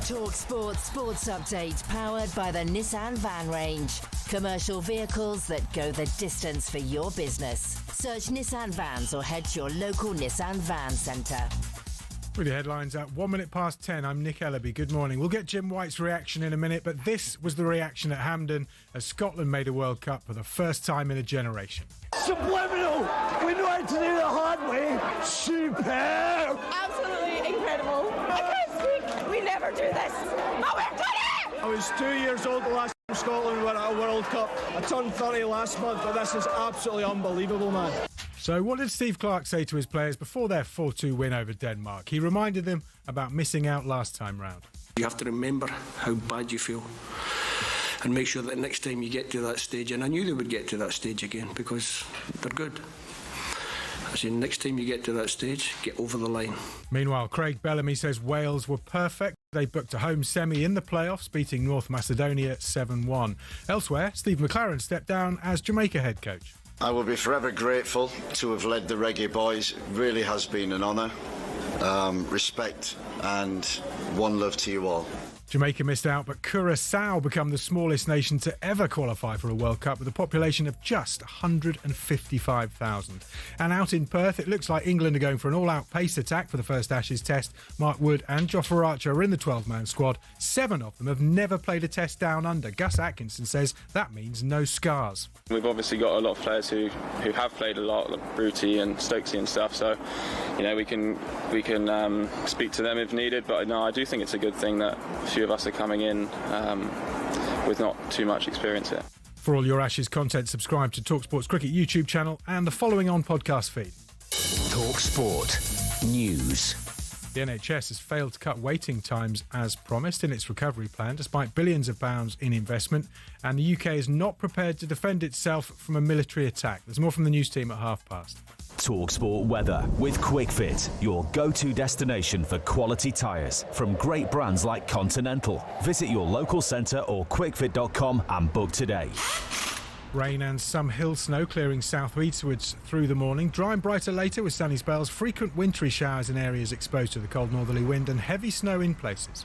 talkSPORT Sports Update, powered by the Nissan Van Range. Commercial vehicles that go the distance for your business. Search Nissan Vans or head to your local Nissan Van Centre. With your headlines at 1 minute past 10, I'm Nick Ellaby. Good morning. We'll get Jim White's reaction in a minute, but this was the reaction at Hampden as Scotland made a World Cup for the first time in a generation. Subliminal! We know how to do the hard way. Superb! Absolutely incredible. I can't speak. We never do this. Oh, we've done it! I was 2 years old the last time Scotland won at a World Cup. I turned 30 last month, but this is absolutely unbelievable, man. So what did Steve Clarke say to his players before their 4-2 win over Denmark? He reminded them about missing out last time round. You have to remember how bad you feel and make sure that next time you get to that stage, and I knew they would get to that stage again because they're good. I said, next time you get to that stage, get over the line. Meanwhile, Craig Bellamy says Wales were perfect. They booked a home semi in the playoffs, beating North Macedonia 7-1. Elsewhere, Steve McLaren stepped down as Jamaica head coach. I will be forever grateful to have led the Reggae Boys. It really has been an honour. Respect and one love to you all. Jamaica missed out, but Curaçao become the smallest nation to ever qualify for a World Cup with a population of just 155,000. And out in Perth, it looks like England are going for an all-out pace attack for the first Ashes test. Mark Wood and Jofra Archer are in the 12-man squad. 7 of them have never played a test down under. Gus Atkinson says that means no scars. We've obviously got a lot of players who have played a lot, like Bruty and Stokesy and stuff, so you know we can speak to them if needed, but no, I do think it's a good thing that a few of us are coming in with not too much experience here. For all your Ashes content, subscribe to talkSPORT's cricket YouTube channel and the following on podcast feed. talkSPORT News. The NHS has failed to cut waiting times as promised in its recovery plan, despite billions of pounds in investment, and the UK is not prepared to defend itself from a military attack. There's more from the news team at past. talkSPORT weather with QuickFit, your go-to destination for quality tyres from great brands like Continental. Visit your local centre or quickfit.com and book today. Rain and some hill snow clearing southwestwards through the morning. Dry and brighter later with sunny spells. Frequent wintry showers in areas exposed to the cold northerly wind and heavy snow in places.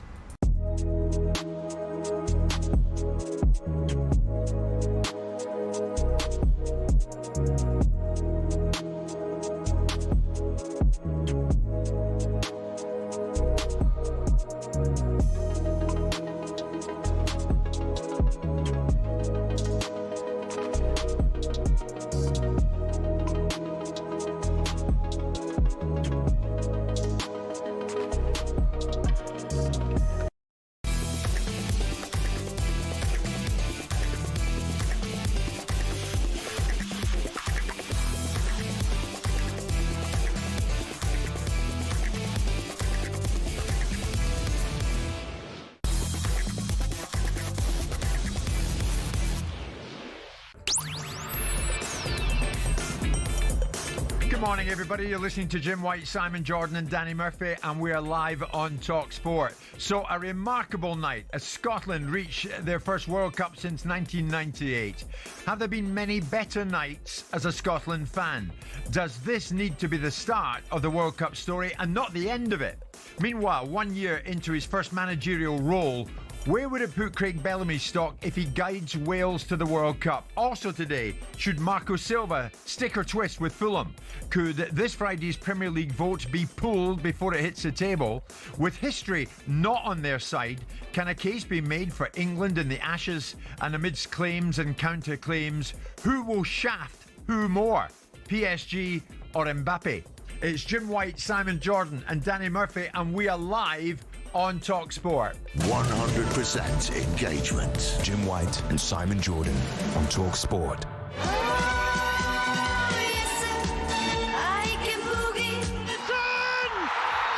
Good morning, everybody. You're listening to Jim White, Simon Jordan and Danny Murphy, and we are live on talkSPORT. So a remarkable night as Scotland reach their first World Cup since 1998. Have there been many better nights as a Scotland fan? Does this need to be the start of the World Cup story and not the end of it? Meanwhile, 1 year into his first managerial role, where would it put Craig Bellamy's stock if he guides Wales to the World Cup? Also today, should Marco Silva stick or twist with Fulham? Could this Friday's Premier League vote be pulled before it hits the table? With history not on their side, can a case be made for England in the Ashes? And amidst claims and counter-claims, who will shaft who more? PSG or Mbappe? It's Jim White, Simon Jordan and Danny Murphy, and we are live on talkSPORT. 100% engagement. Jim White and Simon Jordan on talkSPORT.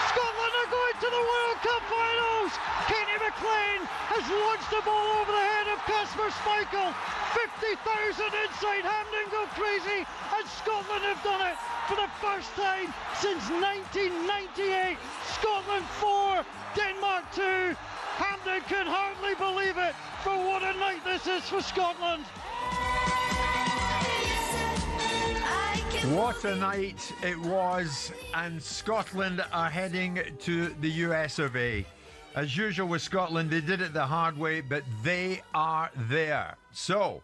Scotland are going to the World Cup finals. Kenny McLean has launched the ball over the head of Kasper Schmeichel. 50,000 inside Hampden go crazy, and Scotland have done it for the first time since 1998. Scotland 4, Denmark 2. Hampden can hardly believe it, but what a night this is for Scotland. What a night it was, and Scotland are heading to the US of A. As usual with Scotland, they did it the hard way, but they are there. So,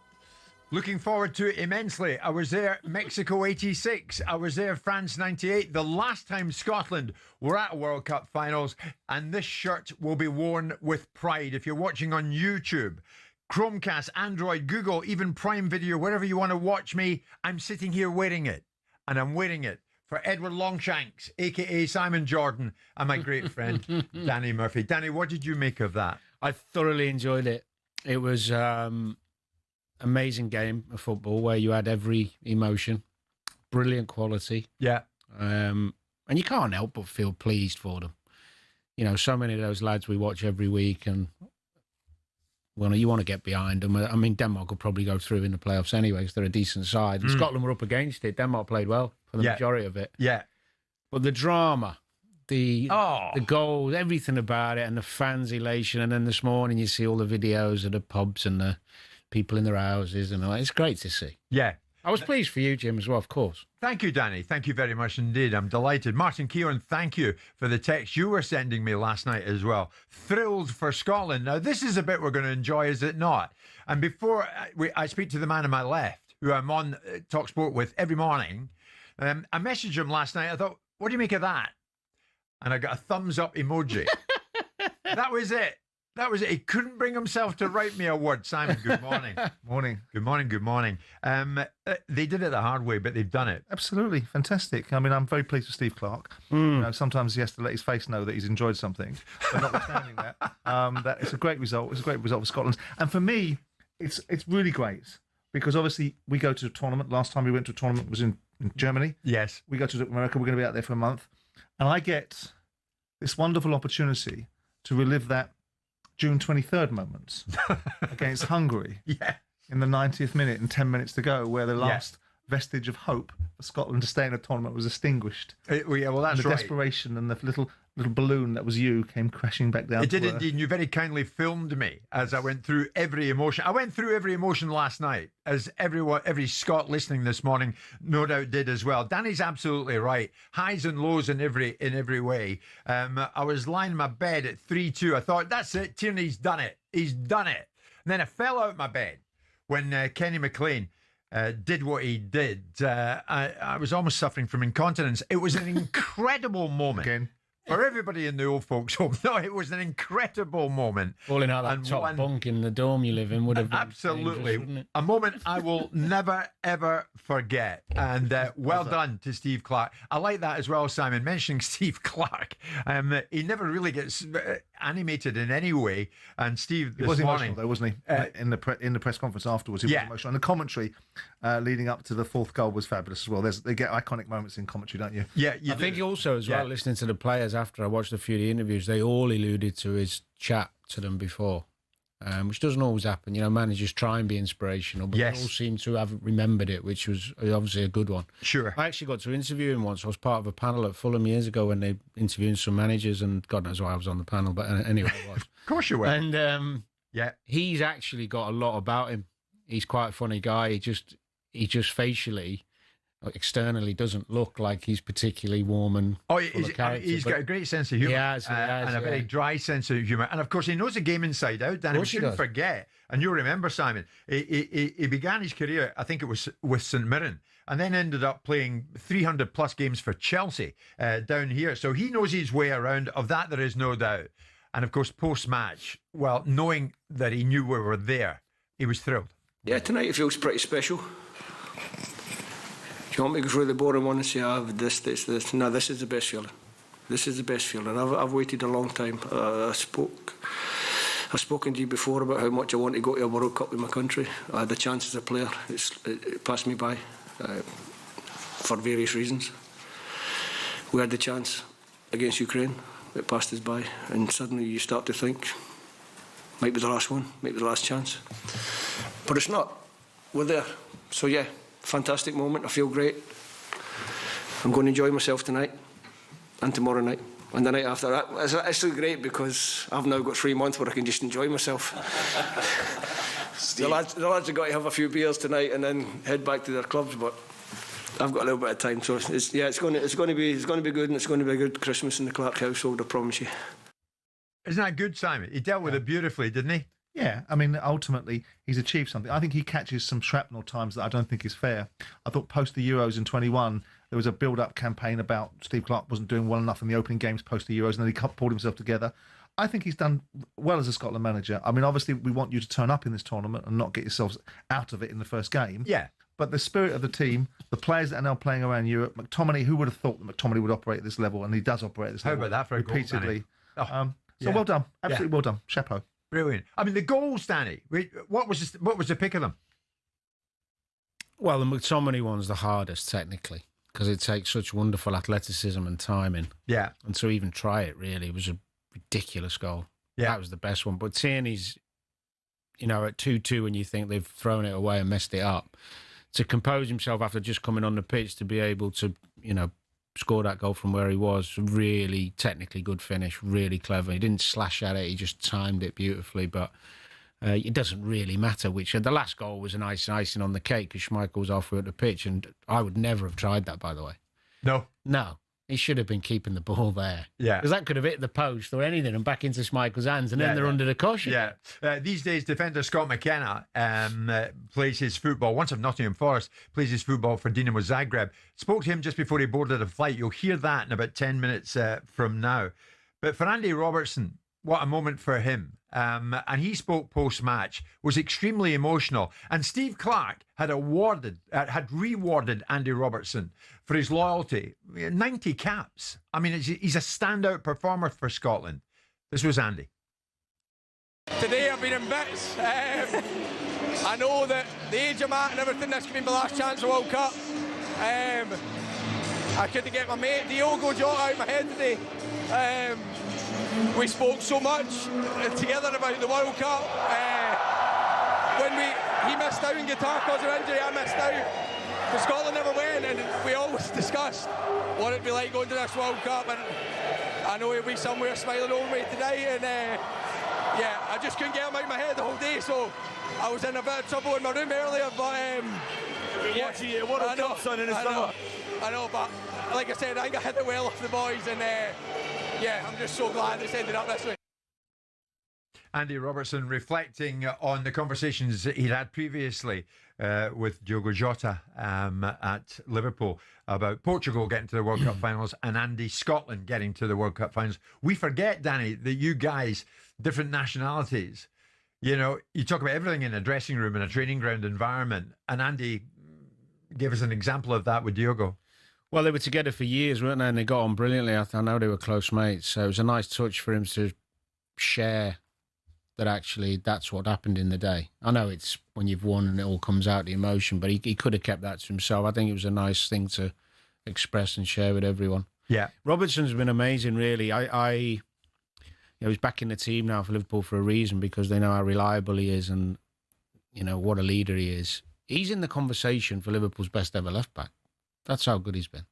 looking forward to it immensely. I was there Mexico 86. I was there France 98. The last time Scotland were at a World Cup finals. And this shirt will be worn with pride. If you're watching on YouTube, Chromecast, Android, Google, even Prime Video, wherever you want to watch me, I'm sitting here wearing it. And I'm wearing it for Edward Longshanks, a.k.a. Simon Jordan, and my great friend, Danny Murphy. Danny, what did you make of that? I thoroughly enjoyed it. It was amazing game of football where you had every emotion, brilliant quality. Yeah. And you can't help but feel pleased for them. You know, so many of those lads we watch every week, and well, you want to get behind them. I mean, Denmark will probably go through in the playoffs anyway because they're a decent side. And Scotland were up against it. Denmark played well for the majority of it. Yeah. But the drama, the goals, everything about it, and the fans' elation. And then this morning you see all the videos of the pubs and the people in their houses, and all. It's great to see. Yeah. I was pleased for you, Jim, as well, of course. Thank you, Danny. Thank you very much indeed. I'm delighted. Martin Keown, thank you for the text you were sending me last night as well. Thrilled for Scotland. Now, this is a bit we're going to enjoy, is it not? And before I speak to the man on my left, who I'm on talkSPORT with every morning, I messaged him last night. I thought, what do you make of that? And I got a thumbs up emoji. That was it. That was it. He couldn't bring himself to write me a word. Simon, good morning. Morning. Good morning, good morning. They did it the hard way, but they've done it. Absolutely. Fantastic. I mean, I'm very pleased with Steve Clarke. You know, sometimes he has to let his face know that he's enjoyed something. But notwithstanding that, that it's a great result. It's a great result for Scotland. And for me, it's really great because obviously we go to a tournament. Last time we went to a tournament was in Germany. Yes. We go to America. We're going to be out there for a month. And I get this wonderful opportunity to relive that June 23rd moments against Hungary in the 90th minute and 10 minutes to go, where the last vestige of hope for Scotland to stay in a tournament was extinguished. Well, that's and the right. desperation and the little balloon that was you came crashing back down. It did to earth. indeed. And you very kindly filmed me as I went through every emotion. I went through every emotion last night, as every Scot listening this morning no doubt did as well. Danny's absolutely right. Highs and lows in every way. I was lying in my bed at 3-2. I thought, that's it. Tierney's done it. He's done it. And then I fell out of my bed when Kenny McLean did what he did. I was almost suffering from incontinence. It was an incredible moment. Again. For everybody in the old folks' home, no, it was an incredible moment. Falling out that top bunk in the dorm you live in would have been absolutely wouldn't it? A moment I will never ever forget. And well done to Steve Clarke. I like that as well, Simon. Mentioning Steve Clarke, he never really gets animated in any way. And Steve, He was emotional though, wasn't he? In the press conference afterwards, he was emotional. And the commentary leading up to the fourth goal was fabulous as well. They get iconic moments in commentary, don't you? Yeah, I think also as well, listening to the players after I watched a few of the interviews, they all alluded to his chat to them before, which doesn't always happen. You know, managers try and be inspirational, but they all seem to have remembered it, which was obviously a good one. Sure. I actually got to interview him once. I was part of a panel at Fulham years ago when they interviewed some managers, and God knows why I was on the panel, but anyway, I was. Of course you were. And he's actually got a lot about him. He's quite a funny guy. He just facially, externally, doesn't look like he's particularly warm and full of character. He's got a great sense of humour. He has, and a very dry sense of humour. And of course, he knows the game inside out, Dan. We shouldn't forget. And you'll remember, Simon, he began his career, I think it was with St Mirren, and then ended up playing 300 plus games for Chelsea down here. So he knows his way around. Of that, there is no doubt. And of course, post-match, well, knowing that he knew we were there, he was thrilled. Yeah, tonight it feels pretty special. Do you want me to go through the boring one and say, this? No, this is the best feeling. This is the best feeling. I've waited a long time. I've spoken to you before about how much I want to go to a World Cup with my country. I had the chance as a player. It passed me by for various reasons. We had the chance against Ukraine. It passed us by. And suddenly you start to think, might be the last one, might be the last chance. But it's not. We're there. So yeah. Fantastic moment. I feel great. I'm going to enjoy myself tonight and tomorrow night and the night after that. It's actually great because I've now got 3 months where I can just enjoy myself. The lads have got to have a few beers tonight and then head back to their clubs, but I've got a little bit of time. So it's going to be good, and it's going to be a good Christmas in the Clarke household, I promise you. Isn't that good, Simon? He dealt with it beautifully, didn't he? Yeah, I mean, ultimately, he's achieved something. I think he catches some shrapnel times that I don't think is fair. I thought post the Euros in 21, there was a build-up campaign about Steve Clarke wasn't doing well enough in the opening games post the Euros, and then he pulled himself together. I think he's done well as a Scotland manager. I mean, obviously, we want you to turn up in this tournament and not get yourselves out of it in the first game. Yeah. But the spirit of the team, the players that are now playing around Europe, McTominay, who would have thought that McTominay would operate at this level, and he does operate at this level. How about that for a goal, repeatedly. Danny? So well done. Absolutely well done. Chapeau. Brilliant. I mean, the goals, Danny, what was the pick of them? Well, the McTominay one's the hardest, technically, because it takes such wonderful athleticism and timing. Yeah. And to even try it, really, was a ridiculous goal. Yeah. That was the best one. But Tierney's, at 2-2 when you think they've thrown it away and messed it up, to compose himself after just coming on the pitch, to be able to, score that goal from where he was, really technically good finish, really clever. He didn't slash at it, he just timed it beautifully. But it doesn't really matter which. The last goal was an icing on the cake because Schmeichel was halfway at the pitch, and I would never have tried that, by the way. No. He should have been keeping the ball there. Yeah. Because that could have hit the post or anything and back into Schmeichel's hands, and then they're under the cushion. Yeah. These days, defender Scott McKenna plays his football, once of Nottingham Forest, plays his football for Dinamo Zagreb. Spoke to him just before he boarded a flight. You'll hear that in about 10 minutes from now. But for Andy Robertson, what a moment for him. And he spoke post-match, was extremely emotional. And Steve Clarke had rewarded Andy Robertson for his loyalty. 90 caps. I mean, he's a standout performer for Scotland. This was Andy. Today I've been in bits. I know that the age I'm at and everything, this could be my last chance at the World Cup. I couldn't get my mate Diogo Jota out of my head today. We spoke so much together about the World Cup. When he missed out in Qatar because of injury, I missed out. But Scotland never went, and we always discussed what it'd be like going to this World Cup. And I know he'll be somewhere smiling over me today. And I just couldn't get him out of my head the whole day. So I was in a bit of trouble in my room earlier. But watching you, what a cup son in the summer. I know, but like I said, I think I hit it well off the boys, and I'm just so glad it's ended up this way. Andy Robertson reflecting on the conversations he'd had previously with Diogo Jota at Liverpool about Portugal getting to the World Cup finals and Scotland getting to the World Cup finals. We forget, Danny, that you guys, different nationalities, you talk about everything in a dressing room and a training ground environment, and Andy gave us an example of that with Diogo. Well, they were together for years, weren't they? And they got on brilliantly. I know they were close mates. So it was a nice touch for him to share that actually that's what happened in the day. I know it's when you've won and it all comes out, the emotion, but he could have kept that to himself. I think it was a nice thing to express and share with everyone. Yeah. Robertson's been amazing, really. He's back in the team now for Liverpool for a reason, because they know how reliable he is and, what a leader he is. He's in the conversation for Liverpool's best ever left back. That's how good he's been.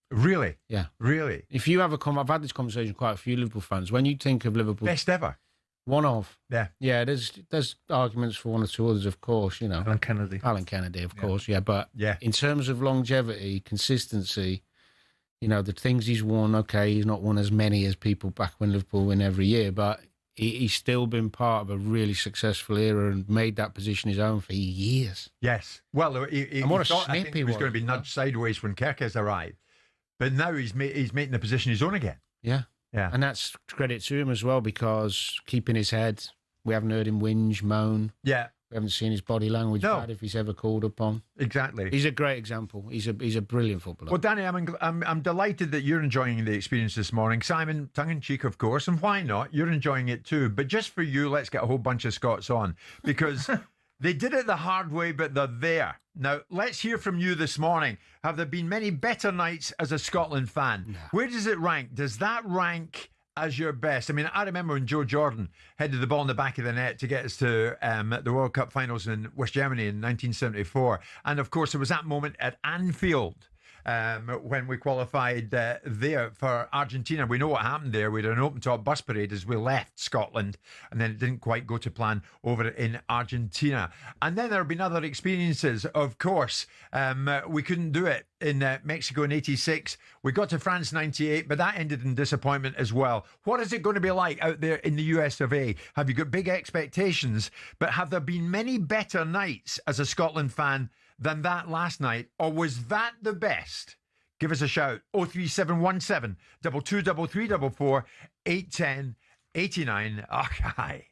Really? Yeah. Really? If you have I've had this conversation with quite a few Liverpool fans. When you think of Liverpool... Best ever? One of. Yeah. Yeah, there's arguments for one or two others, of course, Alan Kennedy, of course, yeah. But in terms of longevity, consistency, the things he's won, okay, he's not won as many as people back when Liverpool win every year, but he's still been part of a really successful era and made that position his own for years. Yes. Well, he thought, I think he was going to be nudged sideways when Kerkez arrived. But now he's making the position his own again. Yeah. Yeah. And that's credit to him as well, because keeping his head, we haven't heard him whinge, moan. Yeah. We haven't seen his body language bad if he's ever called upon. Exactly. He's a great example. He's a brilliant footballer. Well, Danny, I'm delighted that you're enjoying the experience this morning. Simon, tongue-in-cheek, of course, and why not? You're enjoying it too. But just for you, let's get a whole bunch of Scots on, because they did it the hard way, but they're there. Now, let's hear from you this morning. Have there been many better nights as a Scotland fan? No. Where does it rank? Does that rank as your best? I mean, I remember when Joe Jordan headed the ball in the back of the net to get us to the World Cup finals in West Germany in 1974. And of course, there was that moment at Anfield when we qualified there for Argentina. We know what happened there. We had an open-top bus parade as we left Scotland, and then it didn't quite go to plan over in Argentina. And then there have been other experiences, of course. We couldn't do it in Mexico in 86. We got to France 98, but that ended in disappointment as well. What is it going to be like out there in the US of A? Have you got big expectations? But have there been many better nights as a Scotland fan than that last night? Or was that the best? Give us a shout. 03717 223344 810 89. Okay.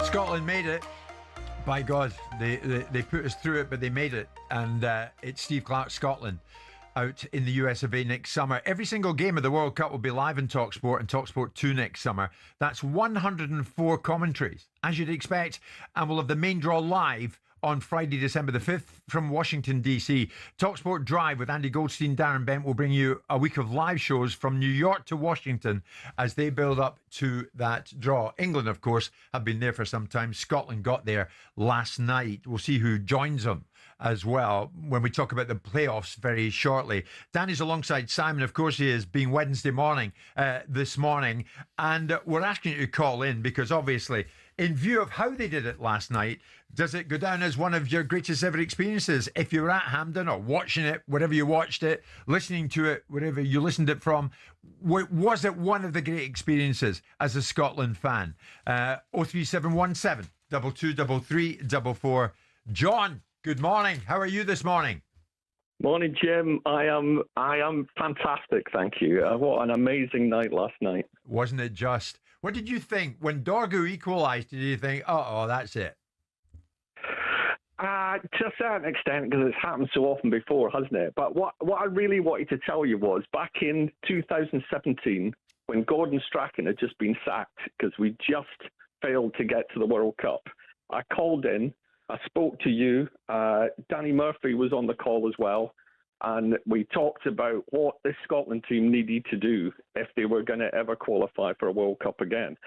Scotland made it. By God, they put us through it, but they made it. And it's Steve Clarke's Scotland out in the US of A next summer. Every single game of the World Cup will be live in talkSPORT and talkSPORT 2 next summer. That's 104 commentaries, as you'd expect. And we'll have the main draw live on Friday, December the 5th from Washington, D.C. talkSPORT Drive with Andy Goldstein, Darren Bent will bring you a week of live shows from New York to Washington as they build up to that draw. England, of course, have been there for some time. Scotland got there last night. We'll see who joins them as well when we talk about the playoffs very shortly. Danny's alongside Simon, of course he is, being Wednesday morning this morning, and we're asking you to call in because obviously in view of how they did it last night, does it go down as one of your greatest ever experiences? If you're at Hampden or watching it, wherever you watched it, listening to it, wherever you listened it from, was it one of the great experiences as a Scotland fan? 03717 2233 44. John, good morning. How are you this morning? Morning, Jim. I am fantastic, thank you. What an amazing night last night. Wasn't it just? What did you think when Dorgu equalised? Did you think, oh, that's it? To a certain extent, because it's happened so often before, hasn't it? But what I really wanted to tell you was back in 2017, when Gordon Strachan had just been sacked because we just failed to get to the World Cup, I called in. I spoke to you. Danny Murphy was on the call as well. And we talked about what this Scotland team needed to do if they were going to ever qualify for a World Cup again.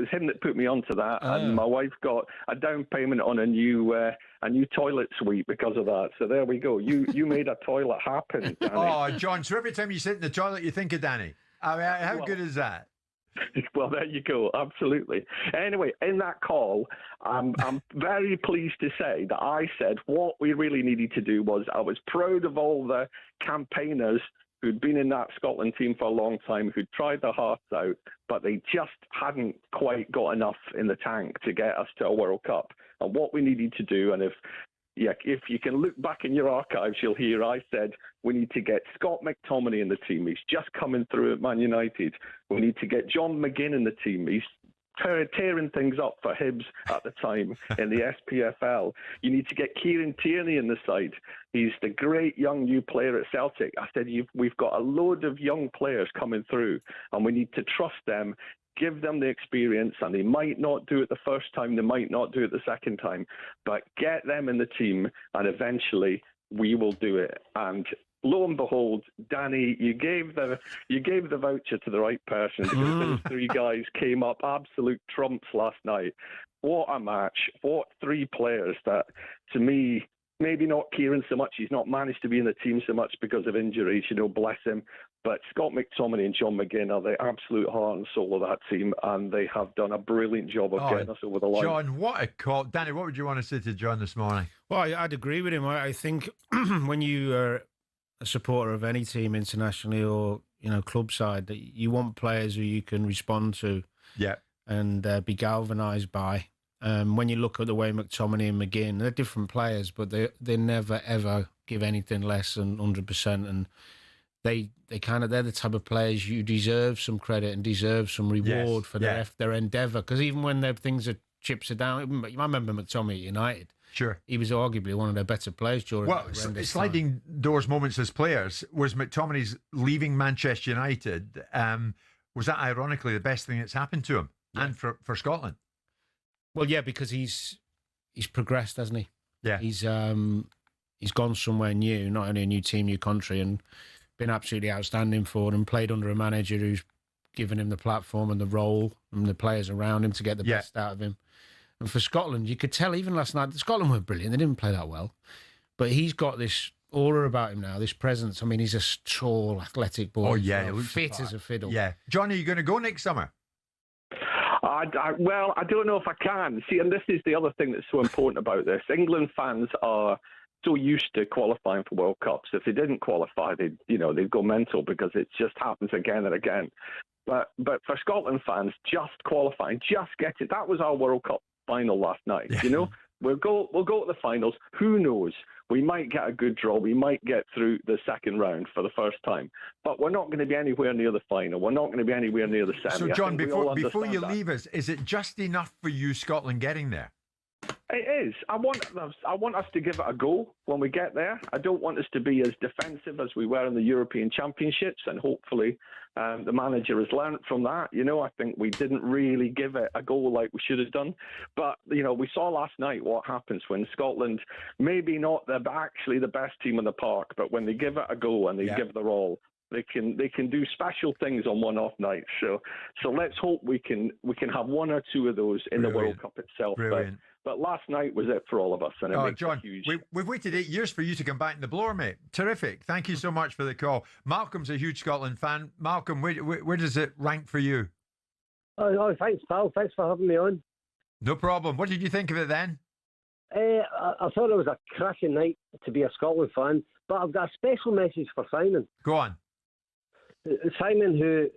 It was him that put me onto that, and my wife got a down payment on a new toilet suite because of that. So there we go. You made a toilet happen, Danny. Oh, John! So every time you sit in the toilet, you think of Danny. I mean, how good is that? Well, there you go. Absolutely. Anyway, in that call, I'm very pleased to say that I said what we really needed to do was I was proud of all the campaigners who'd been in that Scotland team for a long time, who'd tried their hearts out, but they just hadn't quite got enough in the tank to get us to a World Cup. And what we needed to do, and if you can look back in your archives, you'll hear I said we need to get Scott McTominay in the team. He's just coming through at Man United. We need to get John McGinn in the team. He's tearing things up for Hibs at the time in the SPFL. You need to get Kieran Tierney in the side. He's the great young new player at Celtic. I said we've got a load of young players coming through, and we need to trust them, give them the experience, and they might not do it the first time, they might not do it the second time, but get them in the team, and eventually we will do it. And lo and behold, Danny, you gave the voucher to the right person because those three guys came up absolute trumps last night. What a match! What three players that, to me, maybe not Kieran so much. He's not managed to be in the team so much because of injuries, bless him. But Scott McTominay and John McGinn are the absolute heart and soul of that team, and they have done a brilliant job of getting us over the line. John, what a call. Danny, what would you want to say to John this morning? Well, I'd agree with him. I think when you are a supporter of any team internationally or club side, that you want players who you can respond to, and be galvanised by. When you look at the way McTominay and McGinn, they're different players, but they never ever give anything less than 100%, and they're the type of players you deserve some credit and deserve some reward for their endeavour. Because even when their chips are down, I remember McTominay at United. Sure, he was arguably one of their better players during. Well, sliding doors moments as players was McTominay's leaving Manchester United. Was that ironically the best thing that's happened to him and for Scotland? Well, yeah, because he's progressed, hasn't he? Yeah, he's gone somewhere new, not only a new team, new country, and been absolutely outstanding for them. Played under a manager who's given him the platform and the role and the players around him to get the best out of him. And for Scotland, you could tell even last night, Scotland were brilliant. They didn't play that well. But he's got this aura about him now, this presence. I mean, he's a tall, athletic boy. Oh, yeah. He looks fit as a fiddle. Yeah. John, are you going to go next summer? Well, I don't know if I can. See, and this is the other thing that's so important about this. England fans are so used to qualifying for World Cups. If they didn't qualify, they'd go mental because it just happens again and again. But for Scotland fans, just qualifying, just get it. That was our World Cup final last night. We'll go to the finals. Who knows? We might get a good draw. We might get through the second round for the first time. But we're not going to be anywhere near the final. We're not going to be anywhere near the semi. So, John, before you leave us, is it just enough for you, Scotland, getting there? It is. I want us to give it a go when we get there. I don't want us to be as defensive as we were in the European Championships, and hopefully the manager has learnt from that. I think we didn't really give it a go like we should have done. But, we saw last night what happens when Scotland, maybe not actually the best team in the park, but when they give it a go and they give their all, they can do special things on one-off nights. So let's hope we can have one or two of those in the World Cup itself. Brilliant. But last night was it for all of us, and it makes John, a huge... we've waited 8 years for you to come back in the blower, mate. Terrific. Thank you so much for the call. Malcolm's a huge Scotland fan. Malcolm, where does it rank for you? Oh, thanks, pal. Thanks for having me on. No problem. What did you think of it then? I thought it was a cracking night to be a Scotland fan, but I've got a special message for Simon. Go on. Simon, who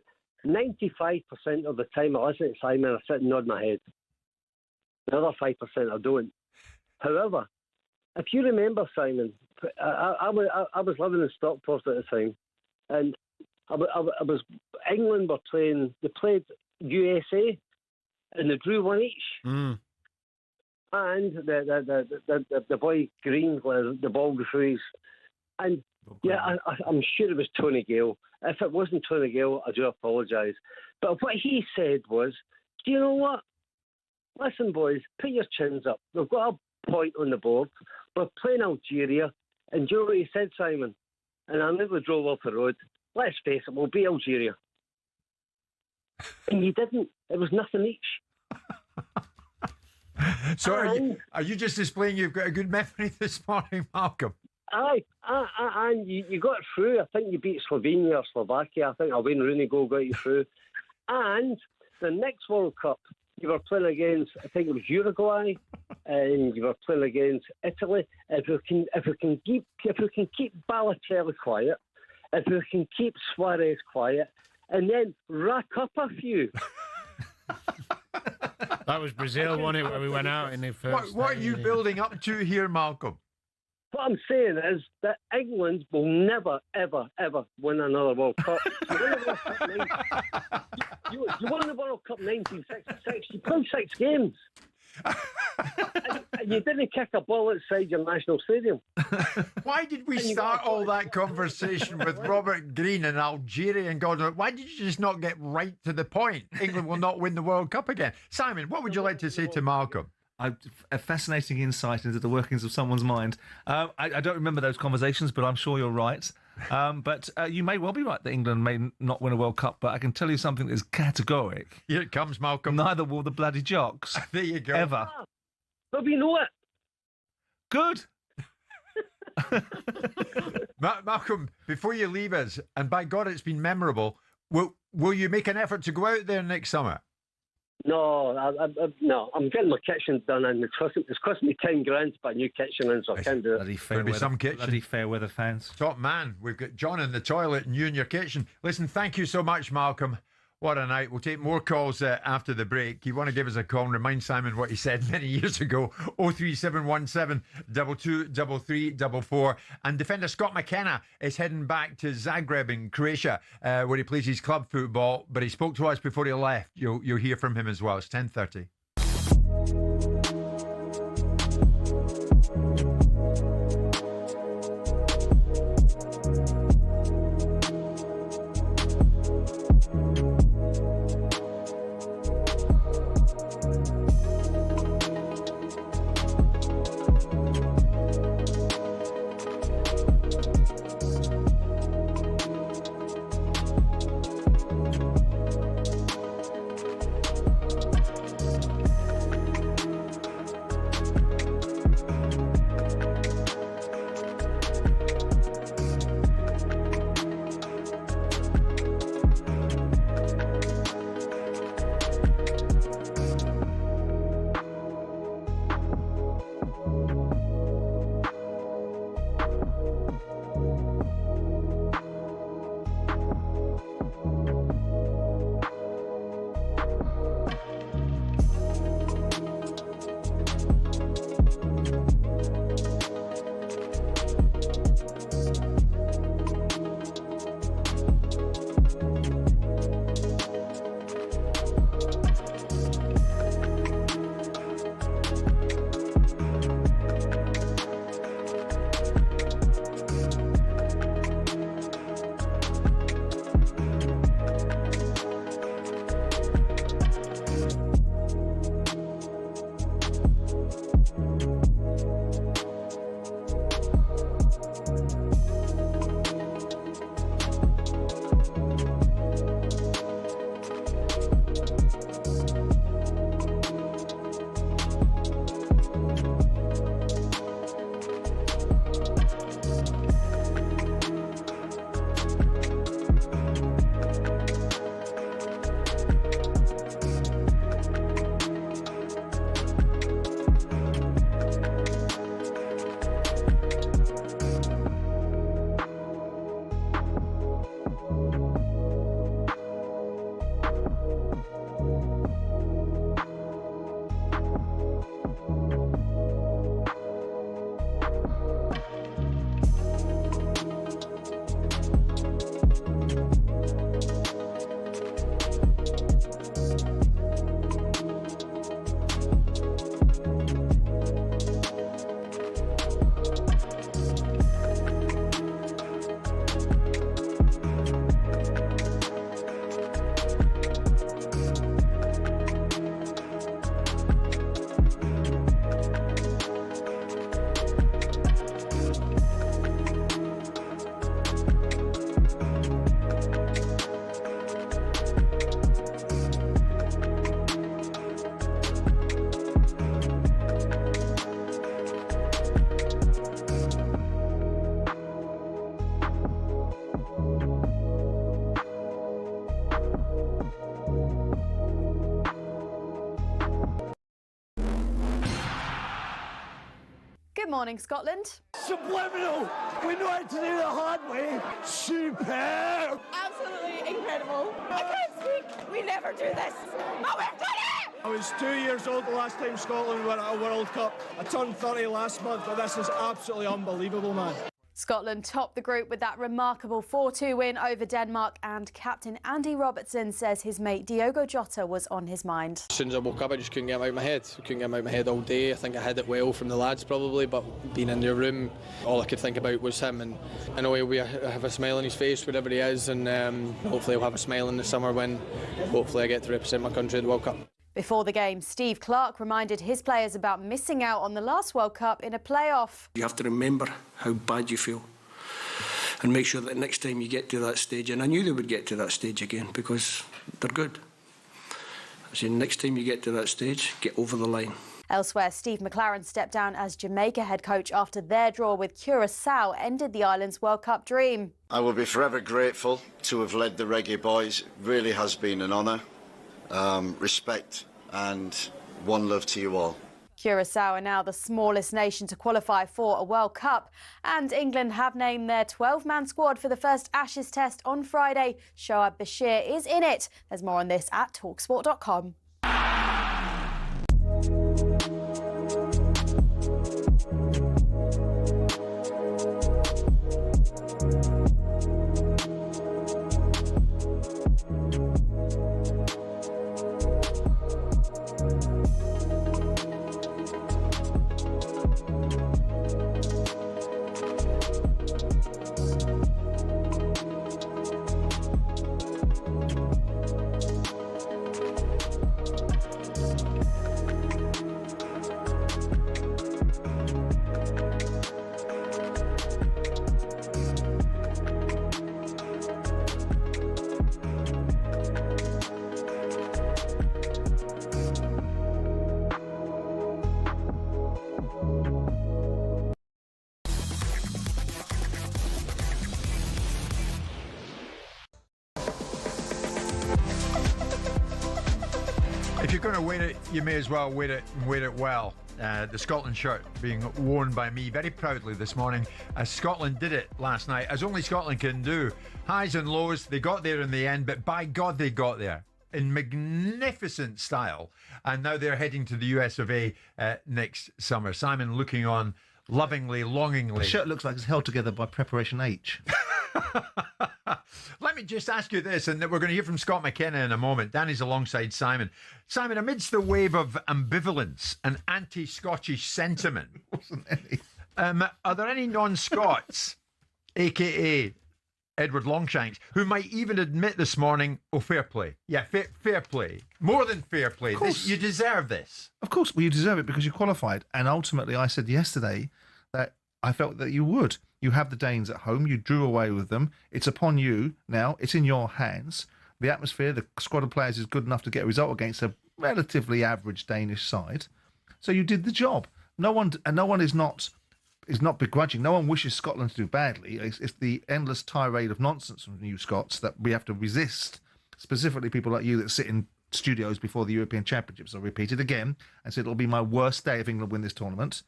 95% of the time I listen to Simon, I sit and nod my head. The other 5% I don't. However, if you remember, Simon, I was living in Stockport at the time, and England were playing. They played USA, and they drew one each. Mm. And the boy Green, where the ball referees, and I'm sure it was Tony Gale. If it wasn't Tony Gale, I do apologise. But what he said was, do you know what? Listen, boys, put your chins up. We've got a point on the board. We're playing Algeria. And do you know what he said, Simon? And I nearly drove off the road. Let's face it, we'll be Algeria. And you didn't. It was nothing each. So are you just displaying you've got a good memory this morning, Malcolm? Aye, and you got through. I think you beat Slovenia or Slovakia. I think a Wayne Rooney goal got you through. And the next World Cup, you were playing against, I think it was Uruguay, and you were playing against Italy. If we can keep Balotelli quiet, if we can keep Suarez quiet, and then rack up a few. That was Brazil, wasn't it, where we went out in the first... What are you building up to here, Malcolm? What I'm saying is that England will never, ever, ever win another World Cup. You won the World Cup 1966. You played 6 games. and you didn't kick a ball outside your national stadium. Why did we start all that conversation with Robert Green and Algeria and God? Why did you just not get right to the point? England will not win the World Cup again. Simon, what would you like to say to Malcolm? A fascinating insight into the workings of someone's mind. I don't remember those conversations, but I'm sure you're right. But you may well be right that England may not win a World Cup, but I can tell you something that is categoric. Here it comes, Malcolm. Neither will the bloody Jocks. There you go. Ever. But we know it. Good. Malcolm, before you leave us, and by God, it's been memorable, will you make an effort to go out there next summer? No, no. I'm getting my kitchen done, and it's costing me 10 grand to put a new kitchen in, so I can't do it. Bloody fair weather fans. Top man. We've got John in the toilet and you in your kitchen. Listen, thank you so much, Malcolm. What a night. We'll take more calls after the break. You want to give us a call and remind Simon what he said many years ago. 03717 223344. And defender Scott McKenna is heading back to Zagreb in Croatia, where he plays his club football. But he spoke to us before he left. You'll hear from him as well. It's 10:30. Good morning, Scotland. Subliminal. We know how to do the hard way. Superb. Absolutely incredible. I can't speak. We never do this. Oh, we've done it! I was 2 years old the last time Scotland won at a World Cup. I turned 30 last month, but this is absolutely unbelievable, man. Scotland topped the group with that remarkable 4-2 win over Denmark, and captain Andy Robertson says his mate Diogo Jota was on his mind. As soon as I woke up, I just couldn't get him out of my head. I couldn't get him out of my head all day. I think I hid it well from the lads probably, but being in their room, all I could think about was him, and I know he'll have a smile on his face wherever he is, and hopefully he'll have a smile in the summer when hopefully I get to represent my country at the World Cup. Before the game, Steve Clarke reminded his players about missing out on the last World Cup in a playoff. You have to remember how bad you feel and make sure that next time you get to that stage, and I knew they would get to that stage again because they're good. I said, next time you get to that stage, get over the line. Elsewhere, Steve McLaren stepped down as Jamaica head coach after their draw with Curaçao ended the island's World Cup dream. I will be forever grateful to have led the Reggae Boys. It really has been an honour. Respect and one love to you all. Curaçao are now the smallest nation to qualify for a World Cup, and England have named their 12-man squad for the first Ashes test on Friday. Shoaib Bashir is in it. There's more on this at talkSPORT.com. If you're going to wear it, you may as well wear it and wear it well. The Scotland shirt being worn by me very proudly this morning, as Scotland did it last night, as only Scotland can do. Highs and lows, they got there in the end, but by God they got there in magnificent style. And now they're heading to the US of A next summer. Simon looking on lovingly, longingly. The shirt looks like it's held together by Preparation H. Let me just ask you this, and we're going to hear from Scott McKenna in a moment. Danny's alongside Simon. Simon, amidst the wave of ambivalence and anti-Scottish sentiment, Wasn't any. Are there any non-Scots, a.k.a. Edward Longshanks, who might even admit this morning, oh, fair play. Yeah, fair play. More than fair play. You deserve this. Of course, well, you deserve it because you qualified. And ultimately, I said yesterday that I felt that you would. You have the Danes at home. You drew away with them. It's upon you now. It's in your hands. The atmosphere, the squad of players is good enough to get a result against a relatively average Danish side. So you did the job. No one is not begrudging. No one wishes Scotland to do badly. It's the endless tirade of nonsense from you Scots that we have to resist. Specifically, people like you that sit in studios before the European Championships. I'll repeat it again and say it'll be my worst day if England win this tournament.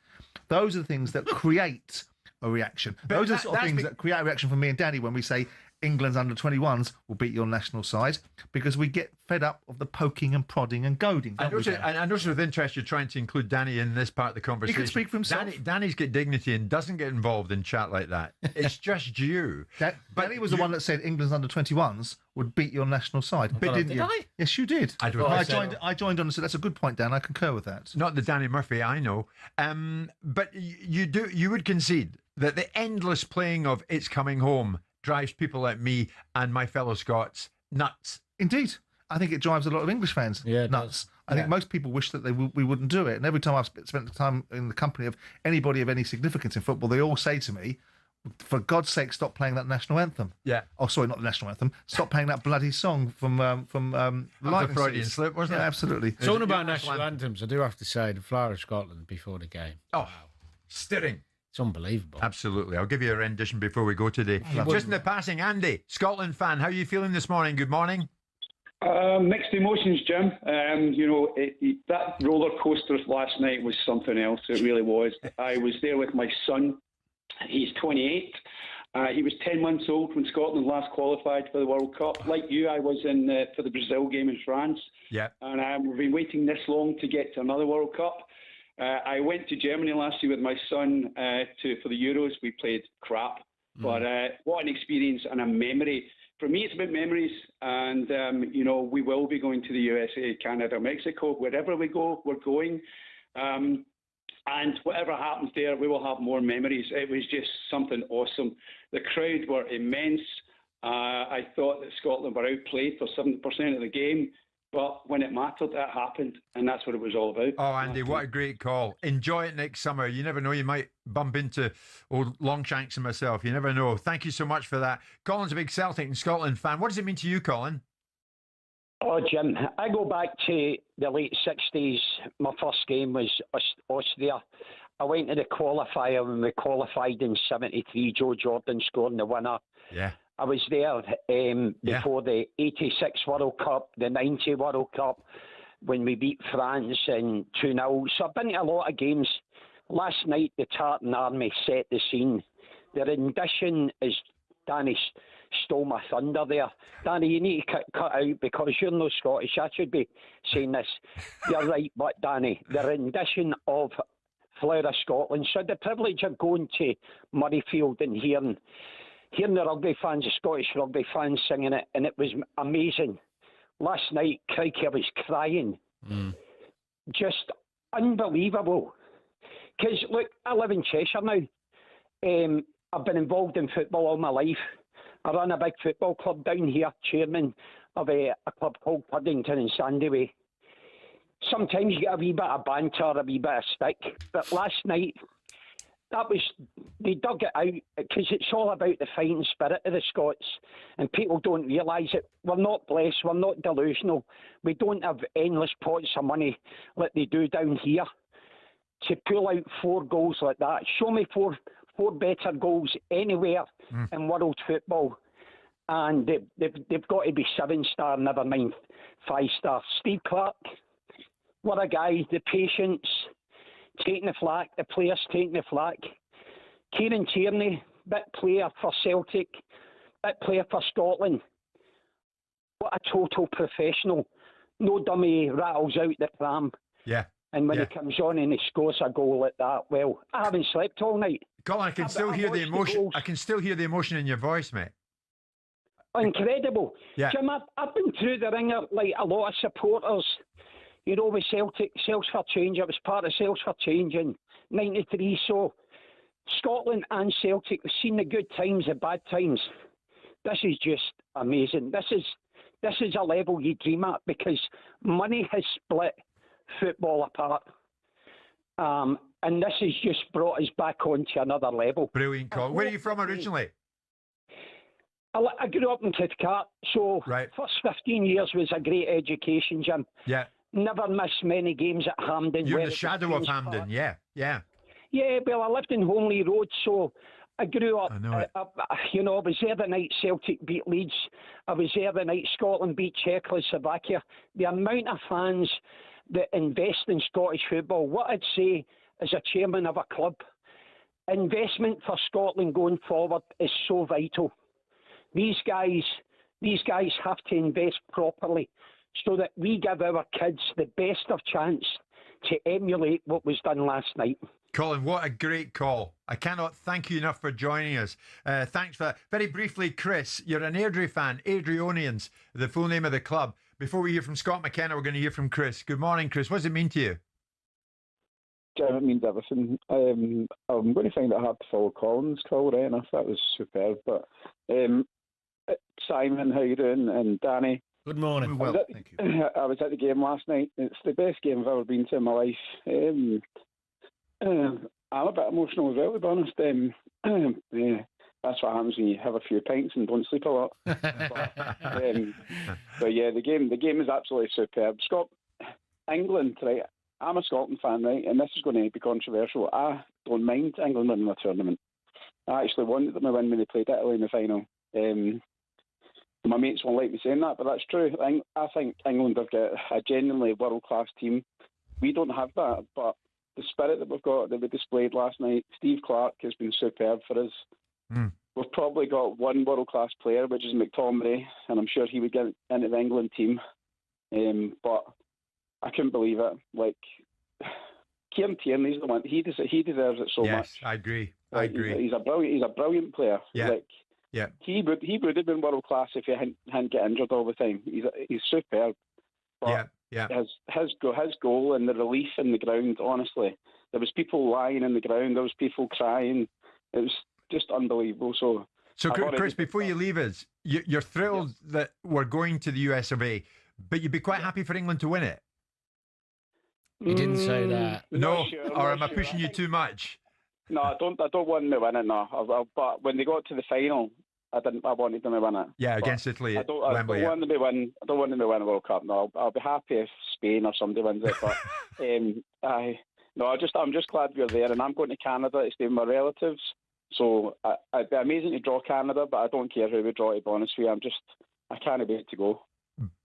Those are the things that create a reaction. Those are the sort of things that create a reaction from me and Danny when we say England's under-21s will beat your national side, because we get fed up of the poking and prodding and goading. I notice with interest you're trying to include Danny in this part of the conversation. He can speak for himself. Danny's got dignity and doesn't get involved in chat like that. It's just you. Danny was the one that said England's under-21s would beat your national side. But didn't you? I? Yes, you did. I joined on and said that's a good point, Dan. I concur with that. Not the Danny Murphy I know. But you would concede that the endless playing of It's Coming Home drives people like me and my fellow Scots nuts. Indeed. I think it drives a lot of English fans nuts. I think most people wish that we wouldn't do it. And every time I've spent the time in the company of anybody of any significance in football, they all say to me, for God's sake, stop playing that national anthem. Yeah. Oh, sorry, not the national anthem. Stop playing that bloody song from the Freudian slip, wasn't it? Yeah, absolutely. Talking about national anthems, I do have to say the Flower of Scotland before the game. Oh, stirring. It's unbelievable. Absolutely. I'll give you a rendition before we go today. Just in the passing, Andy, Scotland fan, how are you feeling this morning? Good morning. Mixed emotions, Jim. That roller coaster last night was something else. It really was. I was there with my son. He's 28. He was 10 months old when Scotland last qualified for the World Cup. Like you, I was in for the Brazil game in France. Yeah. And we've been waiting this long to get to another World Cup. I went to Germany last year with my son for the Euros. We played crap. But what an experience and a memory. For me, it's about memories. And, we will be going to the USA, Canada, Mexico. Wherever we go, we're going. And whatever happens there, we will have more memories. It was just something awesome. The crowd were immense. I thought that Scotland were outplayed for 70% of the game. But when it mattered, it happened. And that's what it was all about. Oh, Andy, what a great call. Enjoy it next summer. You never know. You might bump into old Longshanks and myself. You never know. Thank you so much for that. Colin's a big Celtic and Scotland fan. What does it mean to you, Colin? Oh, Jim, I go back to the late 60s. My first game was Austria. I went to the qualifier when we qualified in 73. Joe Jordan scoring the winner. Yeah. I was there before the 86 World Cup, the 90 World Cup, when we beat France in 2-0. So I've been to a lot of games. Last night, the Tartan Army set the scene. The rendition is Danny stole my thunder there. Danny, you need to cut out because you're no Scottish. I should be saying this. You're right, but Danny, the rendition of Flower of Scotland. So the privilege of going to Murrayfield and hearing the rugby fans, the Scottish rugby fans singing it, and it was amazing. Last night, crikey, I was crying. Just unbelievable. Because, look, I live in Cheshire now. I've been involved in football all my life. I run a big football club down here, chairman of a club called Puddington in Sandyway. Sometimes you get a wee bit of banter, a wee bit of stick. But last night, they dug it out because it's all about the fighting spirit of the Scots, and people don't realise it. We're not blessed, we're not delusional. We don't have endless pots of money like they do down here. To pull out 4 goals like that, show me four better goals anywhere in world football, and they've got to be 7-star, never mind 5-star. Steve Clark, what a guy, the patience, taking the flak, the players taking the flak. Kieran Tierney, bit player for Celtic, bit player for Scotland. What a total professional. No dummy rattles out the pram. Yeah. And when he comes on and he scores a goal like that, well, I haven't slept all night. Colin, I can still hear the emotion. I can still hear the emotion in your voice, mate. Incredible. Yeah. Jim, I've been through the ringer like a lot of supporters. You know, with Celtic, Celts for Change, I was part of Celts for Change in 93. So Scotland and Celtic, we've seen the good times, the bad times. This is just amazing. This is a level you dream at because money has split football apart. And this has just brought us back onto another level. Brilliant, Colin. Where are you from originally? I grew up in Cathcart, so first 15 years was a great education, Jim. Yeah. Never missed many games at Hampden. You're the shadow of Hampden, yeah. Yeah, well, I lived in Homley Road, so I grew up. I was there the night Celtic beat Leeds. I was there the night Scotland beat Czechoslovakia. The amount of fans that invest in Scottish football, what I'd say as a chairman of a club, investment for Scotland going forward is so vital. These guys have to invest properly so that we give our kids the best of chance to emulate what was done last night. Colin, what a great call. I cannot thank you enough for joining us. Thanks for that. Very briefly, Chris, you're an Airdrie fan, Adrionians, the full name of the club. Before we hear from Scott McKenna, we're going to hear from Chris. Good morning, Chris. What does it mean to you? It means everything. I'm going to find it hard to follow Colin's call, right enough. That was superb. But Simon, how you doing? And Danny. Good morning. Thank you. I was at the game last night. It's the best game I've ever been to in my life. I'm a bit emotional as well, to be honest. That's what happens when you have a few pints and don't sleep a lot. But yeah, the game is absolutely superb. England, right? I'm a Scotland fan, right? And this is going to be controversial. I don't mind England winning the tournament. I actually wanted them to win when they played Italy in the final. My mates won't like me saying that, but that's true. I think England have got a genuinely world-class team. We don't have that, but the spirit that we've got, that we displayed last night, Steve Clark has been superb for us. We've probably got one world-class player, which is McTominay, and I'm sure he would get into the England team. But I couldn't believe it. Like, Kieran Tierney's the one. He deserves it so much. Yes, I agree. He's a brilliant player. Yeah. He would have been world class if he hadn't get injured all the time. He's superb. But his goal and the relief in the ground, honestly, there was people lying in the ground, there was people crying. It was just unbelievable. So Chris, before you leave us, you're thrilled that we're going to the US of A, but you'd be quite happy for England to win it. You didn't say that. No, or am I pushing you too much? No, I don't want them to win it. No, but when they got to the final, I wanted them to win it. Yeah, against Italy at Wembley. I don't want them to win a World Cup. No, I'll be happy if Spain or somebody wins it. But I'm just glad we're there, and I'm going to Canada to stay with my relatives. So it'd be amazing to draw Canada, but I don't care who we draw. To be honest with you, I can't wait to go.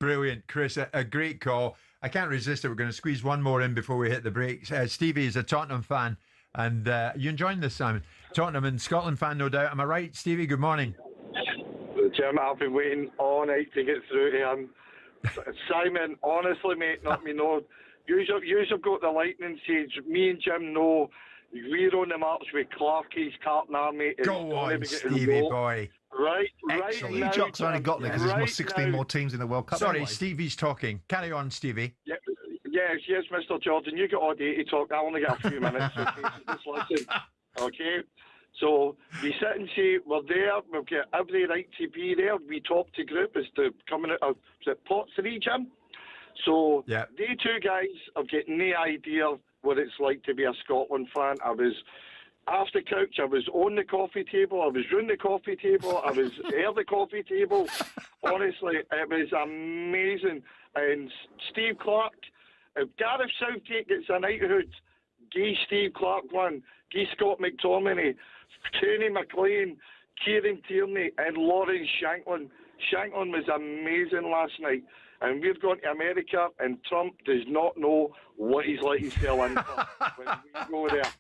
Brilliant, Chris. A great call. I can't resist it. We're going to squeeze one more in before we hit the break. Stevie is a Tottenham fan, and you enjoying this, Simon? Tottenham and Scotland fan, no doubt. Am I right, Stevie? Good morning. Jim, I've been waiting all night to get through to him. Simon, honestly, mate, not me, no. You've got the lightning stage. Me and Jim know we're on the march with Clarkie's Carlton Army. Go on, Stevie boy. Right You jocks only got there because there's 16 more teams in the World Cup. Sorry, Stevie's talking. Carry on, Stevie. Yes, Mr. Jordan. You got all day to talk. I only got a few minutes. So just listen. Okay? So we sit and say, we're there, we've got every right to be there. We top the group as to coming out of pot 3, Jim. So they two guys have got no idea what it's like to be a Scotland fan. I was off the couch, I was on the coffee table, I was round the coffee table, I was at the coffee table. Honestly, it was amazing. And Steve Clark, if Gareth Southgate gets a knighthood, give Steve Clark one, give Scott McTominay, Tony McLean, Kieran Tierney and Lawrence Shanklin. Shanklin was amazing last night. And we're going to America, and Trump does not know what he's like to sell in when we go there.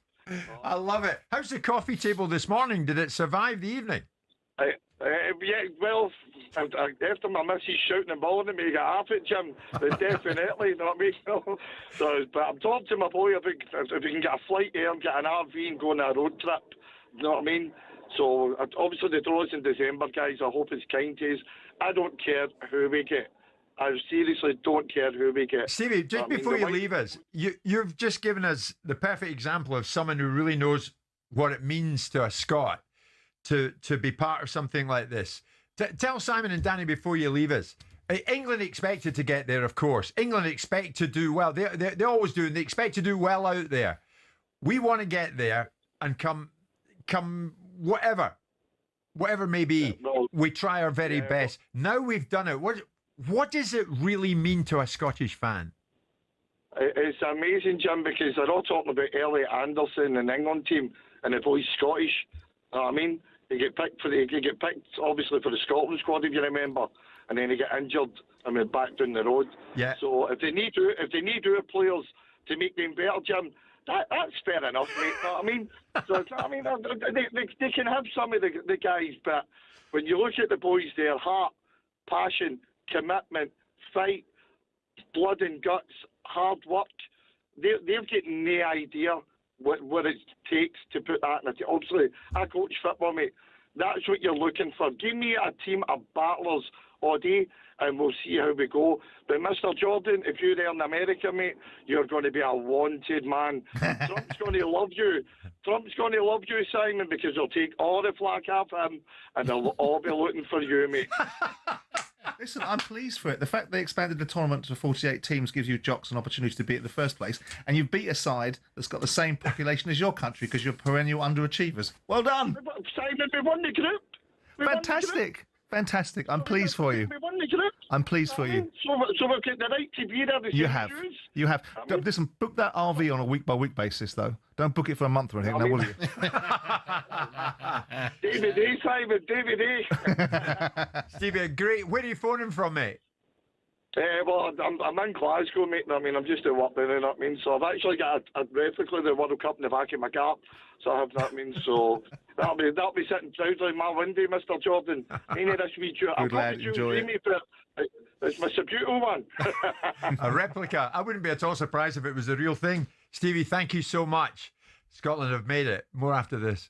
I love it. How's the coffee table this morning? Did it survive the evening? Well, after my missus shouting and bawling at me, got half it, Jim. Definitely, you know what I mean? So, but I'm talking to my boy if we can get a flight there and get an RV and go on a road trip. You know what I mean? So, obviously the draw's in December, guys. I hope it's kind to us. I don't care who we get. I seriously don't care who we get. Stevie, just before you leave us, you've just given us the perfect example of someone who really knows what it means to a Scot to be part of something like this. Tell Simon and Danny before you leave us. England expected to get there, of course. England expect to do well. They always do, and they expect to do well out there. We want to get there and come whatever may be. We try our very best. Now we've done it. What does it really mean to a Scottish fan? It's amazing, Jim, because they're all talking about Elliot Anderson and the England team, and the boy's Scottish. You know what I mean? He get picked obviously for the Scotland squad, if you remember, and then he get injured and went back down the road. Yeah. So if they need our players to make them better, Jim, that's fair enough, mate. You know what I mean? So I mean, they can have some of the guys, but when you look at the boys, their heart, passion, commitment, fight, blood and guts, hard work, they've got no idea what it takes to put that in a... Obviously, I coach football, mate. That's what you're looking for. Give me a team of battlers all day, and we'll see how we go. But Mr. Jordan, if you're there in America, mate, you're going to be a wanted man. Trump's going to love you. Trump's going to love you, Simon, because he'll take all the flack off him, and they'll all be looking for you, mate. Listen, I'm pleased for it. The fact they expanded the tournament to 48 teams gives you jocks an opportunity to be at the first place, and you beat a side that's got the same population as your country because you're perennial underachievers. Well done. Simon, we won the group. Fantastic. fantastic. I'm pleased for you. We won the group. I'm pleased for you. So we've got the right to be there. The You same have. shoes. You have. Listen, book that RV on a week-by-week basis, though. Don't book it for a month or anything, now, will you? David A, Simon. David A. Stevie, great. Where are you phoning from, mate? Well, I'm in Glasgow, mate. I mean, I'm just at work, you know what I mean? So I've actually got a replica of the World Cup in the back of my car. So I have that, so that'll be sitting proudly in my window, Mr. Jordan. Ain't it this wee Jew? Good lad, enjoy it. But it's my beautiful one. A replica. I wouldn't be at all surprised if it was the real thing. Stevie, thank you so much. Scotland have made it. More after this.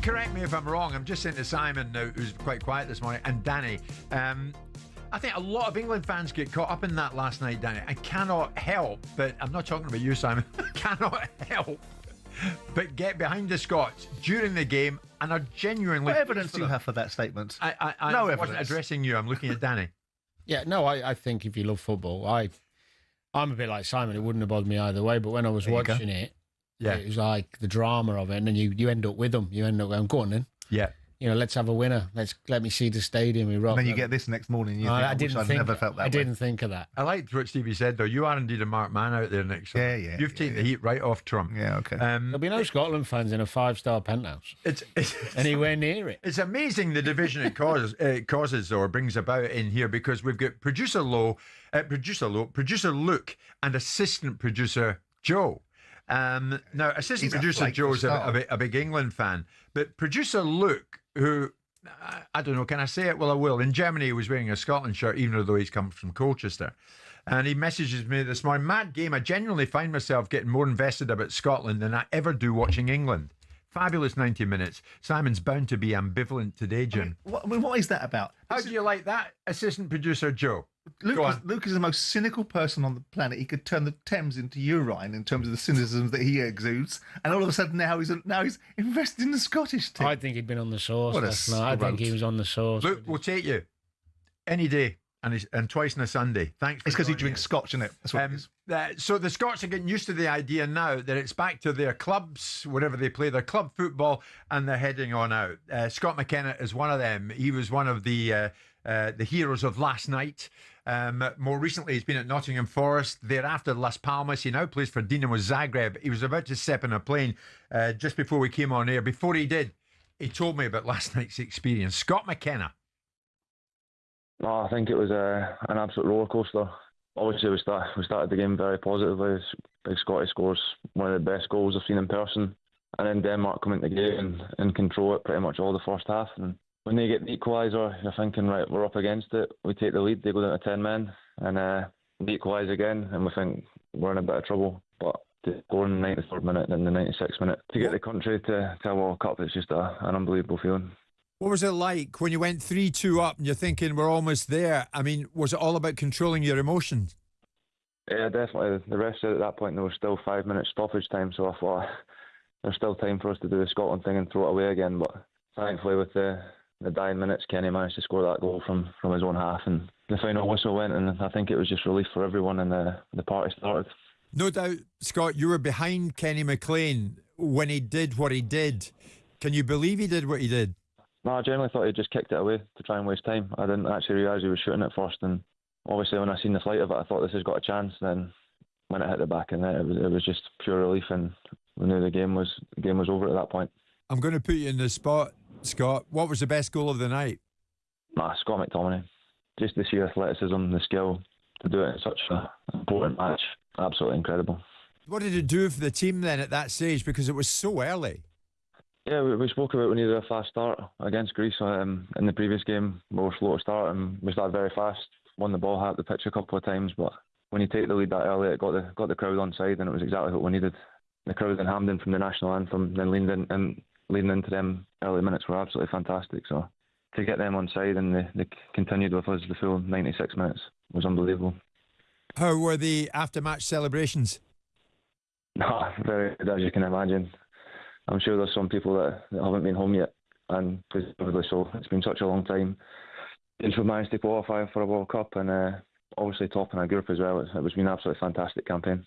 Correct me if I'm wrong. I'm just saying to Simon now, who's quite quiet this morning, and Danny. I think a lot of England fans get caught up in that last night, Danny. I cannot help, but I'm not talking about you, Simon. cannot help but get behind the Scots during the game and are genuinely... What evidence do you have for that statement? I No wasn't evidence. addressing you. I'm looking at Danny. Yeah, no, I think if you love football, I'm a bit like Simon. It wouldn't have bothered me either way. But when I was watching it, it was like the drama of it, and then you end up with them. You end up going, go on then. Yeah. You know, let's have a winner. Let me see the stadium. We rock. And then you get this next morning. You think, I've never felt that I way. didn't think of that. I liked what Stevie said, though. You are indeed a marked man out there next summer. Yeah. You've taken the heat right off Trump. Yeah, okay. There'll be no Scotland fans in a 5-star penthouse. It's anywhere near it. It's amazing the division it causes or brings about in here, because we've got producer Luke, and assistant producer Joe. Now, assistant producer Joe is a big England fan, but producer Luke, who, I don't know, can I say it? Well, I will. In Germany, he was wearing a Scotland shirt, even though he's come from Colchester. And he messages me this morning, mad game. I genuinely find myself getting more invested about Scotland than I ever do watching England. Fabulous 90 minutes. Simon's bound to be ambivalent today, Jim. What is that about? How do you like that, assistant producer Joe? Luke is the most cynical person on the planet. He could turn the Thames into urine in terms of the cynicism that he exudes, and all of a sudden now he's invested in the Scottish team. I think he'd been on the sauce. What a last night. I think he was on the sauce. Luke, we'll take you any day, and twice on a Sunday. Thanks. It's because he drinks Scotch, isn't it? That's what it is. So the Scots are getting used to the idea now that it's back to their clubs, wherever they play their club football, and they're heading on out. Scott McKenna is one of them. He was one of the heroes of last night. More recently, he's been at Nottingham Forest. Thereafter, Las Palmas. He now plays for Dinamo Zagreb. He was about to step in a plane just before we came on air. Before he did, he told me about last night's experience. Scott McKenna. No, I think it was an absolute roller coaster. Obviously, we started the game very positively. Big Scotty scores one of the best goals I've seen in person, and then Denmark come into the game and control it pretty much all the first half. And when they get the equaliser, you're thinking, right, we're up against it. We take the lead, they go down to 10 men, and they equalise again, and we think we're in a bit of trouble. But to score in the 93rd minute and the 96th minute to get the country to a World Cup, it's just an unbelievable feeling. What was it like when you went 3-2 up and you're thinking we're almost there? I mean, was it all about controlling your emotions? Yeah, definitely. The rest said at that point there was still 5 minutes stoppage time, so I thought there's still time for us to do the Scotland thing and throw it away again. But thankfully, with the dying minutes, Kenny managed to score that goal from his own half, and the final whistle went, and I think it was just relief for everyone, and the party started. No doubt, Scott, you were behind Kenny McLean when he did what he did. Can you believe he did what he did? No, I generally thought he just kicked it away to try and waste time. I didn't actually realise he was shooting it first, and obviously when I seen the flight of it, I thought this has got a chance. Then when it hit the back of the net, it was just pure relief, and we knew the game was over at that point. I'm going to put you in the spot, Scott. What was the best goal of the night? Scott McTominay. Just the sheer athleticism, the skill to do it in such an important match. Absolutely incredible. What did it do for the team then at that stage, because it was so early? Yeah, we spoke about we needed a fast start against Greece in the previous game. We were slow to start and we started very fast. Won the ball, had the pitch a couple of times, but when you take the lead that early, it got the crowd on side, and it was exactly what we needed. The crowd in Hampden from the national anthem, then leading into them early minutes were absolutely fantastic. So to get them on side and they continued with us the full 96 minutes was unbelievable. How were the after-match celebrations? No, very good, as you can imagine. I'm sure there's some people that haven't been home yet, and deservedly so. It's been such a long time since we managed to qualify for a World Cup, and obviously topping our group as well. It was been an absolutely fantastic campaign.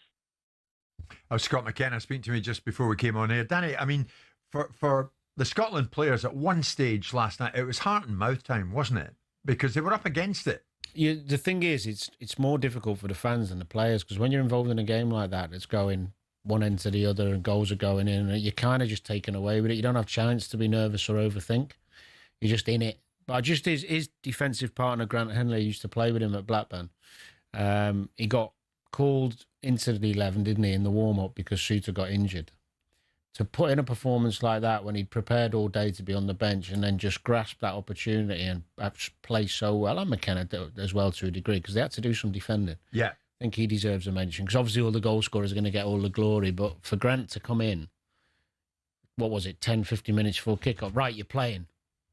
Scott McKenna speaking to me just before we came on air. Danny, I mean, for the Scotland players at one stage last night, it was heart and mouth time, wasn't it? Because they were up against it. The thing is, it's more difficult for the fans than the players, because when you're involved in a game like that, it's going one end to the other and goals are going in, and you're kind of just taken away with it. You don't have a chance to be nervous or overthink. You're just in it. But just his defensive partner, Grant Henley, used to play with him at Blackburn. He got called into the 11, didn't he, in the warm-up because Suter got injured. To put in a performance like that when he'd prepared all day to be on the bench and then just grasp that opportunity and play so well, and McKenna as well to a degree, because they had to do some defending. Yeah. I think he deserves a mention, because obviously all the goal scorers are going to get all the glory, but for Grant to come in, what was it, 10, 15 minutes before kick-off, right, you're playing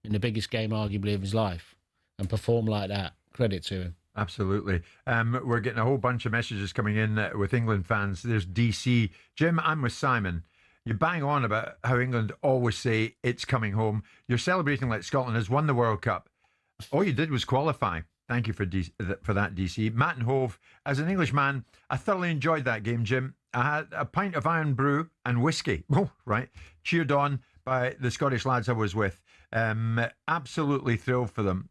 in the biggest game arguably of his life, and perform like that, credit to him. Absolutely. We're getting a whole bunch of messages coming in with England fans. There's DC. Jim, I'm with Simon. You bang on about how England always say it's coming home. You're celebrating like Scotland has won the World Cup. All you did was qualify. Thank you for that, DC. Matt and Hove, as an Englishman, I thoroughly enjoyed that game, Jim. I had a pint of iron brew and whiskey. Oh, right. Cheered on by the Scottish lads I was with. Absolutely thrilled for them.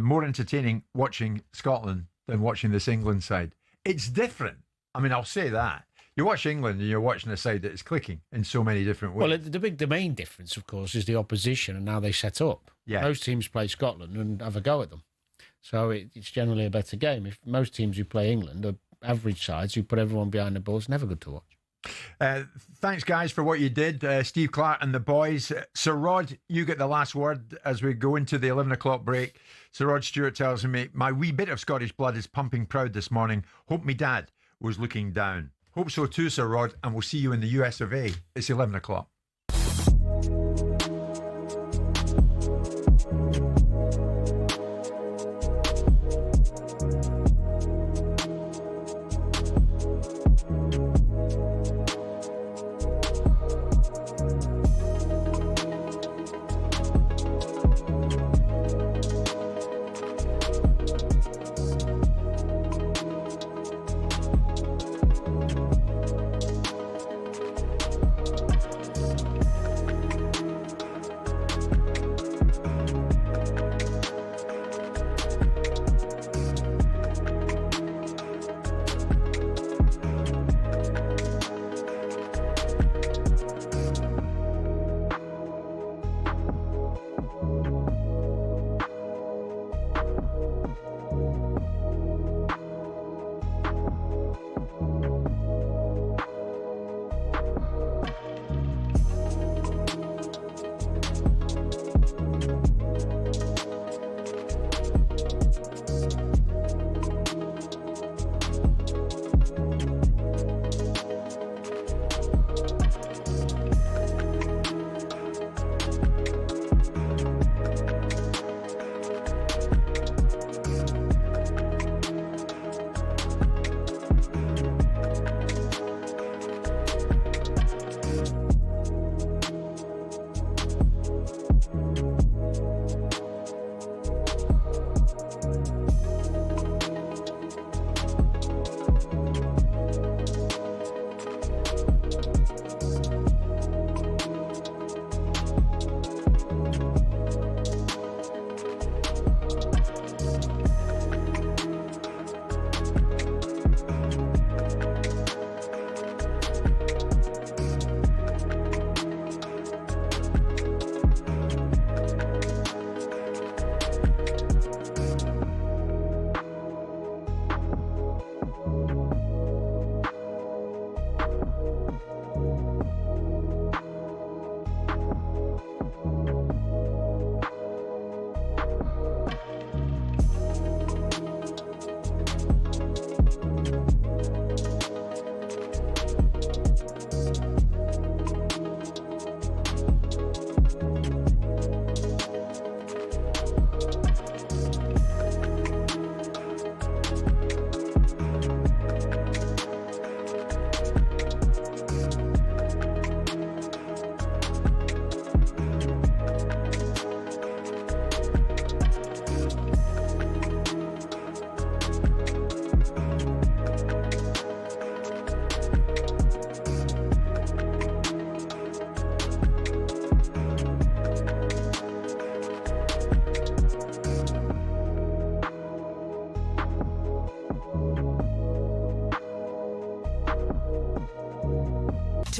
More entertaining watching Scotland than watching this England side. It's different. I mean, I'll say that. You watch England and you're watching a side that is clicking in so many different ways. Well, the main difference, of course, is the opposition and how they set up. Yeah. Most teams play Scotland and have a go at them. So it's generally a better game. If most teams who play England are average sides who put everyone behind the ball, it's never good to watch. Thanks, guys, for what you did. Steve Clark and the boys. Sir Rod, you get the last word as we go into the 11 o'clock break. Sir Rod Stewart tells me, my wee bit of Scottish blood is pumping proud this morning. Hope me dad was looking down. Hope so too, Sir Rod, and we'll see you in the US of A. It's 11 o'clock.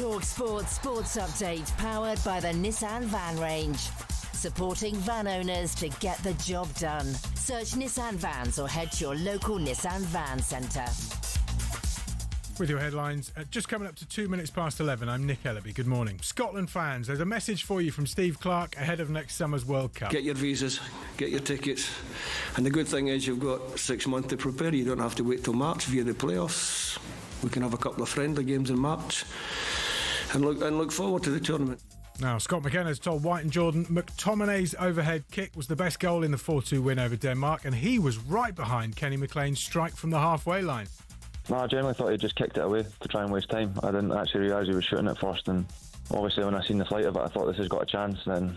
talkSPORT Sports Update, powered by the Nissan Van Range. Supporting van owners to get the job done. Search Nissan Vans or head to your local Nissan Van Centre. With your headlines, just coming up to 2 minutes past 11, I'm Nick Ellaby. Good morning. Scotland fans, there's a message for you from Steve Clark ahead of next summer's World Cup. Get your visas, get your tickets. And the good thing is you've got 6 months to prepare. You don't have to wait till March via the playoffs. We can have a couple of friendly games in March and look forward to the tournament. Now, Scott McKenna's told White and Jordan McTominay's overhead kick was the best goal in the 4-2 win over Denmark, and he was right behind Kenny McLean's strike from the halfway line. No, I generally thought he just kicked it away to try and waste time. I didn't actually realise he was shooting it first, and obviously when I seen the flight of it, I thought this has got a chance. Then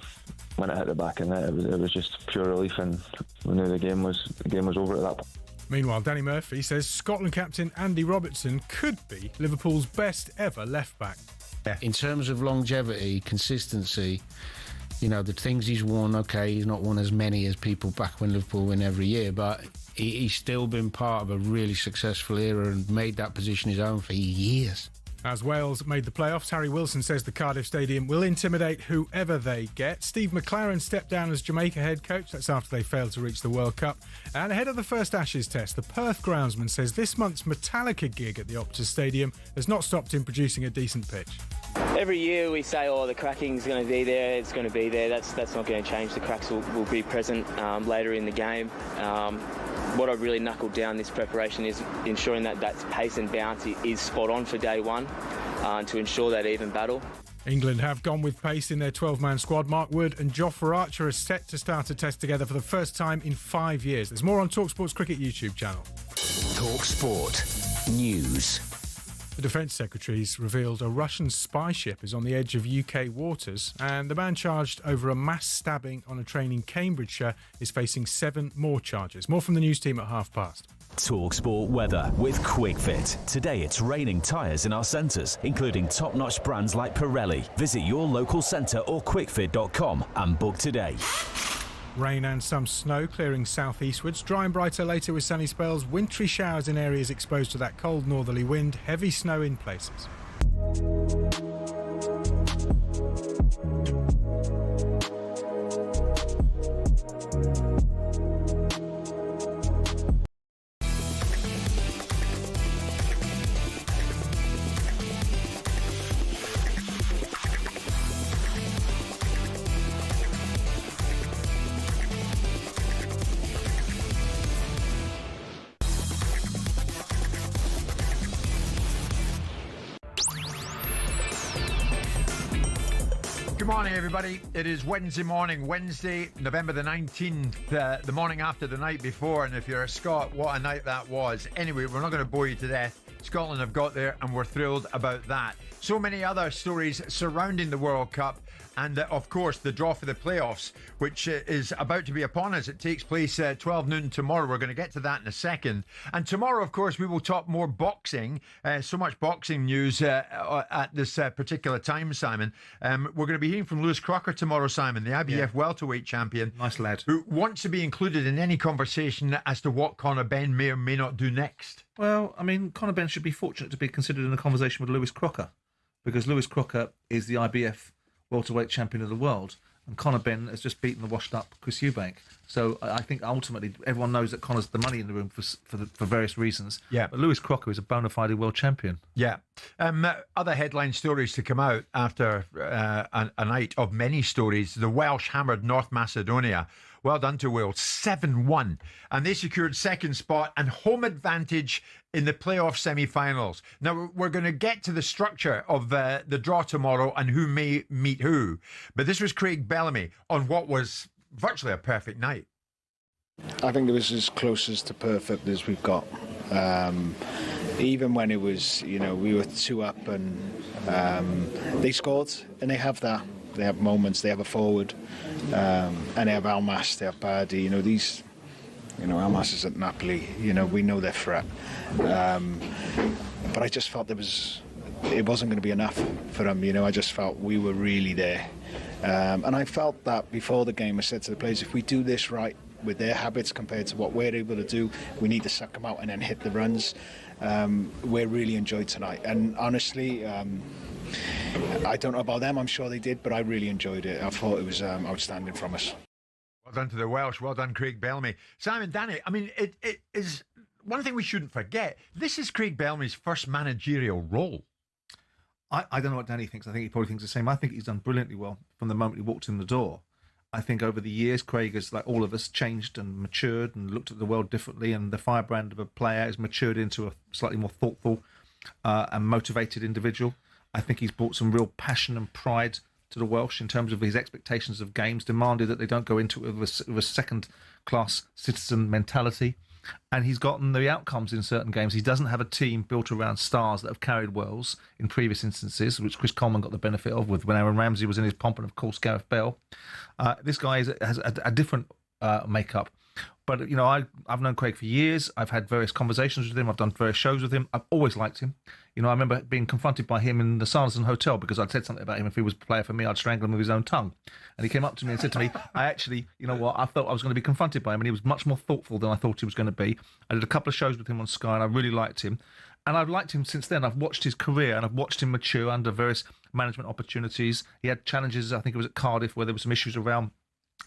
when it hit the back of the net, it was just pure relief, and we knew the game was over at that point. Meanwhile, Danny Murphy says Scotland captain Andy Robertson could be Liverpool's best ever left-back. In terms of longevity, consistency, you know, the things he's won, okay, he's not won as many as people back when Liverpool win every year, but he's still been part of a really successful era and made that position his own for years. As Wales made the playoffs, Harry Wilson says the Cardiff Stadium will intimidate whoever they get. Steve McLaren stepped down as Jamaica head coach. That's after they failed to reach the World Cup. And ahead of the first Ashes test, the Perth groundsman says this month's Metallica gig at the Optus Stadium has not stopped him producing a decent pitch. Every year we say, the cracking's going to be there, it's going to be there. That's not going to change. The cracks will be present later in the game. What I've really knuckled down this preparation is ensuring that pace and bounce is spot on for day one to ensure that even battle. England have gone with pace in their 12-man squad. Mark Wood and Jofra Archer are set to start a test together for the first time in 5 years. There's more on talkSPORT's cricket YouTube channel. talkSPORT News. The Defence Secretary's revealed a Russian spy ship is on the edge of UK waters, and the man charged over a mass stabbing on a train in Cambridgeshire is facing 7 more charges. More from the news team at past. talkSPORT weather with QuickFit. Today it's raining tyres in our centres, including top-notch brands like Pirelli. Visit your local centre or quickfit.com and book today. Rain and some snow clearing southeastwards. Dry and brighter later with sunny spells. Wintry showers in areas exposed to that cold northerly wind. Heavy snow in places. Good morning, everybody. It is Wednesday morning, Wednesday, November the 19th, the morning after the night before. And if you're a Scot, what a night that was. Anyway, we're not going to bore you to death. Scotland have got there, and we're thrilled about that. So many other stories surrounding the World Cup. And, of course, the draw for the playoffs, which is about to be upon us. It takes place 12 noon tomorrow. We're going to get to that in a second. And tomorrow, of course, we will talk more boxing. So much boxing news at this particular time, Simon. We're going to be hearing from Lewis Crocker tomorrow, Simon, the IBF welterweight champion. Nice lad. Who wants to be included in any conversation as to what Conor Benn may or may not do next. Well, I mean, Conor Benn should be fortunate to be considered in a conversation with Lewis Crocker, because Lewis Crocker is the IBF welterweight champion of the world, and Conor Benn has just beaten the washed-up Chris Eubank. So I think ultimately everyone knows that Conor's the money in the room for various reasons. Yeah. But Lewis Crocker is a bona fide world champion. Yeah. Other headline stories to come out after a night of many stories. The Welsh hammered North Macedonia. Well done to Wales, 7-1. And they secured second spot and home advantage in the playoff semi-finals. Now, we're going to get to the structure of the draw tomorrow and who may meet who. But this was Craig Bellamy on what was virtually a perfect night. I think it was as close as to perfect as we've got. Even when it was, we were 2 up and they scored, and they have that. They have moments, they have a forward, and they have Almas, they have Bardi. Almas is at Napoli. We know their threat. But I just felt it wasn't going to be enough for them. I just felt we were really there. And I felt that before the game. I said to the players, if we do this right with their habits compared to what we're able to do, we need to suck them out and then hit the runs. We really enjoyed tonight. And honestly, I don't know about them. I'm sure they did, but I really enjoyed it. I thought it was outstanding from us. Well done to the Welsh. Well done, Craig Bellamy. Simon, Danny, I mean, it is one thing we shouldn't forget. This is Craig Bellamy's first managerial role. I don't know what Danny thinks. I think he probably thinks the same. I think he's done brilliantly well from the moment he walked in the door. I think over the years, Craig has, like all of us, changed and matured and looked at the world differently, and the firebrand of a player has matured into a slightly more thoughtful and motivated individual. I think he's brought some real passion and pride to the Welsh in terms of his expectations of games, demanded that they don't go into it with a second-class citizen mentality. And he's gotten the outcomes in certain games. He doesn't have a team built around stars that have carried Wales in previous instances, which Chris Coleman got the benefit of when Aaron Ramsey was in his pomp, and of course Gareth Bale. This guy has a different makeup. But, you know, I've known Craig for years. I've had various conversations with him. I've done various shows with him. I've always liked him. You know, I remember being confronted by him in the Sanderson Hotel because I'd said something about him. If he was a player for me, I'd strangle him with his own tongue. And he came up to me and said to me, I actually, you know what, I thought I was going to be confronted by him, and he was much more thoughtful than I thought he was going to be. I did a couple of shows with him on Sky, and I really liked him. And I've liked him since then. I've watched his career, and I've watched him mature under various management opportunities. He had challenges, I think it was at Cardiff, where there were some issues around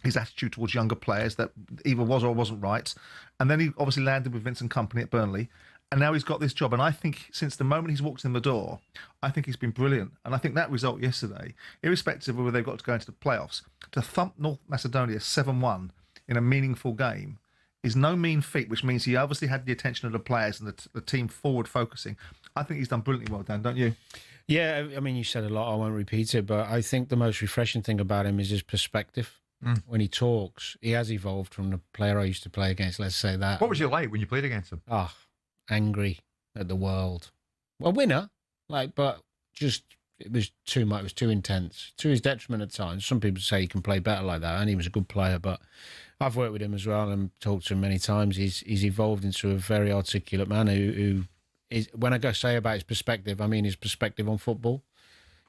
his attitude towards younger players that either was or wasn't right. And then he obviously landed with Vincent Kompany at Burnley. And now he's got this job. And I think since the moment he's walked in the door, I think he's been brilliant. And I think that result yesterday, irrespective of whether they've got to go into the playoffs, to thump North Macedonia 7-1 in a meaningful game is no mean feat, which means he obviously had the attention of the players and the team forward focusing. I think he's done brilliantly well, Dan, don't you? Yeah, I mean, you said a lot. I won't repeat it. But I think the most refreshing thing about him is his perspective. When he talks, he has evolved from the player I used to play against, let's say that. What was you like when you played against him? Oh, angry at the world. A winner, but just, it was too much. It was too intense, to his detriment at times. Some people say he can play better like that, and he was a good player, but I've worked with him as well and talked to him many times. He's evolved into a very articulate man who is, when I go say about his perspective, I mean his perspective on football.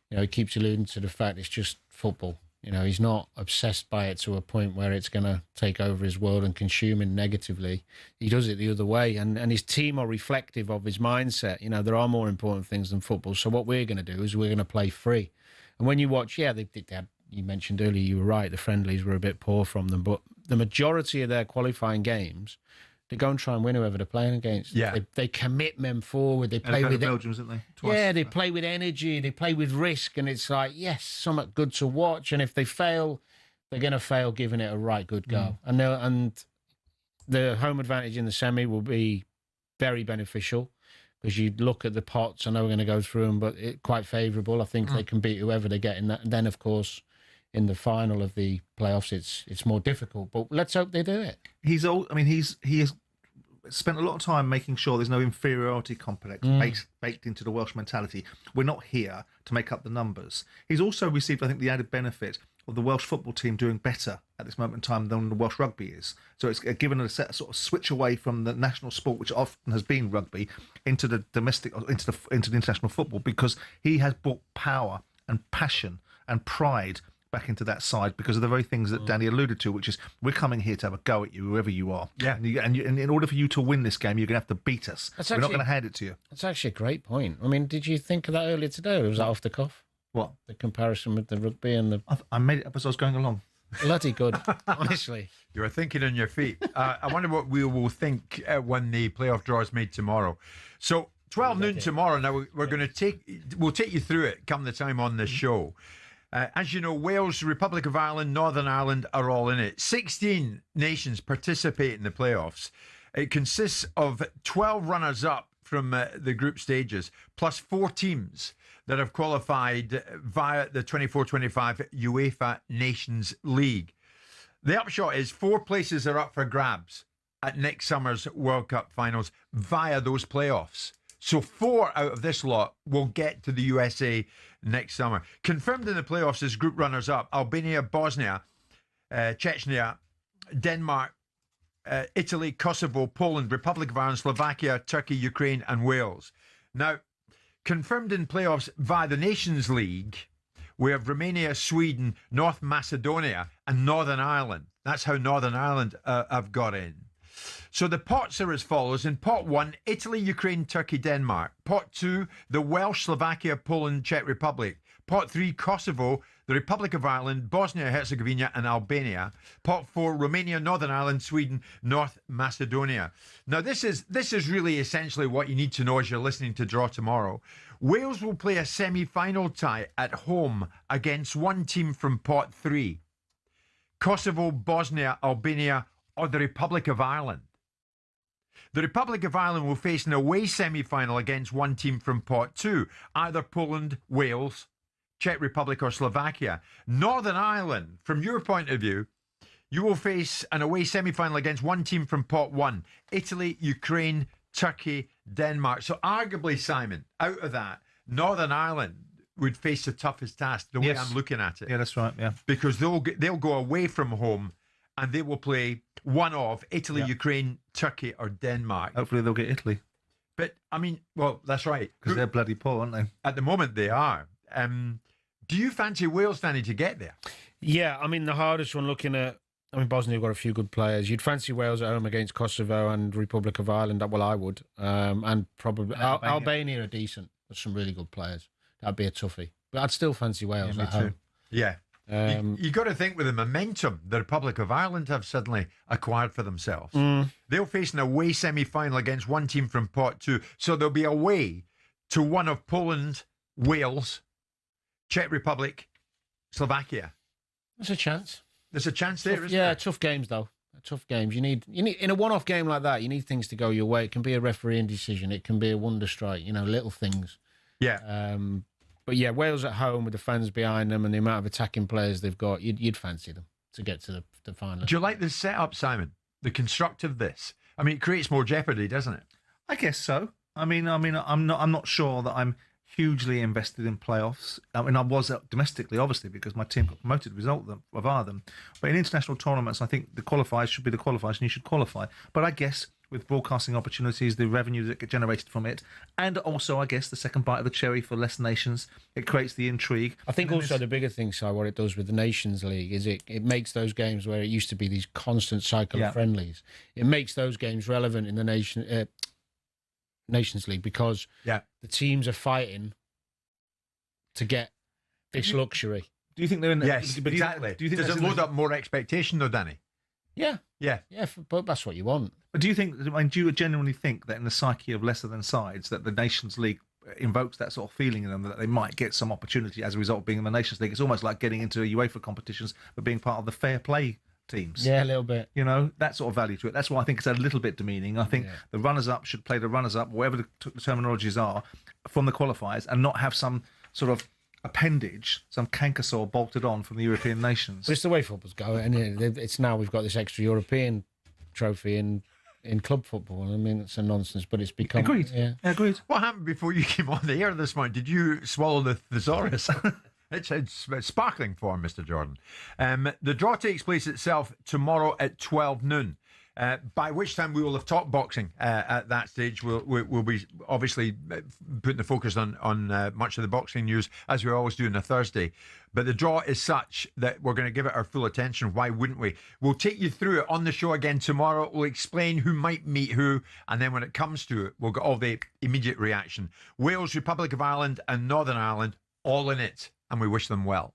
You know, he keeps alluding to the fact it's just football. You know, he's not obsessed by it to a point where it's going to take over his world and consume him negatively. He does it the other way. And his team are reflective of his mindset. You know, there are more important things than football. So what we're going to do is we're going to play free. And when you watch, they had, you mentioned earlier, you were right, the friendlies were a bit poor from them. But the majority of their qualifying games, they go and try and win whoever they're playing against. Yeah. They commit men forward. They play with Belgium, didn't they? Twice. Yeah, they play with energy. They play with risk, and it's like, yes, something good to watch. And if they fail, they're going to fail giving it a right good go. And the home advantage in the semi will be very beneficial because you look at the pots. I know we're going to go through them, but quite favourable. I think they can beat whoever they get in that. And then, of course, in the final of the playoffs, it's more difficult. But let's hope they do it. He has spent a lot of time making sure there's no inferiority complex baked into the Welsh mentality. We're not here to make up the numbers. He's also received, I think, the added benefit of the Welsh football team doing better at this moment in time than the Welsh rugby is. So it's given a sort of switch away from the national sport, which often has been rugby, into the domestic, into the international football, because he has brought power and passion and pride back into that side because of the very things that Danny alluded to, which is we're coming here to have a go at you, whoever you are. Yeah. And in order for you to win this game, you're going to have to beat us. We're not going to hand it to you. That's actually a great point. I mean, did you think of that earlier today, or was that off the cuff? What? The comparison with the rugby and the... I made it up as I was going along. Bloody good, honestly. You were thinking on your feet. I wonder what we will think when the playoff draw is made tomorrow. So 12 noon tomorrow. Now we'll take you through it come the time on the show. As you know, Wales, Republic of Ireland, Northern Ireland are all in it. 16 nations participate in the playoffs. It consists of 12 runners-up from the group stages, plus 4 teams that have qualified via the 24-25 UEFA Nations League. The upshot is 4 places are up for grabs at next summer's World Cup finals via those playoffs. So 4 out of this lot will get to the USA next summer. Confirmed in the playoffs as group runners-up, Albania, Bosnia, Chechnya, Denmark, Italy, Kosovo, Poland, Republic of Ireland, Slovakia, Turkey, Ukraine and Wales. Now, confirmed in playoffs via the Nations League, we have Romania, Sweden, North Macedonia and Northern Ireland. That's how Northern Ireland have got in. So the pots are as follows. In pot 1, Italy, Ukraine, Turkey, Denmark. Pot 2, the Welsh, Slovakia, Poland, Czech Republic. Pot 3, Kosovo, the Republic of Ireland, Bosnia, Herzegovina and Albania. Pot 4, Romania, Northern Ireland, Sweden, North Macedonia. Now this is really essentially what you need to know as you're listening to Draw Tomorrow. Wales will play a semi-final tie at home against one team from pot 3. Kosovo, Bosnia, Albania or the Republic of Ireland. The Republic of Ireland will face an away semi-final against one team from pot 2, either Poland, Wales, Czech Republic or Slovakia. Northern Ireland, from your point of view, you will face an away semi-final against one team from pot 1. Italy, Ukraine, Turkey, Denmark. So arguably, Simon, out of that, Northern Ireland would face the toughest task, the way I'm looking at it. Yeah, that's right, yeah. Because they'll go away from home and they will play one of Italy, Ukraine, Turkey or Denmark. Hopefully they'll get Italy. But, I mean, well, that's right. Because they're bloody poor, aren't they? At the moment, they are. Do you fancy Wales, Danny, to get there? Yeah, I mean, the hardest one looking at... I mean, Bosnia have got a few good players. You'd fancy Wales at home against Kosovo and Republic of Ireland. Well, I would. And probably... Albania are decent. There's some really good players. That'd be a toughie. But I'd still fancy Wales at home. Yeah. You got to think with the momentum the Republic of Ireland have suddenly acquired for themselves. They'll face an away semi-final against one team from pot 2. So they'll be away to one of Poland, Wales, Czech Republic, Slovakia. There's a chance. There's a chance there, isn't there? there? Tough games, though. Tough games. You need in a one-off game like that, you need things to go your way. It can be a refereeing decision. It can be a wonder strike, little things. Yeah. But yeah, Wales at home with the fans behind them and the amount of attacking players they've got, you'd fancy them to get to the final. Do you like the setup, Simon? The construct of this? I mean, it creates more jeopardy, doesn't it? I guess so. I mean, I'm not sure that I'm hugely invested in playoffs. I mean, I was domestically, obviously, because my team got promoted via them. But in international tournaments, I think the qualifiers should be the qualifiers and you should qualify. But I guess with broadcasting opportunities, the revenue that get generated from it, and also, I guess, the second bite of the cherry for less nations, it creates the intrigue. I think also the bigger thing, Si, what it does with the Nations League is it makes those games where it used to be these constant cycle of friendlies, it makes those games relevant in the Nations League because the teams are fighting to get this luxury. Do you think they're in the... Yes, exactly. Does it load up more expectation, though, Danny? Yeah. Yeah. But that's what you want. But do you genuinely think that in the psyche of lesser than sides that the Nations League invokes that sort of feeling in them that they might get some opportunity as a result of being in the Nations League? It's almost like getting into UEFA competitions but being part of the fair play teams. Yeah, a little bit. That sort of value to it. That's why I think it's a little bit demeaning. I think the runners-up should play the runners-up, whatever the terminologies are, from the qualifiers and not have some sort of appendage, some cankersaw bolted on from the European nations. But it's the way football's going, and it's now we've got this extra European trophy in club football. I mean, it's a nonsense, but it's become... Agreed. Yeah. Agreed. What happened before you came on the air this morning? Did you swallow the thesaurus? It's sparkling form, Mr. Jordan. The draw takes place itself tomorrow at 12 noon. By which time we will have talked boxing at that stage. We'll be obviously putting the focus on much of the boxing news, as we always do on a Thursday. But the draw is such that we're going to give it our full attention. Why wouldn't we? We'll take you through it on the show again tomorrow. We'll explain who might meet who. And then when it comes to it, we'll get all the immediate reaction. Wales, Republic of Ireland and Northern Ireland, all in it. And we wish them well.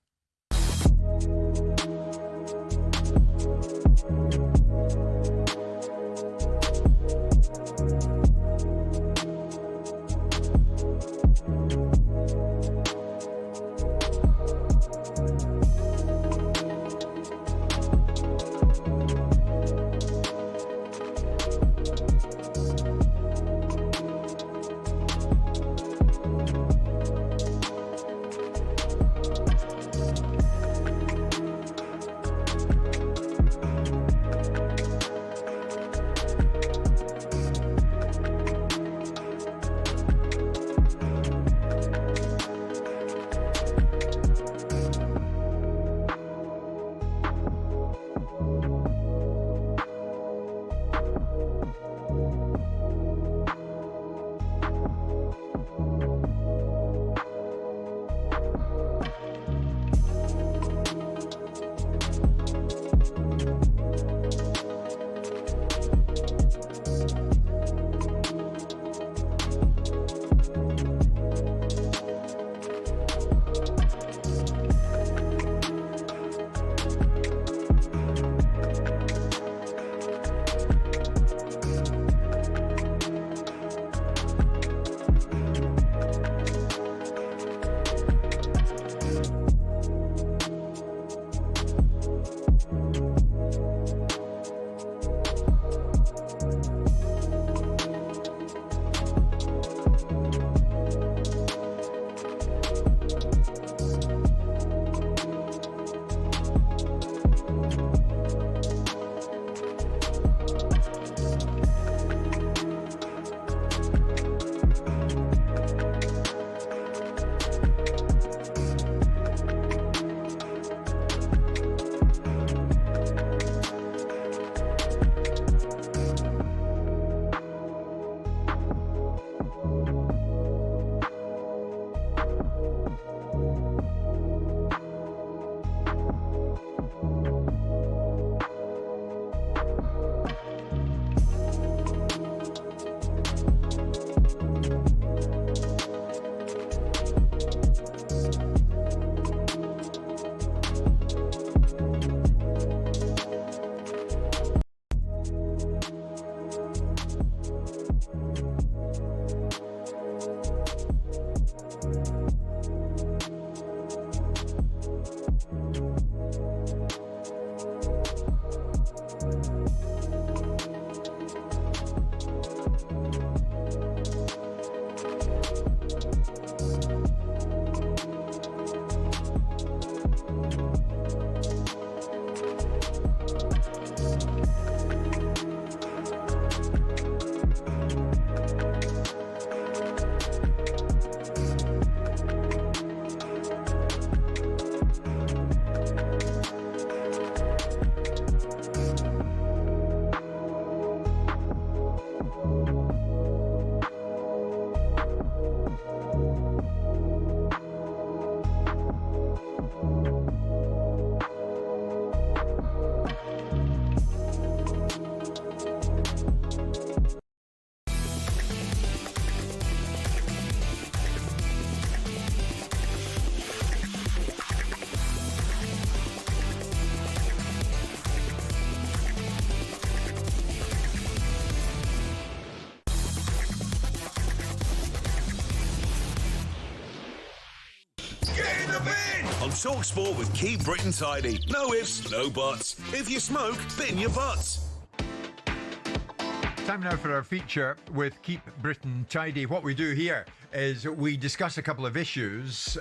on talkSPORT with Keep Britain Tidy. No ifs, no buts. If you smoke, bin your butts. Time now for our feature with Keep Britain Tidy. What we do here is we discuss a couple of issues.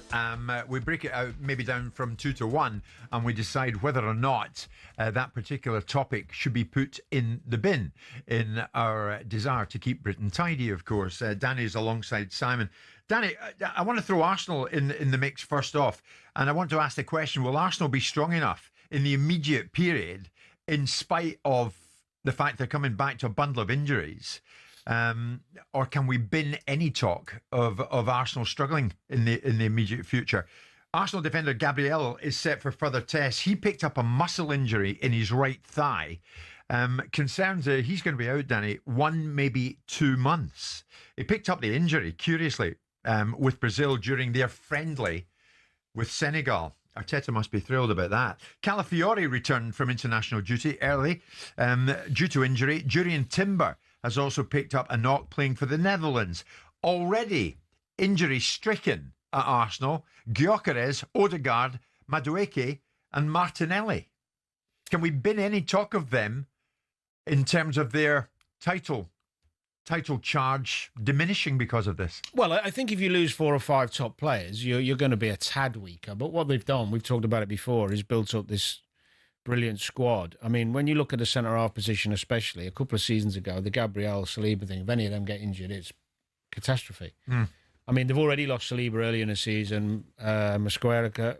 We break it out maybe down from 2 to 1, and we decide whether or not that particular topic should be put in the bin in our desire to keep Britain tidy, of course. Danny's alongside Simon. Danny, I want to throw Arsenal in the mix first off, and I want to ask the question, will Arsenal be strong enough in the immediate period in spite of the fact they're coming back to a bundle of injuries, or can we bin any talk of Arsenal struggling in the immediate future? Arsenal defender Gabriel is set for further tests. He picked up a muscle injury in his right thigh. Concerns he's going to be out, Danny, 1, maybe 2 months. He picked up the injury, curiously, with Brazil during their friendly with Senegal. Arteta must be thrilled about that. Calafiori returned from international duty early due to injury. Jurrien Timber has also picked up a knock playing for the Netherlands. Already injury-stricken at Arsenal, Gyökeres, Odegaard, Madueke and Martinelli. Can we bin any talk of them in terms of their title charge diminishing because of this? Well, I think if you lose 4 or 5 top players, you're going to be a tad weaker. But what they've done, we've talked about it before, is built up this brilliant squad. I mean, when you look at the centre-half position especially, a couple of seasons ago, the Gabriel, Saliba thing, if any of them get injured, it's catastrophe. I mean, they've already lost Saliba early in the season. Mosquera,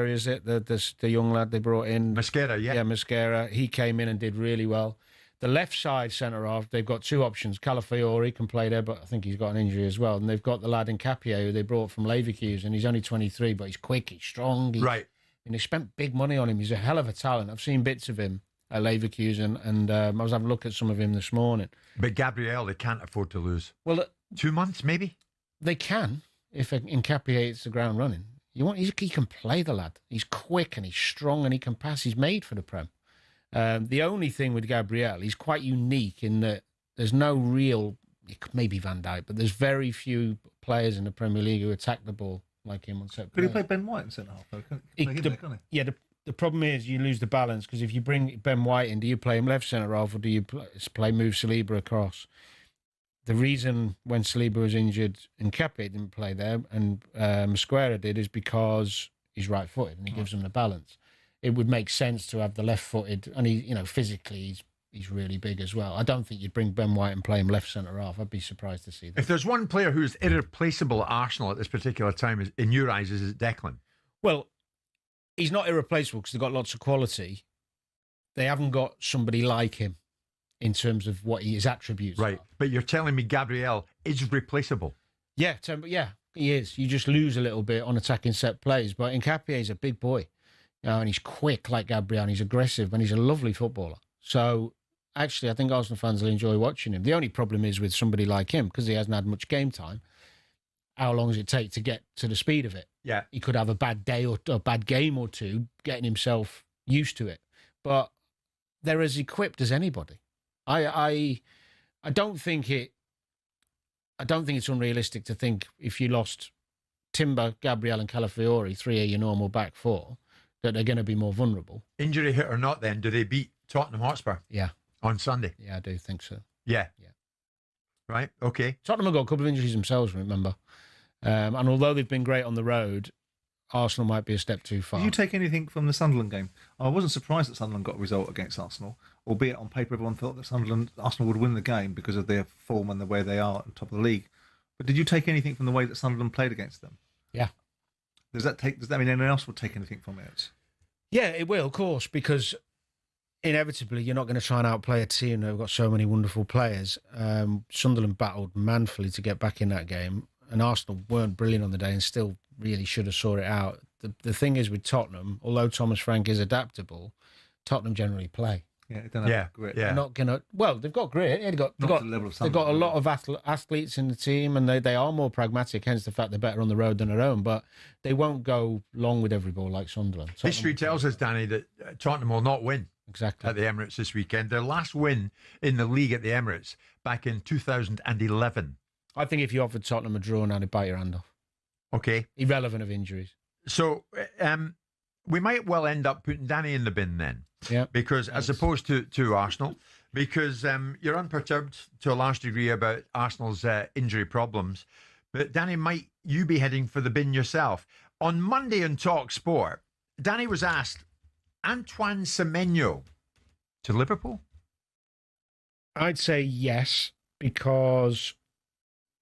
is it? The young lad they brought in? Mosquera, yeah. Yeah, Mosquera. He came in and did really well. The left side centre-half, they've got 2 options. Calafiori can play there, but I think he's got an injury as well. And they've got the lad in Capio who they brought from Leverkusen. He's only 23, but he's quick, he's strong. Right. And they spent big money on him. He's a hell of a talent. I've seen bits of him at Leverkusen, and I was having a look at some of him this morning. But Gabriel, they can't afford to lose. Well, 2 months, maybe? They can, if Nkapie hits the ground running. He can play, the lad. He's quick and he's strong and he can pass. He's made for the Prem. The only thing with Gabriel, he's quite unique in that there's no real, maybe Van Dijk, but there's very few players in the Premier League who attack the ball like him on set play. Could he play Ben White in centre half though? Yeah, the problem is you lose the balance, because if you bring Ben White in, do you play him left centre half or do you move Saliba across? The reason when Saliba was injured and Nkapie didn't play there and Mosquera did is because he's right-footed and he gives them the balance. It would make sense to have the left-footed, and physically he's really big as well. I don't think you'd bring Ben White and play him left centre half. I'd be surprised to see that. If there's one player who's irreplaceable at Arsenal at this particular time, in your eyes, is it Declan? Well, he's not irreplaceable because they've got lots of quality. They haven't got somebody like him in terms of what his attributes are. Right, but you're telling me Gabriel is replaceable? Yeah, he is. You just lose a little bit on attacking set plays, but Nkapie is a big boy. And he's quick like Gabriel, and he's aggressive, and he's a lovely footballer. So, actually, I think Arsenal fans will enjoy watching him. The only problem is with somebody like him, because he hasn't had much game time, how long does it take to get to the speed of it? Yeah. He could have a bad day or a bad game or two getting himself used to it. But they're as equipped as anybody. I don't think it's unrealistic to think if you lost Timber, Gabriel and Calafiori, 3 of your normal back 4, that they're going to be more vulnerable. Injury hit or not then, do they beat Tottenham Hotspur? Yeah. On Sunday? Yeah, I do think so. Yeah. Right, okay. Tottenham have got a couple of injuries themselves, remember. And although they've been great on the road, Arsenal might be a step too far. Did you take anything from the Sunderland game? I wasn't surprised that Sunderland got a result against Arsenal, albeit on paper everyone thought that Arsenal would win the game because of their form and the way they are at the top of the league. But did you take anything from the way that Sunderland played against them? Yeah. Does that mean anyone else would take anything from it? Yeah, it will, of course, because inevitably you're not going to try and outplay a team that have got so many wonderful players. Sunderland battled manfully to get back in that game, and Arsenal weren't brilliant on the day and still really should have sorted it out. The thing is with Tottenham, although Thomas Frank is adaptable, Tottenham generally play. Yeah, they don't have grit. They're not gonna. Well, they've got grit. They've got a lot of athletes in the team, and they are more pragmatic. Hence the fact they're better on the road than at home. But they won't go long with every ball like Sunderland. History tells us, Danny, that Tottenham will not win exactly at the Emirates this weekend. Their last win in the league at the Emirates back in 2011. I think if you offered Tottenham a draw now, they'd bite your hand off. Okay. Irrelevant of injuries. So we might well end up putting Danny in the bin then. Yeah. Because as opposed to Arsenal, because you're unperturbed to a large degree about Arsenal's injury problems. But Danny, might you be heading for the bin yourself? On Monday on talkSPORT, Danny was asked, Antoine Semenyo to Liverpool? I'd say yes, because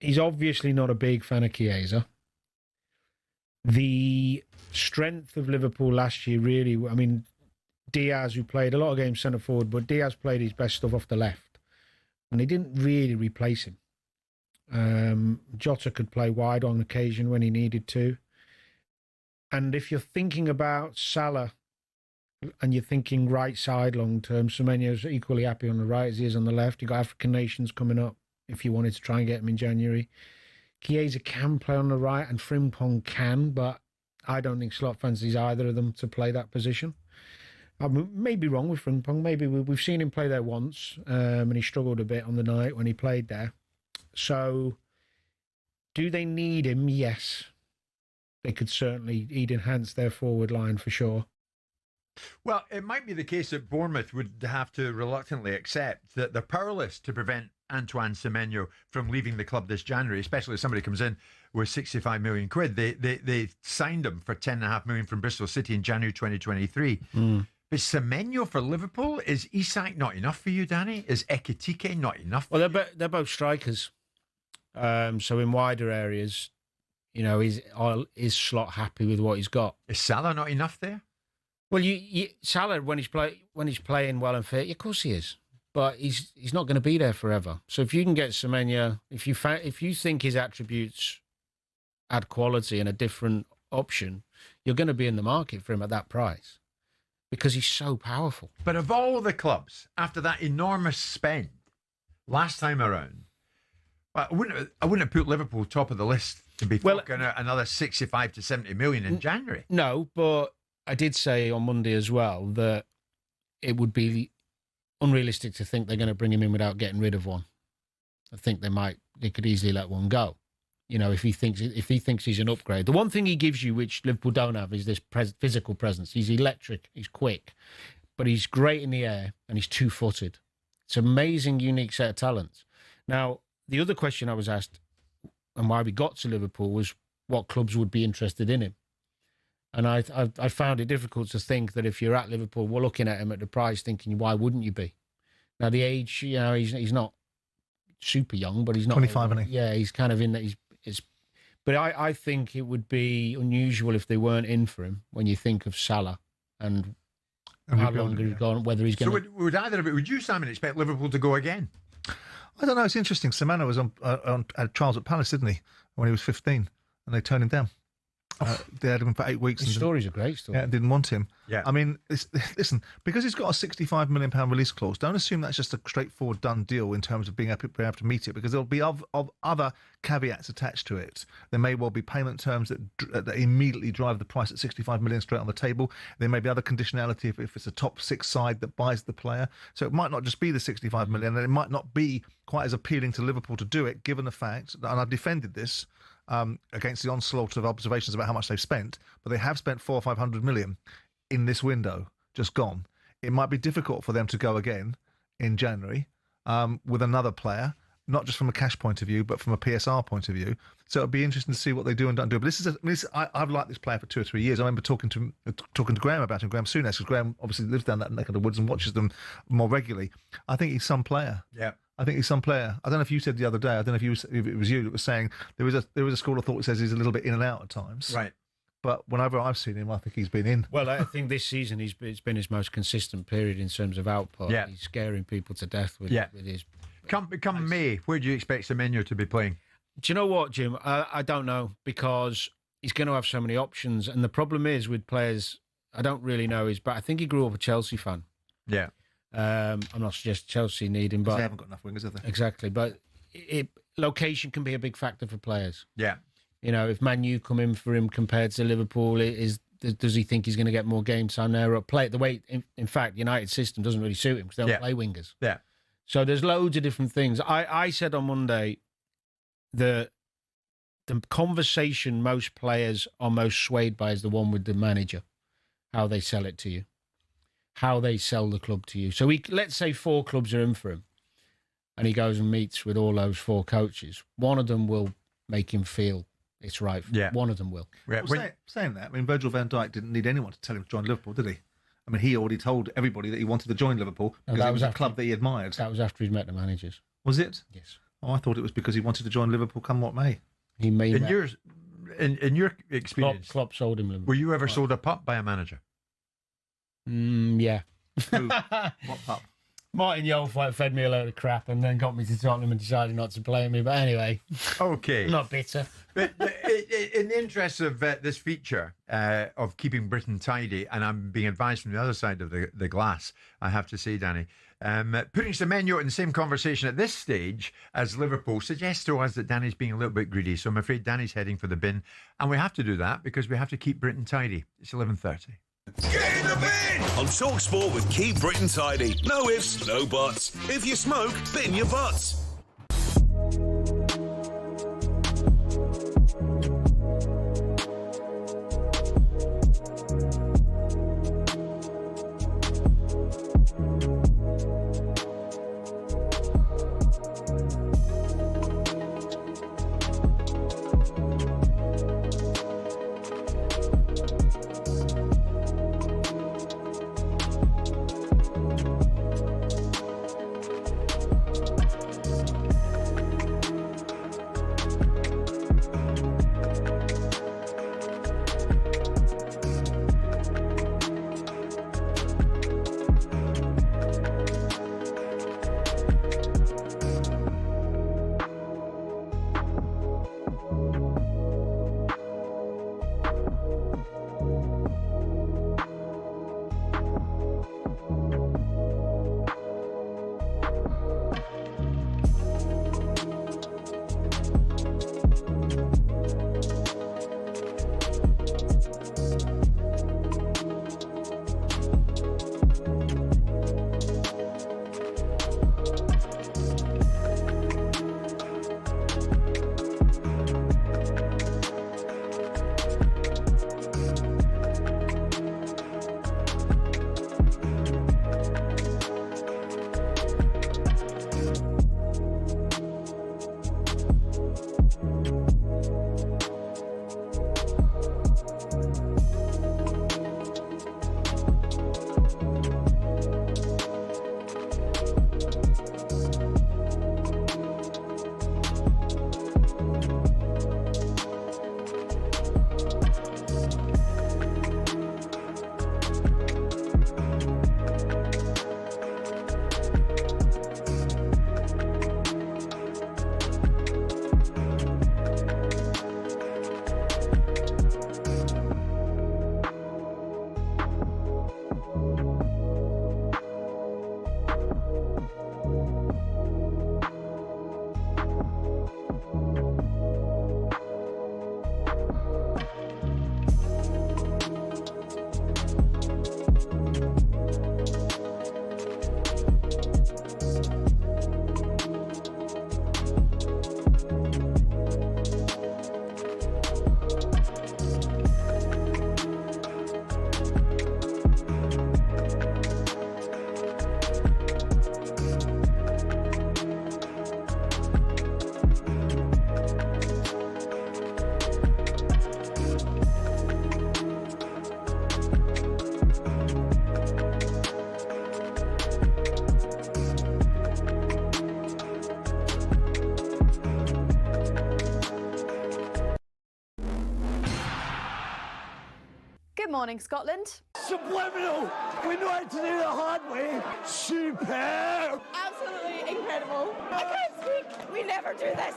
he's obviously not a big fan of Chiesa. The strength of Liverpool last year really, I mean, Diaz, who played a lot of games centre forward, but Diaz played his best stuff off the left. And they didn't really replace him. Jota could play wide on occasion when he needed to. And if you're thinking about Salah and you're thinking right side long term, Semenyo's equally happy on the right as he is on the left. You've got African nations coming up if you wanted to try and get him in January. Chiesa can play on the right and Frimpong can, but I don't think Slot fancies either of them to play that position. I may be wrong with Frimpong. Maybe we've seen him play there once and he struggled a bit on the night when he played there. So do they need him? Yes. They could certainly. He'd enhance their forward line for sure. Well, it might be the case that Bournemouth would have to reluctantly accept that they're powerless to prevent Antoine Semenyo from leaving the club this January, especially if somebody comes in with 65 million quid. They signed him for 10.5 million from Bristol City in January 2023. But Semenyo for Liverpool, is Isak not enough for you, Danny? Is Ekitike not enough? Well, they're both strikers. So in wider areas, you know, is Slot happy with what he's got? Is Salah not enough there? Well, Salah when he's playing well and fit, of course he is, but he's not going to be there forever. So if you can get Semenyo, if you think his attributes add quality and a different option, you're going to be in the market for him at that price because he's so powerful. But of all the clubs, after that enormous spend last time around, I wouldn't have put Liverpool top of the list to be talking another 65 to 70 million in January. No, but I did say on Monday as well that it would be unrealistic to think they're going to bring him in without getting rid of one. I think they could easily let one go. You know, if he thinks he's an upgrade. The one thing he gives you, which Liverpool don't have, is this physical presence. He's electric, he's quick, but he's great in the air and he's 2-footed. It's an amazing, unique set of talents. Now, the other question I was asked and why we got to Liverpool was what clubs would be interested in him. And I found it difficult to think that if you're at Liverpool, we're looking at him at the price thinking, why wouldn't you be? Now, the age, you know, he's not super young, but he's not 25, isn't he? Yeah, he's kind of in that. But I think it would be unusual if they weren't in for him when you think of Salah and how long he's gone, whether he's going to... So would you, Simon, expect Liverpool to go again? I don't know. It's interesting. Semenyo was on trials at Palace, didn't he, when he was 15, and they turned him down. They had him for 8 weeks. His story's a great story. Yeah, didn't want him. Yeah. I mean, listen, because he's got a £65 million release clause, don't assume that's just a straightforward done deal in terms of being able to meet it, because there'll be of other caveats attached to it. There may well be payment terms that immediately drive the price at 65 million straight on the table. There may be other conditionality if it's a top six side that buys the player. So it might not just be the 65 million, and it might not be quite as appealing to Liverpool to do it, given the fact, and I've defended this, against the onslaught of observations about how much they've spent, but they have spent 400 or 500 million in this window, just gone. It might be difficult for them to go again in January with another player, not just from a cash point of view, but from a PSR point of view. So it'll be interesting to see what they do and don't do. But I've liked this player for 2 or 3 years. I remember talking to Graham about him, Graham Souness, because Graham obviously lives down that neck of the woods and watches them more regularly. I think he's some player. Yeah. I think he's some player. I don't know if you said the other day, I don't know if it was you that was saying there was a school of thought that says he's a little bit in and out at times. Right. But whenever I've seen him, I think he's been in. Well, I think this season it's been his most consistent period in terms of output. Yeah. He's scaring people to death with his... Come May, where do you expect Semenyo to be playing? Do you know what, Jim? I don't know, because he's going to have so many options. And the problem is with players, I don't really know but I think he grew up a Chelsea fan. Yeah. I'm not suggesting Chelsea need him, but they haven't got enough wingers, have they? Exactly, but location can be a big factor for players. Yeah, you know, if Man U come in for him compared to Liverpool, does he think he's going to get more game time there? Or play the way? In fact, United's system doesn't really suit him because they don't play wingers. Yeah, so there's loads of different things. I said on Monday that the conversation most players are most swayed by is the one with the manager, how they sell it to you, how they sell the club to you. So let's say 4 clubs are in for him, and he goes and meets with all those 4 coaches. One of them will make him feel it's right. Yeah. One of them will. Well, saying that, I mean, Virgil van Dijk didn't need anyone to tell him to join Liverpool, did he? I mean, he already told everybody that he wanted to join Liverpool because it was a club that he admired. That was after he'd met the managers. Was it? Yes. Oh, I thought it was because he wanted to join Liverpool come what may. He may. In your experience, Klopp sold him Liverpool. Were you ever sold a pup by a manager? Yeah. What pup? Martin Yolfight fed me a load of crap and then got me to Tottenham and decided not to play me. But anyway, okay, I'm not bitter. But in the interest of this feature of keeping Britain tidy, and I'm being advised from the other side of the glass, I have to say, Danny, putting Semenyo in the same conversation at this stage as Liverpool suggests to us that Danny's being a little bit greedy. So I'm afraid Danny's heading for the bin, and we have to do that because we have to keep Britain tidy. It's 11:30. Get in the bin! On talkSPORT with Keep Britain Tidy. No ifs, no buts. If you smoke, bin your butts. Good morning, Scotland. Subliminal! We know how to do the hard way. Superb! Absolutely incredible. I can't speak. We never do this.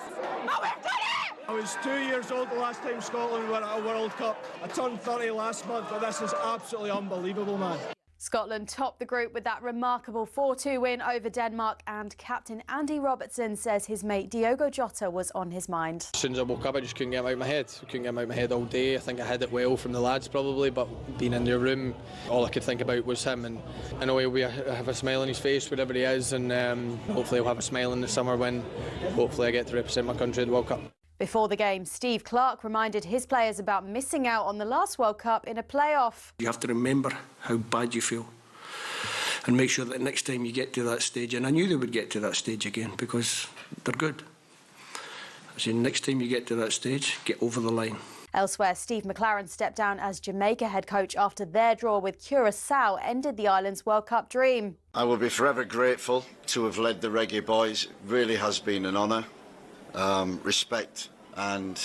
Oh, we've done it! I was 2 years old the last time Scotland won at a World Cup. I turned 30 last month, but this is absolutely unbelievable, man. Scotland topped the group with that remarkable 4-2 win over Denmark, and captain Andy Robertson says his mate Diogo Jota was on his mind. As soon as I woke up, I just couldn't get him out of my head. I couldn't get him out of my head all day. I think I hid it well from the lads probably, but being in their room, all I could think about was him, and I know he'll have a smile on his face wherever he is, and hopefully he'll have a smile in the summer when hopefully I get to represent my country at the World Cup. Before the game, Steve Clarke reminded his players about missing out on the last World Cup in a playoff. You have to remember how bad you feel and make sure that next time you get to that stage, and I knew they would get to that stage again because they're good. I said, next time you get to that stage, get over the line. Elsewhere, Steve McLaren stepped down as Jamaica head coach after their draw with Curaçao ended the island's World Cup dream. I will be forever grateful to have led the Reggae Boys. It really has been an honour. Respect and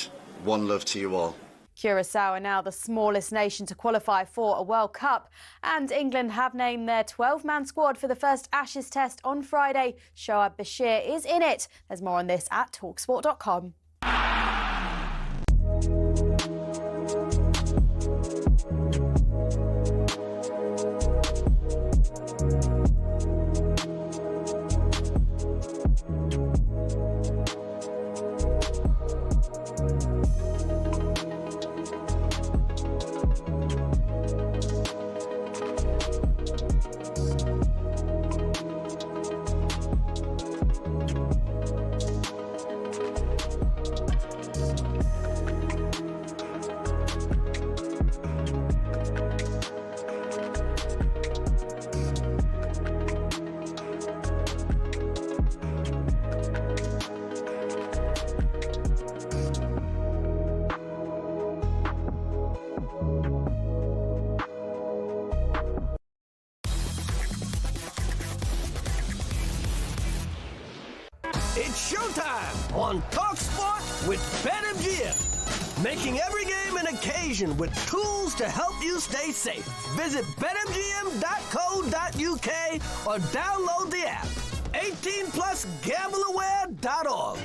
one love to you all. Curaçao are now the smallest nation to qualify for a World Cup, and England have named their 12-man squad for the first Ashes test on Friday. Shoaib Bashir is in it. There's more on this at talkSPORT.com. It's showtime on talkSPORT with BetMGM. Making every game an occasion with tools to help you stay safe. Visit betmgm.co.uk or download the app. 18 plus gambleaware.org.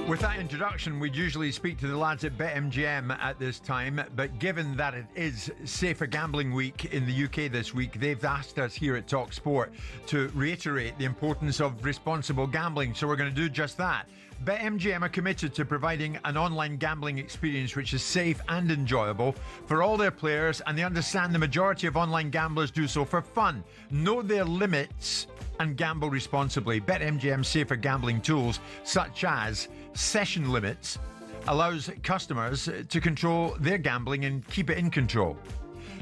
With that introduction, we'd usually speak to the lads at BetMGM at this time, but given that it is Safer Gambling Week in the UK this week, they've asked us here at talkSPORT to reiterate the importance of responsible gambling, so we're going to do just that. BetMGM are committed to providing an online gambling experience which is safe and enjoyable for all their players, and they understand the majority of online gamblers do so for fun. Know their limits and gamble responsibly. BetMGM's safer gambling tools, such as session limits, allows customers to control their gambling and keep it in control.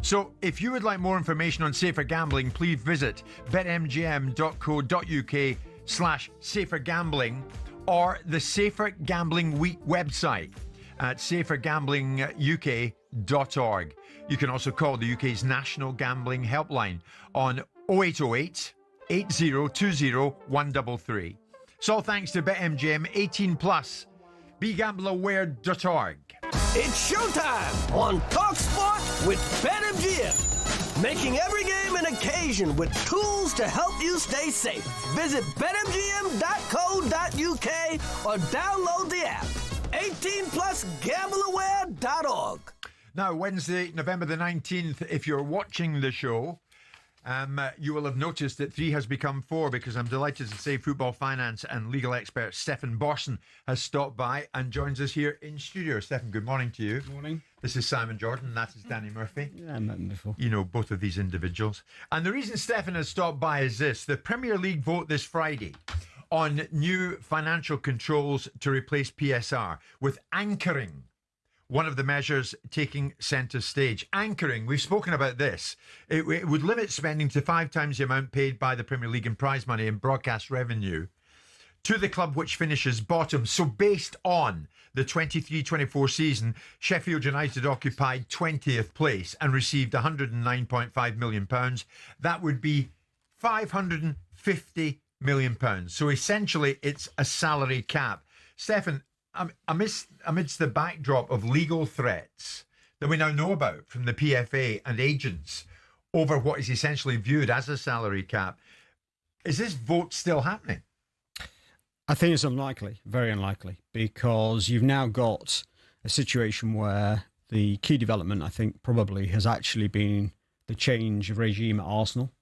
So if you would like more information on safer gambling, please visit betmgm.co.uk/safergambling or the Safer Gambling Week website at safergamblinguk.org. You can also call the UK's National Gambling Helpline on 0808 8020 133. So all thanks to BetMGM. 18 plus. BeGambleAware.org. It's showtime on talkSPORT with BetMGM. Making every game an occasion with tools to help you stay safe. Visit betmgm.co.uk or download the app. 18 plus gambleaware.org. Now, Wednesday, November the 19th, if you're watching the show, you will have noticed that 3 has become 4, because I'm delighted to say football finance and legal expert Stefan Borson has stopped by and joins us here in studio. Stefan, good morning to you. Good morning. This is Simon Jordan. That is Danny Murphy. Yeah, I met him before. You know both of these individuals. And the reason Stefan has stopped by is this. The Premier League vote this Friday on new financial controls to replace PSR, with anchoring one of the measures taking centre stage. Anchoring, we've spoken about this. It would limit spending to 5 times the amount paid by the Premier League in prize money and broadcast revenue to the club which finishes bottom. So based on the 23-24 season, Sheffield United occupied 20th place and received £109.5 million. That would be £550 million. So essentially, it's a salary cap. Stefan, amidst the backdrop of legal threats that we now know about from the PFA and agents over what is essentially viewed as a salary cap, is this vote still happening? I think it's unlikely, very unlikely, because you've now got a situation where the key development, I think, probably has actually been the change of regime at Arsenal.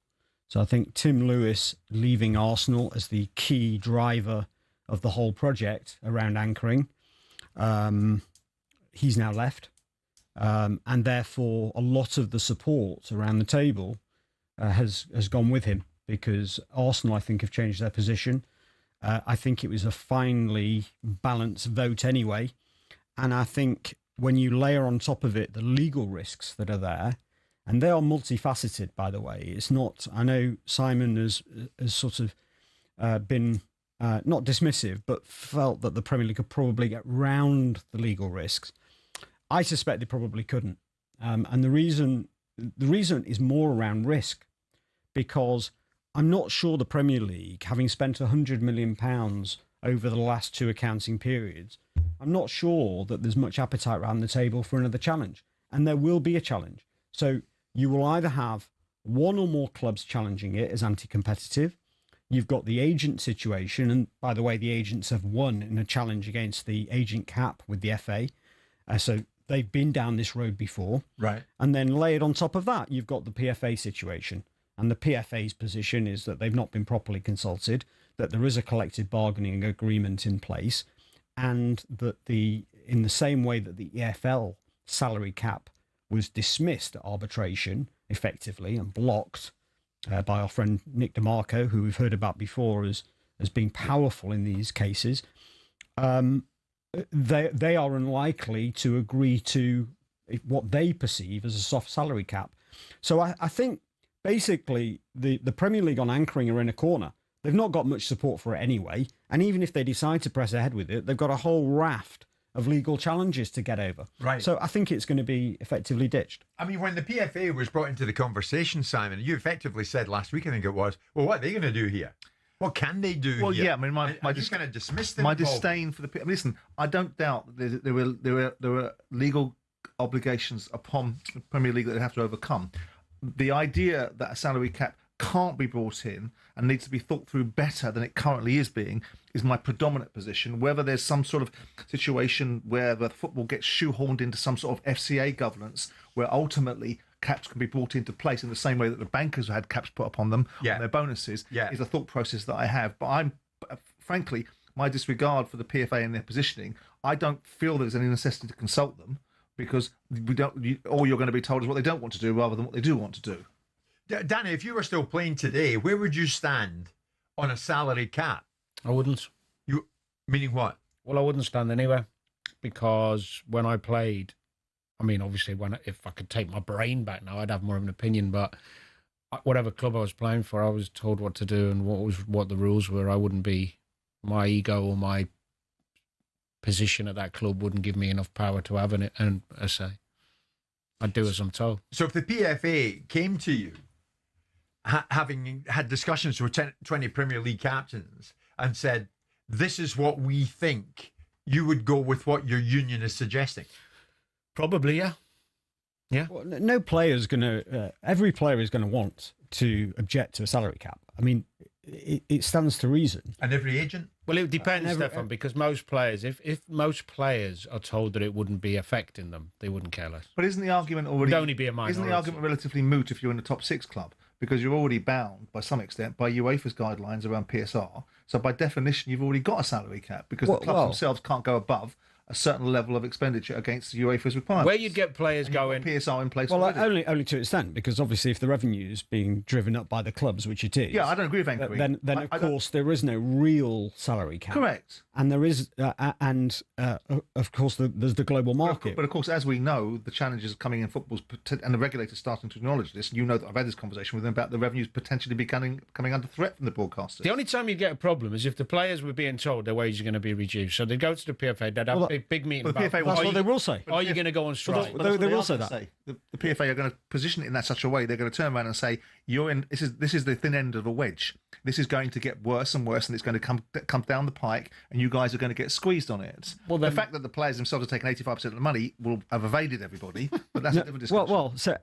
So I think Tim Lewis leaving Arsenal as the key driver of the whole project around anchoring, he's now left, and therefore a lot of the support around the table has gone with him, because Arsenal, I think, have changed their position, I think it was a finely balanced vote anyway. And I think when you layer on top of it the legal risks that are there, and they are multifaceted, by the way. It's not, I know Simon has sort of been not dismissive, but felt that the Premier League could probably get round the legal risks. I suspect they probably couldn't. And the reason is more around risk, because I'm not sure the Premier League, having spent £100 million over the last 2 accounting periods, I'm not sure that there's much appetite around the table for another challenge. And there will be a challenge. So you will either have one or more clubs challenging it as anti-competitive. You've got the agent situation. And by the way, the agents have won in a challenge against the agent cap with the FA. So they've been down this road before. Right. And then layered on top of that, you've got the PFA situation. And the PFA's position is that they've not been properly consulted, that there is a collective bargaining agreement in place, and that in the same way that the EFL salary cap was dismissed at arbitration effectively and blocked by our friend Nick DeMarco, who we've heard about before as being powerful in these cases, they are unlikely to agree to what they perceive as a soft salary cap. So I think basically the Premier League on anchoring are in a corner. They've not got much support for it anyway. And even if they decide to press ahead with it, they've got a whole raft of legal challenges to get over. Right. So I think it's going to be effectively ditched. I mean, when the PFA was brought into the conversation, Simon, you effectively said last week, I think it was, well, what are they going to do here? What can they do Well, here? yeah, I mean, my just kind of dismiss them. my disdain for the... Listen, I don't doubt that there were legal obligations upon the Premier League that they have to overcome. The idea that a salary cap can't be brought in and needs to be thought through better than it currently is being is my predominant position. Whether there's some sort of situation where the football gets shoehorned into some sort of FCA governance where ultimately caps can be brought into place in the same way that the bankers had caps put upon them on their bonuses is a thought process that I have. But I'm frankly, my disregard for the PFA and their positioning, I don't feel there's any necessity to consult them, because all you're going to be told is what they don't want to do rather than what they do want to do. Danny, if you were still playing today, where would you stand on a salary cap? I wouldn't. Meaning what? Well, I wouldn't stand anywhere, because when I played, I mean, obviously, if I could take my brain back now, I'd have more of an opinion. But whatever club I was playing for, I was told what to do and what the rules were. I wouldn't be, my ego or my position at that club wouldn't give me enough power to have a say. I'd do as I'm told. So if the PFA came to you, having had discussions with 20 Premier League captains, and said, this is what we think, you would go with what your union is suggesting? Probably, yeah. Yeah. Well, no player's going to... every player is going to want to object to a salary cap. I mean, it stands to reason. And every agent? Well, it depends, Stefan, because most players, if most players are told that it wouldn't be affecting them, they wouldn't care less. But isn't the argument already... It'd only be a minority. Isn't the argument relatively moot if you're in a top 6 club? Because you're already bound, by some extent, by UEFA's guidelines around PSR. So by definition, you've already got a salary cap, because the clubs themselves can't go above a certain level of expenditure against UEFA's requirements. Where you'd get players going... PSR in place Well, already. only to an extent, because obviously if the revenue is being driven up by the clubs, which it is... Yeah, I don't agree with anchoring. Then of course, there is no real salary cap. Correct. And there is... of course, there's the global market. But of course, as we know, the challenges coming in football, and the regulators starting to acknowledge this, you know that I've had this conversation with them about the revenues potentially coming under threat from the broadcasters. The only time you get a problem is if the players were being told their wages are going to be reduced. So they'd go to the PFA, they'd have a big meeting about... That's what they will say. Are you going to go on strike? They will say that. The PFA are going to position it in such a way, they're going to turn around and say, "You're in. This is the thin end of a wedge. This is going to get worse and worse, and it's going to come down the pike, and you guys are going to get squeezed on it." Well, the fact that the players themselves are taking 85% of the money will have evaded everybody, but that's a different discussion.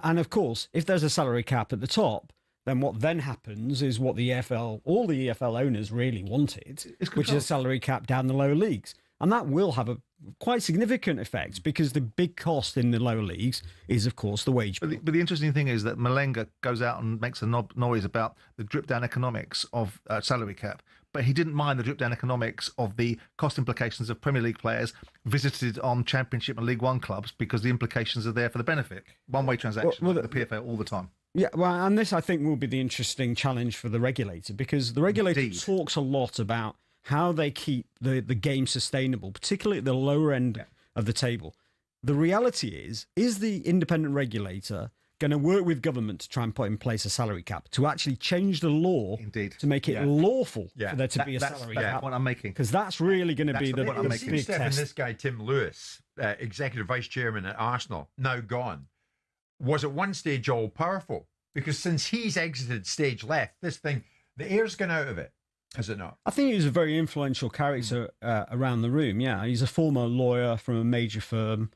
And of course, if there's a salary cap at the top, then what then happens is what all the EFL owners really wanted, which is a salary cap down the lower leagues. And that will have a quite significant effect, because the big cost in the lower leagues is, of course, the wage bill. But the interesting thing is that Malenga goes out and makes a noise about the drip-down economics of salary cap, but he didn't mind the drip-down economics of the cost implications of Premier League players visited on Championship and League One clubs, because the implications are there for the benefit. One-way transactions with the PFA all the time. Yeah, well, and this I think will be the interesting challenge for the regulator, because the regulator talks a lot about how they keep the game sustainable, particularly at the lower end of the table. The reality is the independent regulator going to work with government to try and put in place a salary cap, to actually change the law to make it lawful for there to be a salary cap? That's what I'm making. Because that's really going to be the big test. This guy, Tim Lewis, executive vice chairman at Arsenal, now gone, was at one stage all powerful, because since he's exited stage left, this thing, the air's gone out of it, has it not? I think he was a very influential character around the room. Yeah, he's a former lawyer from a major firm.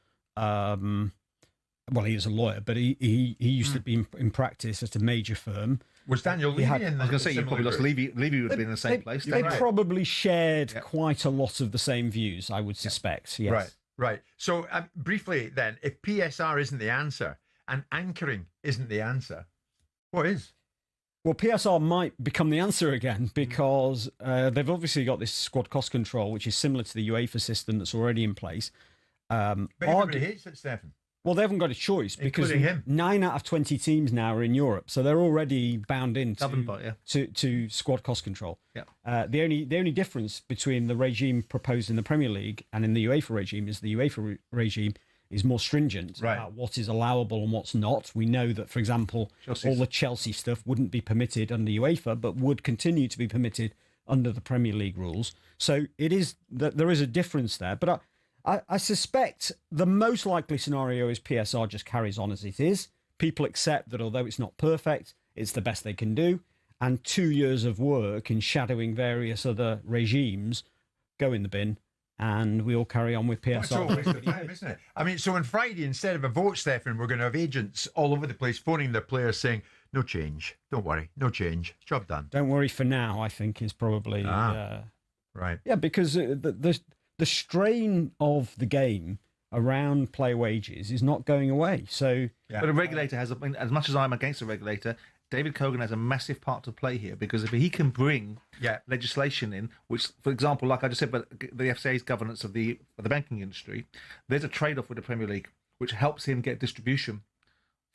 Well, he is a lawyer, but he used to be in practice at a major firm. Was Daniel Levy in? I was going to say, you probably lost Levy. Levy would have been in the same place. They probably shared quite a lot of the same views, I would suspect. Yes. Right. So briefly then, if PSR isn't the answer and anchoring isn't the answer, what is? Well, PSR might become the answer again, because they've obviously got this squad cost control, which is similar to the UEFA system that's already in place. But everybody hates it, Stefan. Well, they haven't got a choice, because 9 out of 20 teams now are in Europe, so they're already bound into to squad cost control. Yeah. The only difference between the regime proposed in the Premier League and in the UEFA regime is the UEFA regime is more stringent about what is allowable and what's not. We know that, for example, all the Chelsea stuff wouldn't be permitted under UEFA, but would continue to be permitted under the Premier League rules. So it is that there is a difference there, but I suspect the most likely scenario is PSR just carries on as it is. People accept that although it's not perfect, it's the best they can do. And 2 years of work in shadowing various other regimes go in the bin, and we all carry on with PSR. It's all a waste of time, isn't it? I mean, so on Friday, instead of a vote, Stefan, we're going to have agents all over the place phoning their players saying, no change, don't worry, no change, job done. Don't worry for now, I think, is probably... right. Yeah, because the strain of the game around player wages is not going away. So, but a regulator has, as much as I'm against a regulator, David Cogan has a massive part to play here, because if he can bring legislation in, which, for example, like I just said, but the FCA's governance of the banking industry, there's a trade-off with the Premier League, which helps him get distribution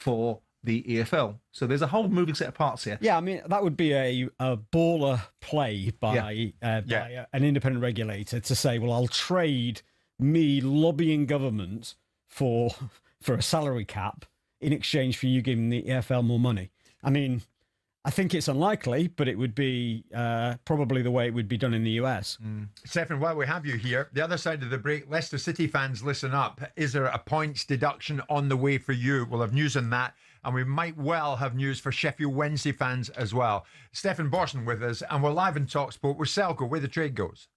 for the EFL. So there's a whole moving set of parts here. Yeah, I mean, that would be a baller play by an independent regulator to say, well, I'll trade me lobbying government for a salary cap in exchange for you giving the EFL more money. I mean, I think it's unlikely, but it would be probably the way it would be done in the US. Stefan, while we have you here, the other side of the break, Leicester City fans, listen up. Is there a points deduction on the way for you? We'll have news on that, and we might well have news for Sheffield Wednesday fans as well. Stefan Borson with us, and we're live in talkSPORT with Selco, where the trade goes.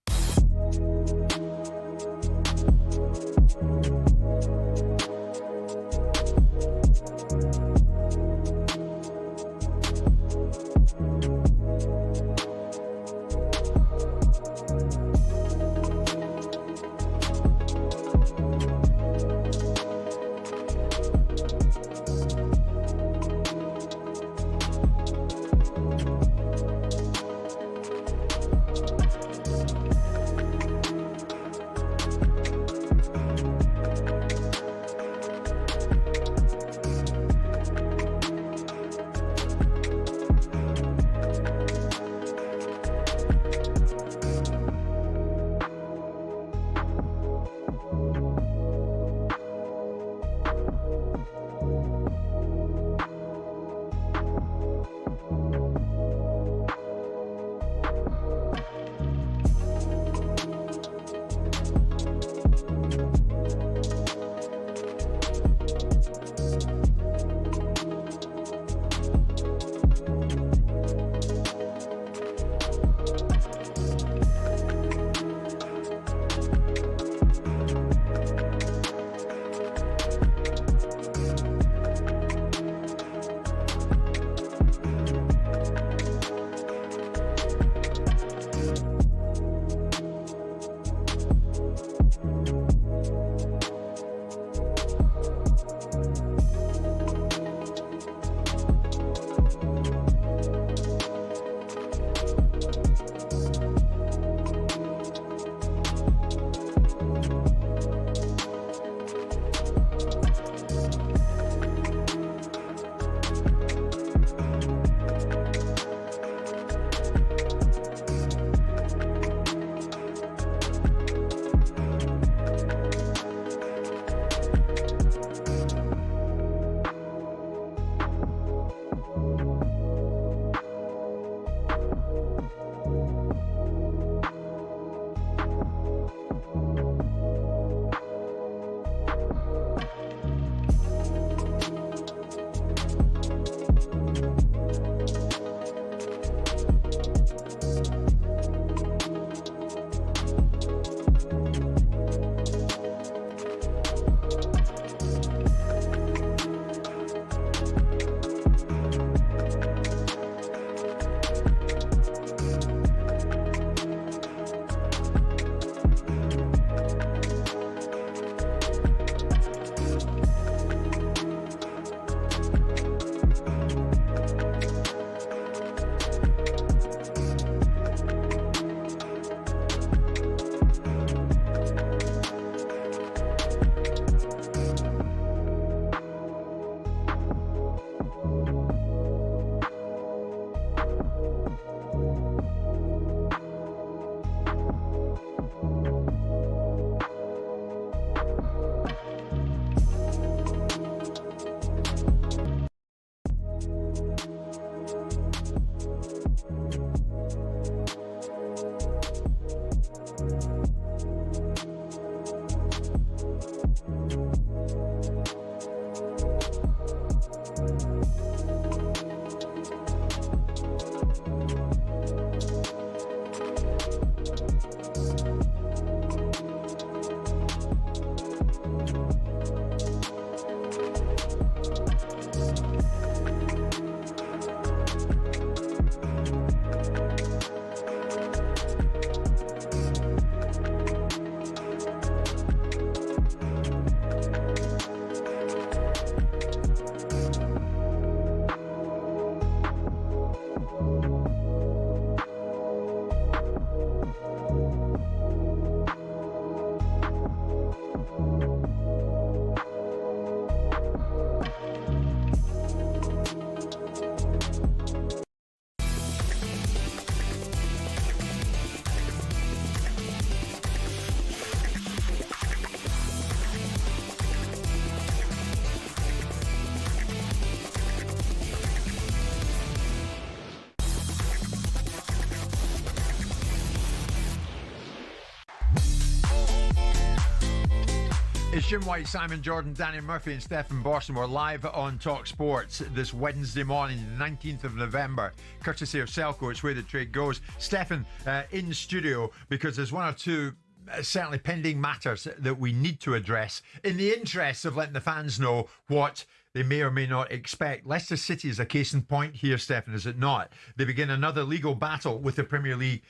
It's Jim White, Simon Jordan, Danny Murphy and Stephen Borson. We're live on talkSPORT this Wednesday morning, the 19th of November, courtesy of Selco. It's where the trade goes. Stephen in studio because there's one or two certainly pending matters that we need to address in the interest of letting the fans know what they may or may not expect. Leicester City is a case in point here, Stephen, is it not? They begin another legal battle with the Premier League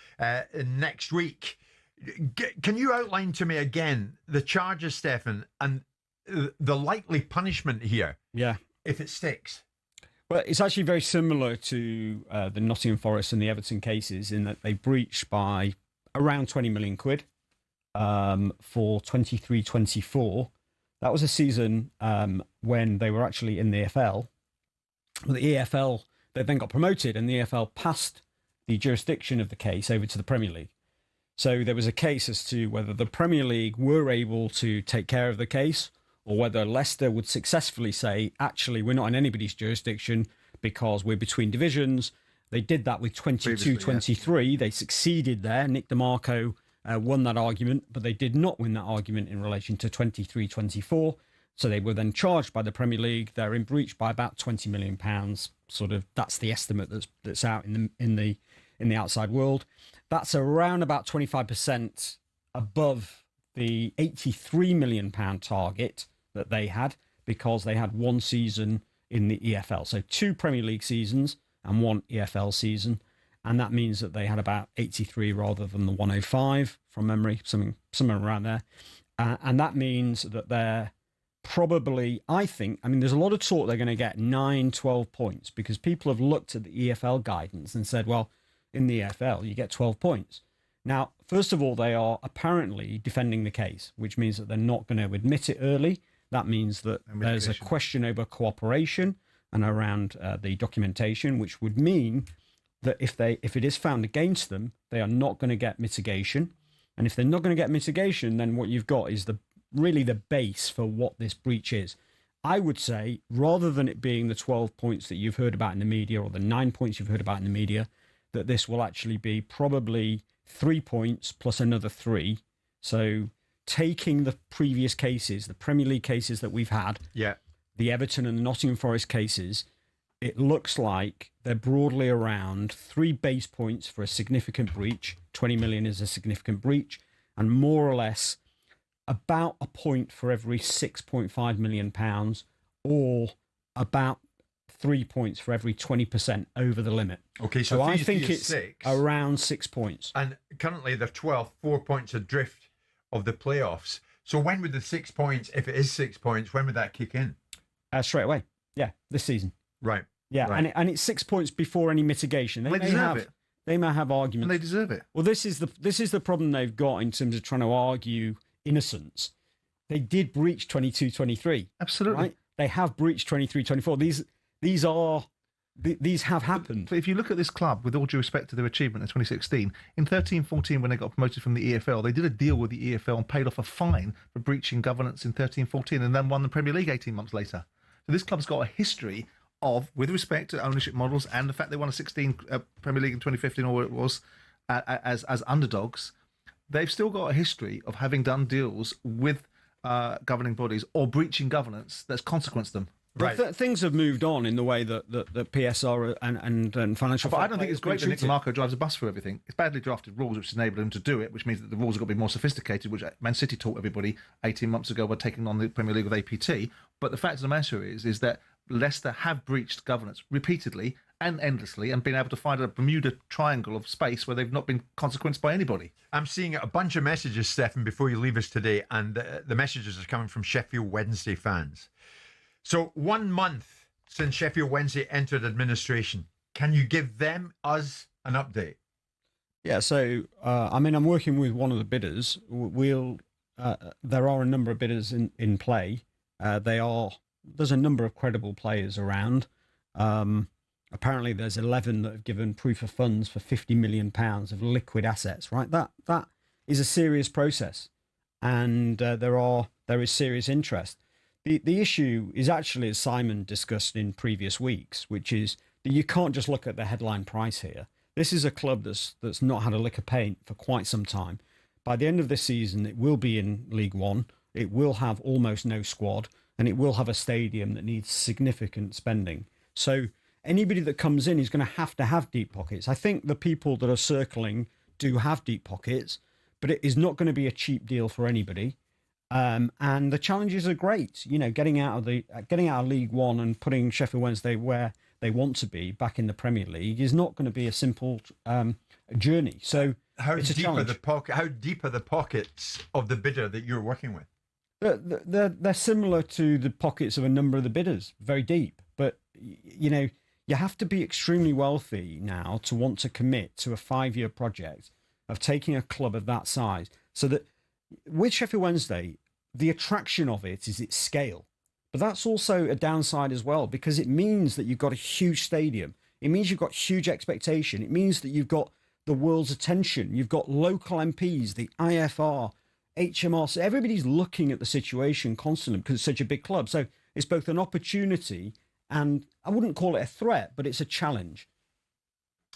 next week. Can you outline to me again the charges, Stephen, and the likely punishment here? Yeah. If it sticks. Well, it's actually very similar to the Nottingham Forest and the Everton cases in that they breached by around 20 million quid for 23-24. That was a season when they were actually in the EFL. The EFL, they then got promoted and the EFL passed the jurisdiction of the case over to the Premier League. So there was a case as to whether the Premier League were able to take care of the case or whether Leicester would successfully say, actually, we're not in anybody's jurisdiction because we're between divisions. They did that with 22-23. Yeah. They succeeded there. Nick DeMarco won that argument, but they did not win that argument in relation to 23-24. So they were then charged by the Premier League. They're in breach by about £20 million. Sort of, that's the estimate that's out in the outside world. That's around about 25% above the £83 million target that they had because they had one season in the EFL. So 2 Premier League seasons and 1 EFL season. And that means that they had about 83 rather than the 105 from memory, somewhere around there. And that means that they're probably, I think, there's a lot of talk they're going to get 9, 12 points because people have looked at the EFL guidance and said, well, in the EFL, you get 12 points. Now, first of all, they are apparently defending the case, which means that they're not going to admit it early. That means that there's a question over cooperation and around the documentation, which would mean that if it is found against them, they are not going to get mitigation. And if they're not going to get mitigation, then what you've got is really the base for what this breach is. I would say, rather than it being the 12 points that you've heard about in the media or the 9 points you've heard about in the media, that this will actually be probably 3 points plus another 3. So taking the previous cases, the Premier League cases that we've had, the Everton and the Nottingham Forest cases, it looks like they're broadly around 3 base points for a significant breach. 20 million is a significant breach, and more or less about a point for every £6.5 million, or about 3 points for every 20% over the limit. Okay, so I think it's 6. around 6 points. And currently they're 12, 4 points adrift of the playoffs. So when would the 6 points, if it is 6 points, when would that kick in? Straight away. Yeah, this season. Right. Yeah, right. And it's 6 points before any mitigation. They deserve it. They may have arguments. And they deserve it. Well, this is the problem they've got in terms of trying to argue innocence. They did breach 22-23. Absolutely. Right? They have breached 23-24. These have happened. But if you look at this club, with all due respect to their achievement in 2016, in 13-14, when they got promoted from the EFL, they did a deal with the EFL and paid off a fine for breaching governance in 13-14 and then won the Premier League 18 months later. So this club's got a history of, with respect to ownership models and the fact they won a 16 Premier League in 2015 or what it was, as underdogs, they've still got a history of having done deals with governing bodies or breaching governance that's consequenced them. Right. Things have moved on in the way that PSR and financial. But I don't think it's great that Nick DeMarco drives a bus for everything. It's badly drafted rules which enable him to do it, which means that the rules have got to be more sophisticated, which Man City taught everybody 18 months ago by taking on the Premier League with APT. But the fact of the matter is that Leicester have breached governance repeatedly and endlessly and been able to find a Bermuda Triangle of space where they've not been consequenced by anybody. I'm seeing a bunch of messages, Stefan, before you leave us today, and the messages are coming from Sheffield Wednesday fans. So 1 month since Sheffield Wednesday entered administration, can you give us an update? Yeah, so I'm working with one of the bidders. There are a number of bidders in play. There's a number of credible players around. Apparently, there's 11 that have given proof of funds for £50 million of liquid assets. Right, that is a serious process, and there is serious interest. The issue is actually, as Simon discussed in previous weeks, which is that you can't just look at the headline price here. This is a club that's not had a lick of paint for quite some time. By the end of this season, it will be in League One. It will have almost no squad, and it will have a stadium that needs significant spending. So anybody that comes in is going to have deep pockets. I think the people that are circling do have deep pockets, but it is not going to be a cheap deal for anybody. And the challenges are great. You know, getting out of League One and putting Sheffield Wednesday where they want to be back in the Premier League is not going to be a simple journey. So it's a challenge. How deep are the pockets of the bidder that you're working with? They're similar to the pockets of a number of the bidders, very deep. But you know, you have to be extremely wealthy now to want to commit to a 5-year project of taking a club of that size. So that with Sheffield Wednesday, the attraction of it is its scale. But that's also a downside as well, because it means that you've got a huge stadium. It means you've got huge expectation. It means that you've got the world's attention. You've got local MPs, the IFR, HMRC. Everybody's looking at the situation constantly because it's such a big club. So it's both an opportunity and I wouldn't call it a threat, but it's a challenge.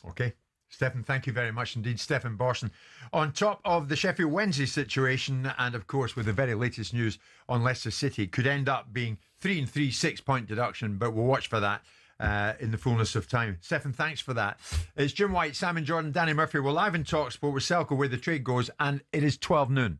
Okay. Stefan, thank you very much indeed. Stefan Borson on top of the Sheffield Wednesday situation, and of course with the very latest news on Leicester City. Could end up being 3 and 3, 6-point deduction, but we'll watch for that in the fullness of time. Stefan, thanks for that. It's Jim White, Simon Jordan, Danny Murphy. We're live in talkSPORT with Selco, where the trade goes, and it is 12 noon.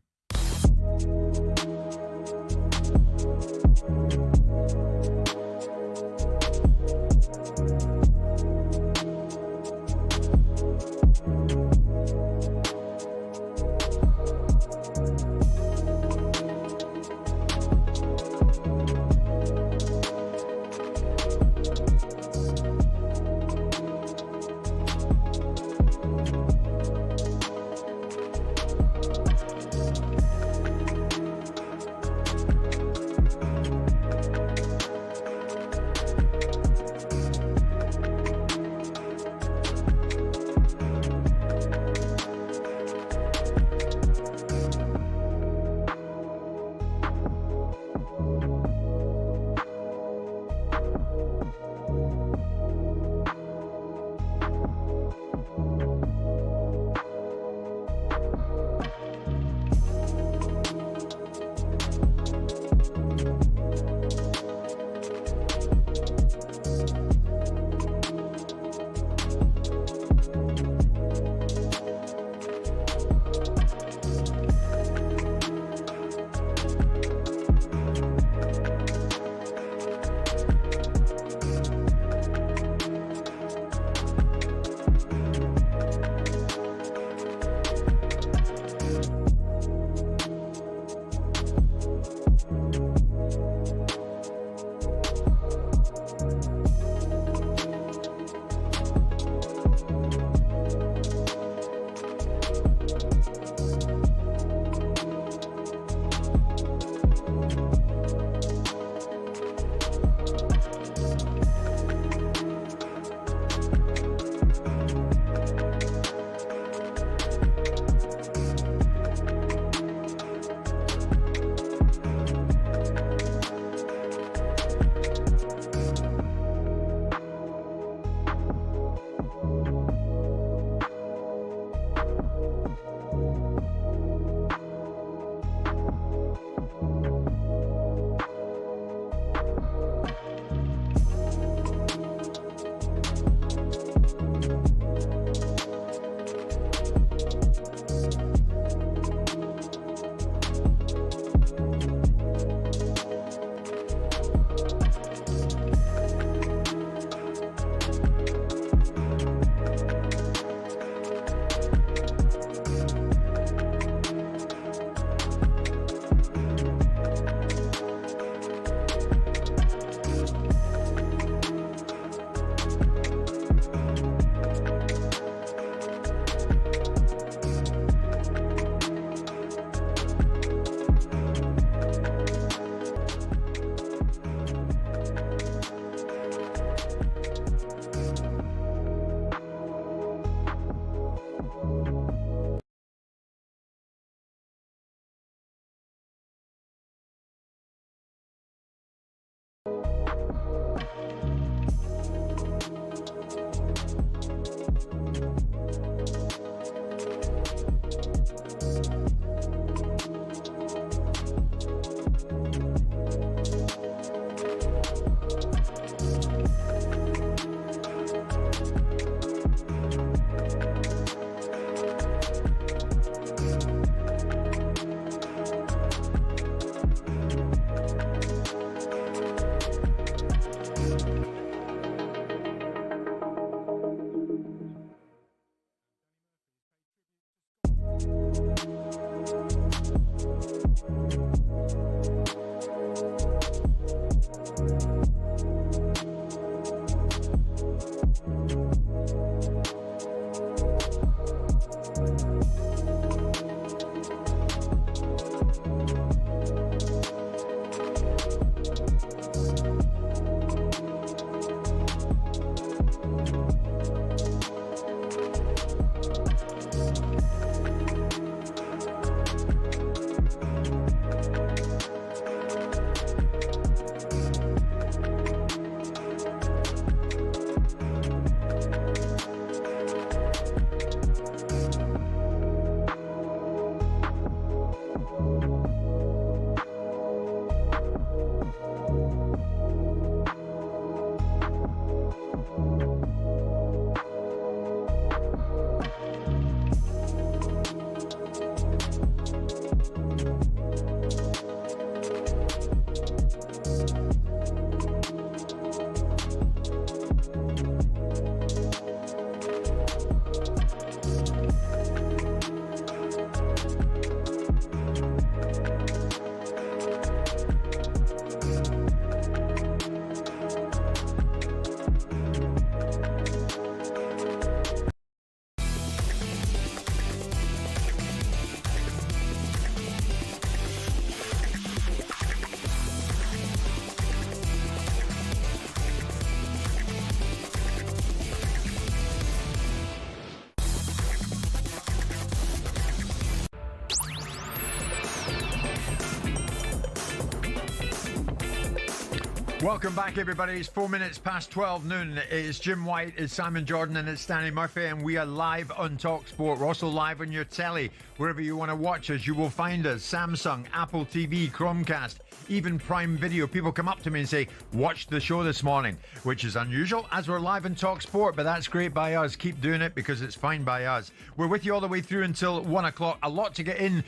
Welcome back, everybody. It's 4 minutes past 12 noon. It's Jim White, it's Simon Jordan, and it's Danny Murphy, and we are live on talkSPORT. We're also live on your telly. Wherever you want to watch us, you will find us. Samsung, Apple TV, Chromecast, even Prime Video. People come up to me and say, watch the show this morning, which is unusual as we're live on talkSPORT, but that's great by us. Keep doing it because it's fine by us. We're with you all the way through until 1 o'clock. A lot to get in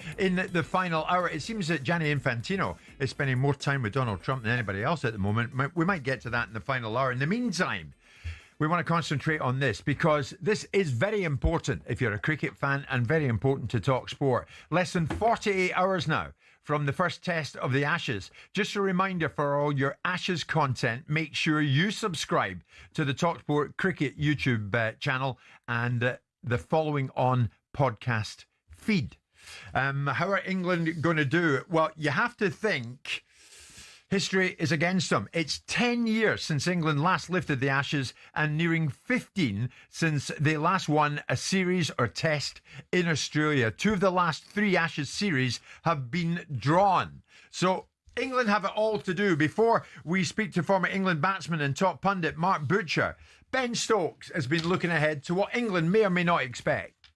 the final hour. It seems that Gianni Infantino is spending more time with Donald Trump than anybody else at the moment. We might get to that in the final hour. In the meantime, we want to concentrate on this because this is very important if you're a cricket fan and very important to talkSPORT. Less than 48 hours now from the first test of the Ashes. Just a reminder for all your Ashes content, make sure you subscribe to the talkSPORT Cricket YouTube channel and the following on podcast feed. How are England going to do? Well, you have to think history is against them. It's 10 years since England last lifted the Ashes and nearing 15 since they last won a series or test in Australia. 2 of the last 3 Ashes series have been drawn. So England have it all to do. Before we speak to former England batsman and top pundit Mark Butcher, Ben Stokes has been looking ahead to what England may or may not expect.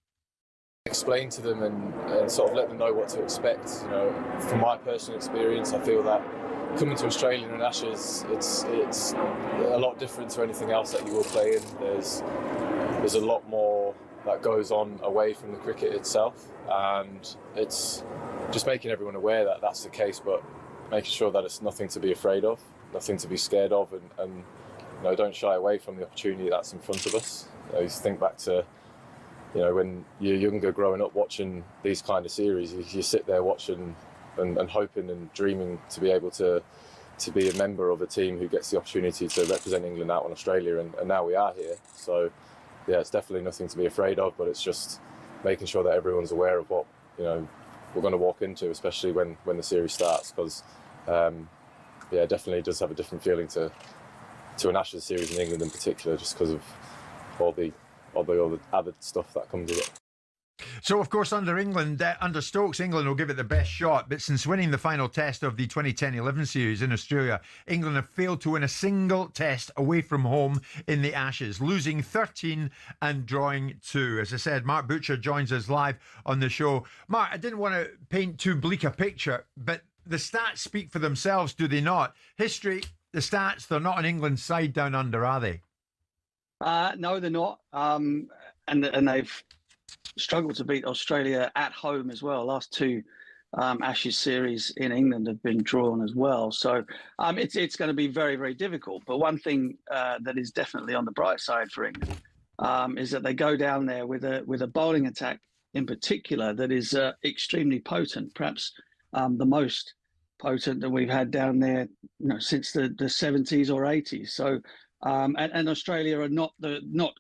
Explain to them and sort of let them know what to expect. You know, from my personal experience, I feel that coming to Australia in Ashes, it's a lot different to anything else that you will play in. There's a lot more that goes on away from the cricket itself, and it's just making everyone aware that that's the case, but making sure that it's nothing to be afraid of, nothing to be scared of, and you know, don't shy away from the opportunity that's in front of us. You know, you think back to, you know, when you're younger growing up watching these kind of series, you sit there watching and hoping and dreaming to be able to be a member of a team who gets the opportunity to represent England out in Australia, and now we are here. So yeah, it's definitely nothing to be afraid of, but it's just making sure that everyone's aware of what, you know, we're going to walk into, especially when the series starts, because yeah, it definitely does have a different feeling to an Ashes series in England in particular, just because of all the added stuff that comes with it. So, of course, under Stokes, England will give it the best shot. But since winning the final test of the 2010-11 series in Australia, England have failed to win a single test away from home in the Ashes, losing 13 and drawing 2. As I said, Mark Butcher joins us live on the show. Mark, I didn't want to paint too bleak a picture, but the stats speak for themselves, do they not? History, the stats, they're not on England's side down under, are they? No, they're not. And they've struggled to beat Australia at home as well. Last 2 Ashes series in England have been drawn as well. So it's going to be very, very difficult. But one thing that is definitely on the bright side for England is that they go down there with a bowling attack in particular that is extremely potent, perhaps the most potent that we've had down there, you know, since the 70s or 80s. So and Australia are not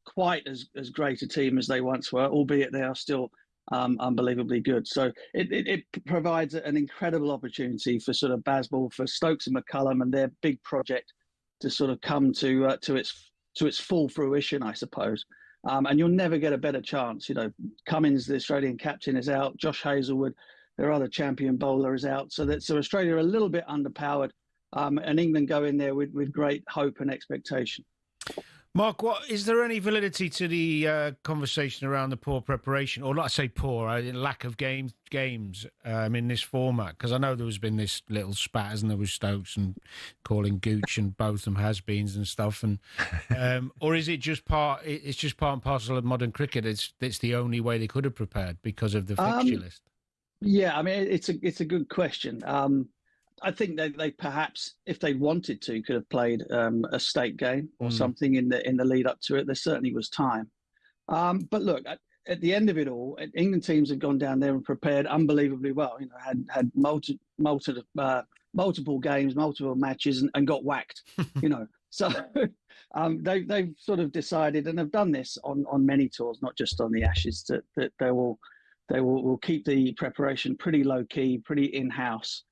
quite as great a team as they once were, albeit they are still unbelievably good. So it provides an incredible opportunity for sort of Bazball, for Stokes and McCullum and their big project to sort of come to its full fruition, I suppose. And you'll never get a better chance. You know, Cummins, the Australian captain, is out. Josh Hazlewood, their other champion bowler, is out. So Australia are a little bit underpowered. And England go in there with great hope and expectation. Mark, is there any validity to the conversation around the poor preparation, or not say poor, lack of games in this format? Because I know there's been this little spat, hasn't there, with Stokes and calling Gooch and both them has-beens and stuff, and or is it just part? It's just part and parcel of modern cricket. It's the only way they could have prepared because of the fixture list. Yeah, I mean, it's a good question. I think they perhaps, if they wanted to, could have played a state game or something in the lead up to it. There certainly was time. But look, at the end of it all, England teams have gone down there and prepared unbelievably well. You know, had multiple games, multiple matches, and got whacked. You know, so they've sort of decided, and have done this on many tours, not just on the Ashes, that they will keep the preparation pretty low key, pretty in house.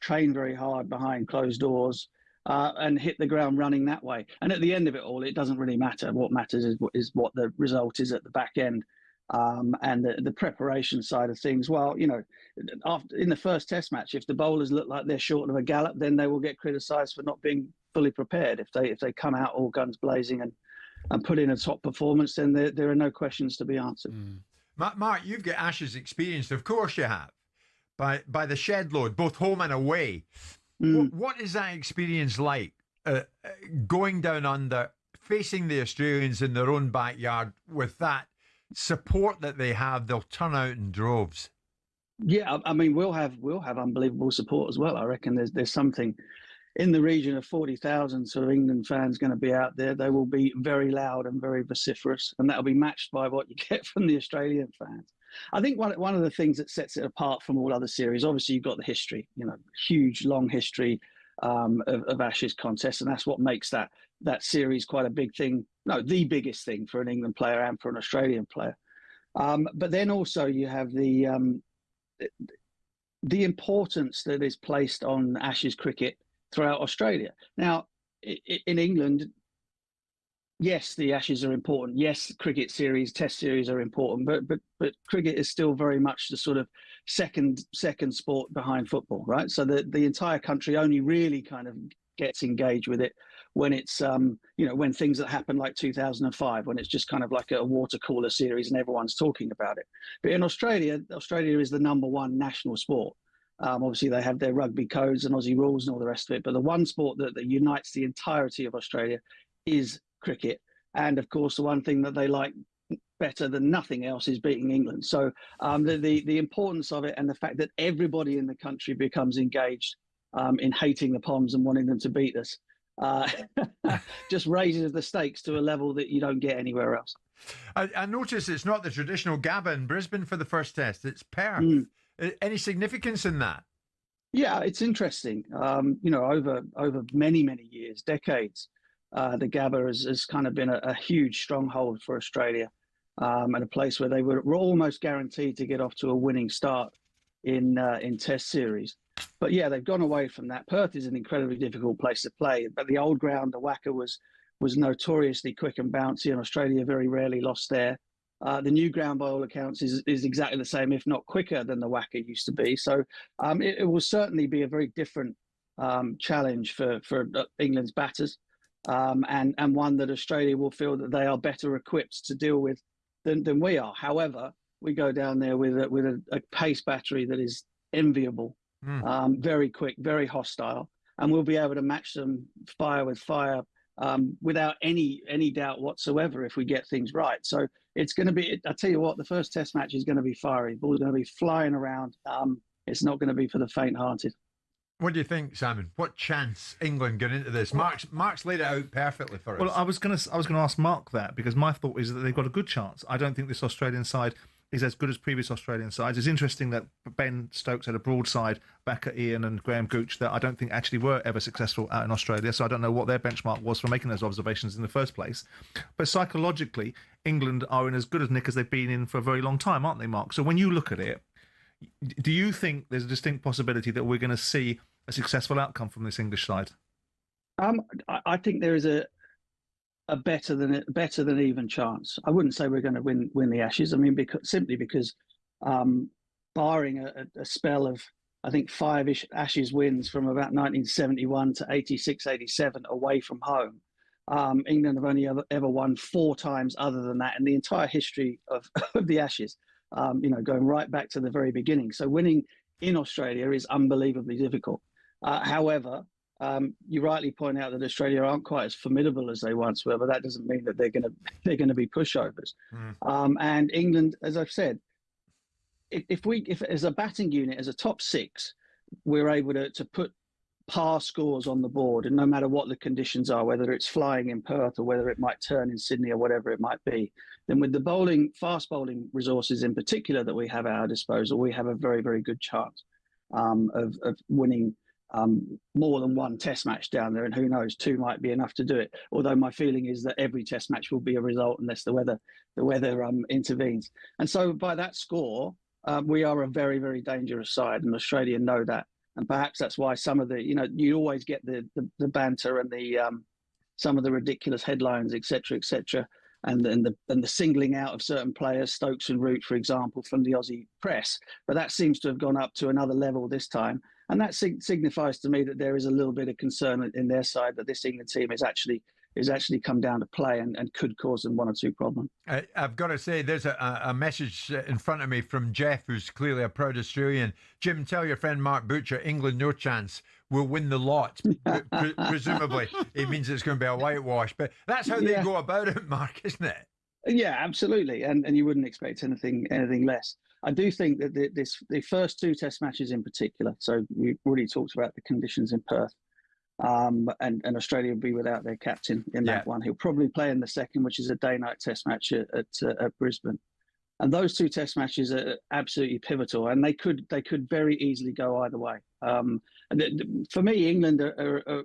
Train very hard behind closed doors and hit the ground running that way. And at the end of it all, it doesn't really matter. What matters is what the result is at the back end. and the preparation side of things. Well, in the first Test match, if the bowlers look like they're short of a gallop, then they will get criticised for not being fully prepared. If they come out all guns blazing and put in a top performance, then there are no questions to be answered. Mark, you've got Ashes experience, of course you have, by the shed load, both home and away. What is that experience like, going down under, facing the Australians in their own backyard with that support that they have? They'll turn out in droves. Yeah, I mean, we'll have unbelievable support as well. I reckon there's something in the region of 40,000 sort of England fans going to be out there. They will be very loud and very vociferous, and that'll be matched by what you get from the Australian fans. I think one of the things that sets it apart from all other series, obviously you've got the history, huge, long history of Ashes contests, and that's what makes that series quite a big thing. No, the biggest thing for an England player and for an Australian player. But then also you have the importance that is placed on Ashes cricket throughout Australia. Now, in England, yes, the Ashes are important. Yes, cricket series, Test series are important, but cricket is still very much the sort of second sport behind football, right? So the entire country only really kind of gets engaged with it when it's when things that happen like 2005, when it's just kind of like a water cooler series and everyone's talking about it. But in Australia is the number one national sport. Obviously, they have their rugby codes and Aussie rules and all the rest of it. But the one sport that unites the entirety of Australia is cricket. And of course, the one thing that they like better than nothing else is beating England. So the importance of it and the fact that everybody in the country becomes engaged in hating the Poms and wanting them to beat us just raises the stakes to a level that you don't get anywhere else. I notice it's not the traditional Gabba in Brisbane for the first Test. It's Perth. Any significance in that? Yeah, it's interesting. Over many, many years, decades, the Gabba has kind of been a huge stronghold for Australia, and a place where they were almost guaranteed to get off to a winning start in Test series. But yeah, they've gone away from that. Perth is an incredibly difficult place to play, but the old ground, the Wacker, was notoriously quick and bouncy, and Australia very rarely lost there. The new ground, by all accounts, is exactly the same, if not quicker than the Wacker used to be. So it will certainly be a very different challenge for England's batters, and one that Australia will feel that they are better equipped to deal with than we are. However, we go down there with a pace battery that is enviable, very quick, very hostile, and we'll be able to match them fire with fire without any doubt whatsoever if we get things right. So it's going to be, I tell you what, the first Test match is going to be fiery. Ball's going to be flying around. It's not going to be for the faint-hearted. What do you think, Simon? What chance England get into this? Mark's laid it out perfectly for us. Well, I was going to ask Mark that, because my thought is that they've got a good chance. I don't think this Australian side is as good as previous Australian sides. It's interesting that Ben Stokes had a broadside back at Ian and Graham Gooch that I don't think actually were ever successful out in Australia, so I don't know what their benchmark was for making those observations in the first place. But psychologically, England are in as good a nick as they've been in for a very long time, aren't they, Mark? So when you look at it, do you think there's a distinct possibility that we're going to see a successful outcome from this English side? I think there is a better than even chance. I wouldn't say we're going to win the Ashes. I mean, simply because barring a spell of, I think, 5-ish Ashes wins from about 1971 to 86, 87 away from home, England have only ever won 4 times other than that in the entire history of the Ashes, going right back to the very beginning. So winning in Australia is unbelievably difficult. However, you rightly point out that Australia aren't quite as formidable as they once were, but that doesn't mean that they're going to be pushovers. And England, as I've said, if as a batting unit, as a top 6, we're able to put par scores on the board, and no matter what the conditions are, whether it's flying in Perth or whether it might turn in Sydney or whatever it might be, then with the fast bowling resources in particular that we have at our disposal, we have a very, very good chance of winning more than one Test match down there, and who knows, 2 might be enough to do it. Although my feeling is that every Test match will be a result unless the weather intervenes. And so by that score, we are a very, very dangerous side, and Australia know that. And perhaps that's why some of the, you always get the banter and some of the ridiculous headlines, etc., etc. and the singling out of certain players, Stokes and Root, for example, from the Aussie press. But that seems to have gone up to another level this time. And that signifies to me that there is a little bit of concern in their side that this England team is actually come down to play and could cause them one or two problems. I've got to say, there's a message in front of me from Jeff, who's clearly a proud Australian. Jim, tell your friend Mark Butcher, England no chance, will win the lot. Presumably, it means it's going to be a whitewash. But that's how they go about it, Mark, isn't it? Yeah, absolutely. And you wouldn't expect anything less. I do think that the first two Test matches in particular, so we've already talked about the conditions in Perth, and Australia will be without their captain in that one. He'll probably play in the second, which is a day-night Test match at Brisbane. And those two Test matches are absolutely pivotal, and they could very easily go either way. For me, England are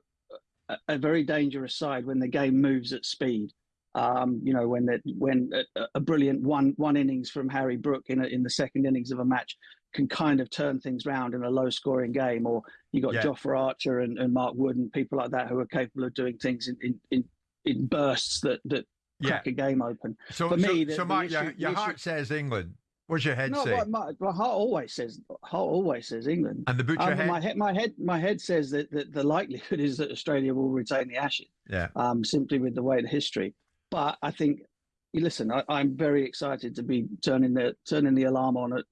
a very dangerous side when the game moves at speed. When a brilliant one innings from Harry Brook in the second innings of a match can kind of turn things round in a low-scoring game, or you got Jofra Archer and Mark Wood and people like that who are capable of doing things in bursts that crack a game open. So, for me, Mark, your heart says England. What's your head say? My heart always says England. And the Butcher head? My head says that the likelihood is that Australia will retain the Ashes. Yeah. Simply with the way the history. But I think, listen, I'm very excited to be turning the alarm on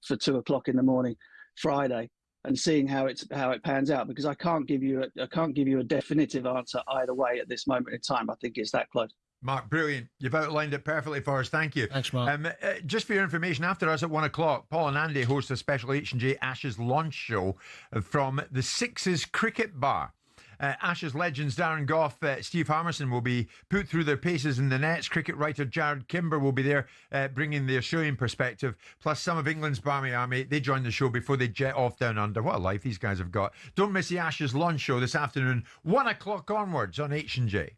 for 2:00 in the morning, Friday, and seeing how it pans out, because I can't give you a definitive answer either way at this moment in time. I think it's that close. Mark, brilliant. You've outlined it perfectly for us. Thank you. Thanks, Mark. Just for your information, after us at 1:00, Paul and Andy host a special H&J Ashes launch show from the Sixes Cricket Bar. Ashes legends Darren Gough, Steve Harmison will be put through their paces in the nets. Cricket writer Jared Kimber will be there bringing the Australian perspective. Plus some of England's Barmy Army. They join the show before they jet off down under. What a life these guys have got. Don't miss the Ashes launch show this afternoon, 1:00 onwards on H&J.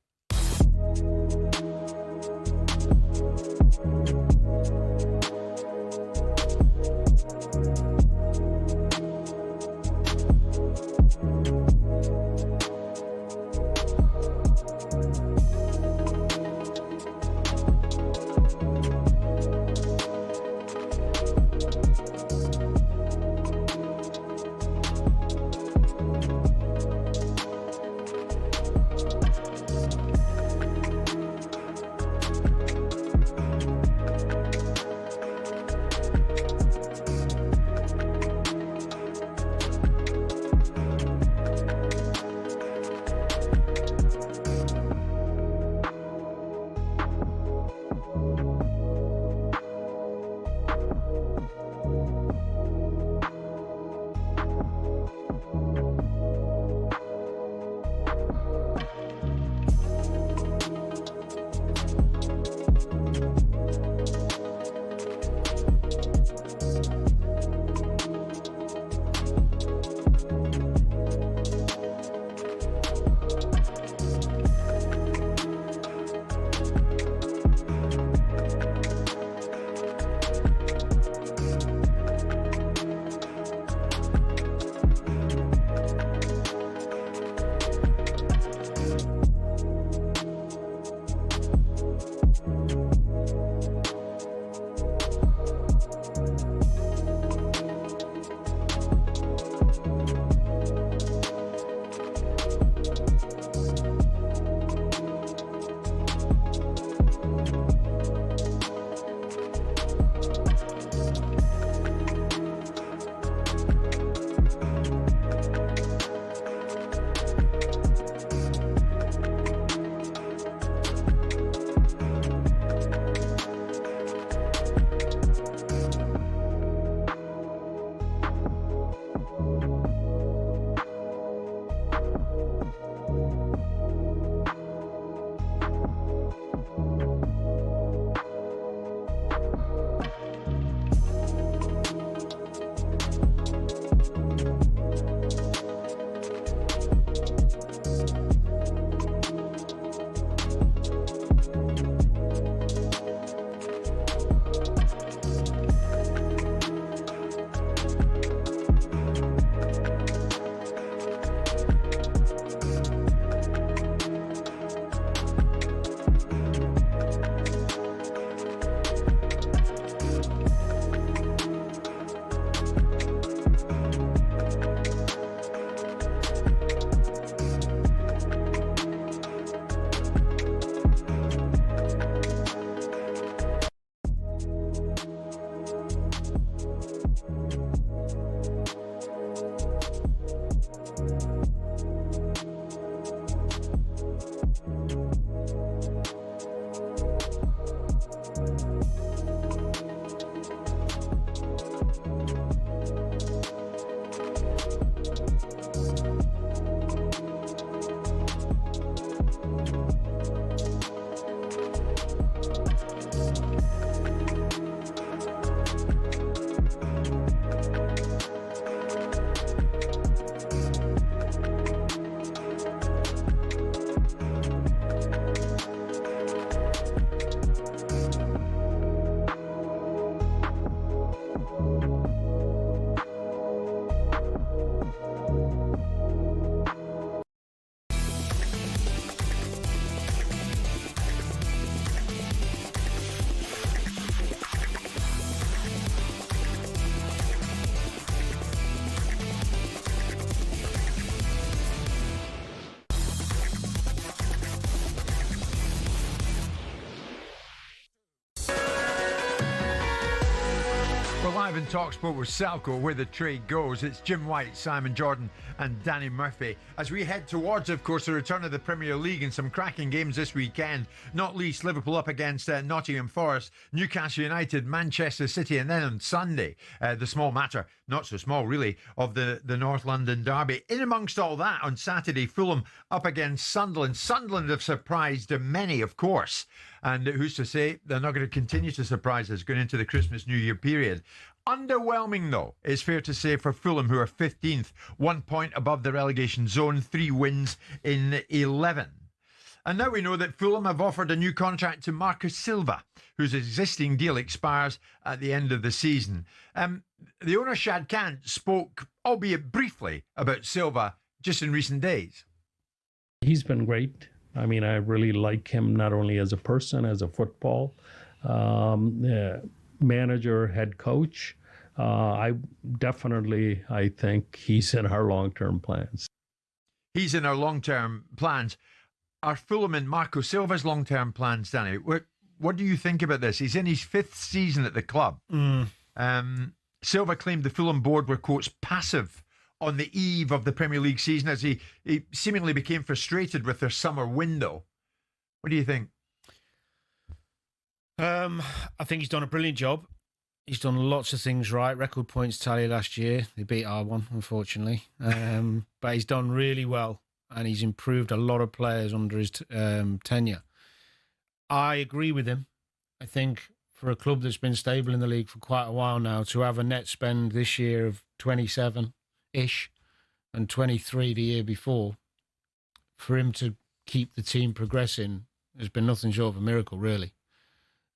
live in talkSPORT with Selco, where the trade goes. It's Jim White, Simon Jordan and Danny Murphy. As we head towards, of course, the return of the Premier League and some cracking games this weekend, not least Liverpool up against Nottingham Forest, Newcastle United, Manchester City, and then on Sunday, the small matter, not so small really, of the North London derby. In amongst all that, on Saturday, Fulham up against Sunderland. Sunderland have surprised many, of course. And who's to say they're not going to continue to surprise us going into the Christmas New Year period. Underwhelming, though, it's fair to say, for Fulham, who are 15th, 1 point above the relegation zone, 3 wins in 11. And now we know that Fulham have offered a new contract to Marcus Silva, whose existing deal expires at the end of the season. The owner, Shad Khan, spoke, albeit briefly, about Silva just in recent days. He's been great. I mean, I really like him not only as a person, as a football manager, head coach. I think he's in our long-term plans. He's in our long-term plans. Are Fulham and Marco Silva's long-term plans, Danny? What do you think about this? He's in his 5th season at the club. Silva claimed the Fulham board were, quotes, passive on the eve of the Premier League season as he seemingly became frustrated with their summer window. What do you think? I think he's done a brilliant job. He's done lots of things right. Record points tally last year. They beat our one, unfortunately. But he's done really well, and he's improved a lot of players under his tenure. I agree with him. I think for a club that's been stable in the league for quite a while now, to have a net spend this year of 27-ish and 23 the year before, for him to keep the team progressing has been nothing short of a miracle, really.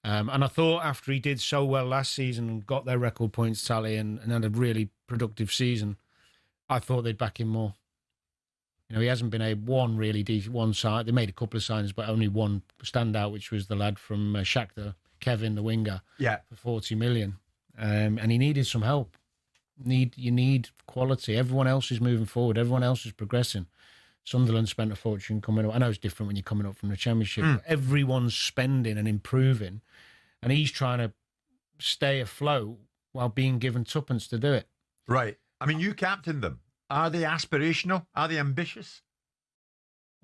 And I thought after he did so well last season and got their record points tally and had a really productive season, I thought they'd back him more. You know, he hasn't been one side. They made a couple of signs, but only one standout, which was the lad from Shakhtar, Kevin, the winger, for 40 million. And he needed some help. You need quality. Everyone else is moving forward. Everyone else is progressing. Sunderland spent a fortune coming up. I know it's different when you're coming up from the Championship. But everyone's spending and improving, and he's trying to stay afloat while being given tuppence to do it. Right. I mean, you captained them. Are they aspirational? Are they ambitious?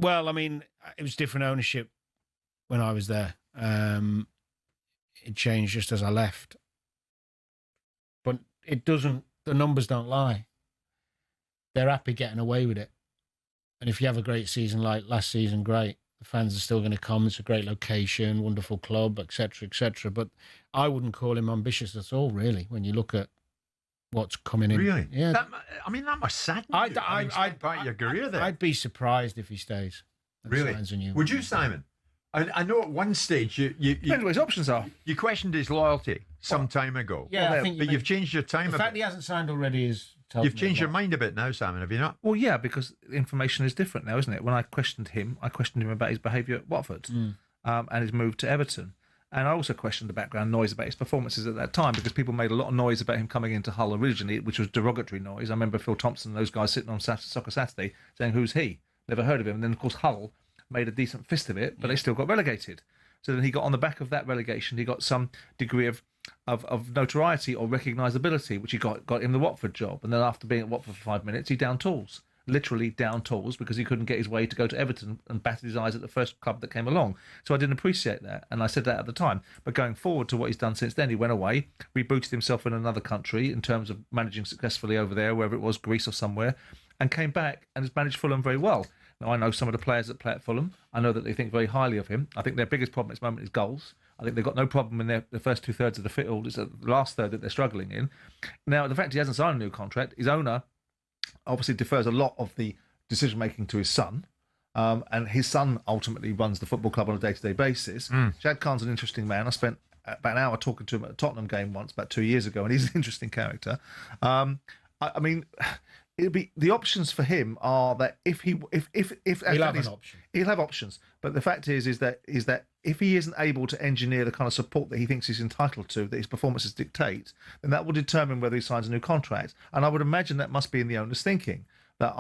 Well, I mean, it was different ownership when I was there. It changed just as I left. But the numbers don't lie. They're happy getting away with it. And if you have a great season like last season, great. The fans are still going to come. It's a great location, wonderful club, etc., etc. But I wouldn't call him ambitious at all, really, when you look at what's coming in. Really? Yeah. That must sadden you. I'd part of your career there. I'd be surprised if he stays. Really? Would you, Simon? I know at one stage you depends what his options are. You questioned his loyalty some time ago. Yeah, I think but you've changed your time. The fact he hasn't signed already is. You've changed your mind a bit now, Simon, have you not? Well, yeah, because information is different now, isn't it? When I questioned him about his behaviour at Watford and his move to Everton. And I also questioned the background noise about his performances at that time, because people made a lot of noise about him coming into Hull originally, which was derogatory noise. I remember Phil Thompson and those guys sitting on Soccer Saturday saying, "Who's he?" Never heard of him. And then, of course, Hull made a decent fist of it, but they still got relegated. So then he got on the back of that relegation, he got some degree of notoriety or recognisability, which he got him the Watford job. And then after being at Watford for 5 minutes, he down tools. Literally down tools, because he couldn't get his way to go to Everton and batted his eyes at the first club that came along. So I didn't appreciate that, and I said that at the time. But going forward to what he's done since then, he went away, rebooted himself in another country in terms of managing successfully over there, wherever it was, Greece or somewhere, and came back and has managed Fulham very well. Now, I know some of the players that play at Fulham. I know that they think very highly of him. I think their biggest problem at this moment is goals. I think they've got no problem in the first 2/3 of the field. It's the last third that they're struggling in. Now, the fact he hasn't signed a new contract, his owner obviously defers a lot of the decision-making to his son. And his son ultimately runs the football club on a day-to-day basis. Shad Khan's an interesting man. I spent about an hour talking to him at a Tottenham game once, about 2 years ago, and he's an interesting character. I mean, it'd be the options for him are that if he'll have an option. He'll have options. But the fact is that if he isn't able to engineer the kind of support that he thinks he's entitled to, that his performances dictate, then that will determine whether he signs a new contract. And I would imagine that must be in the owner's thinking. That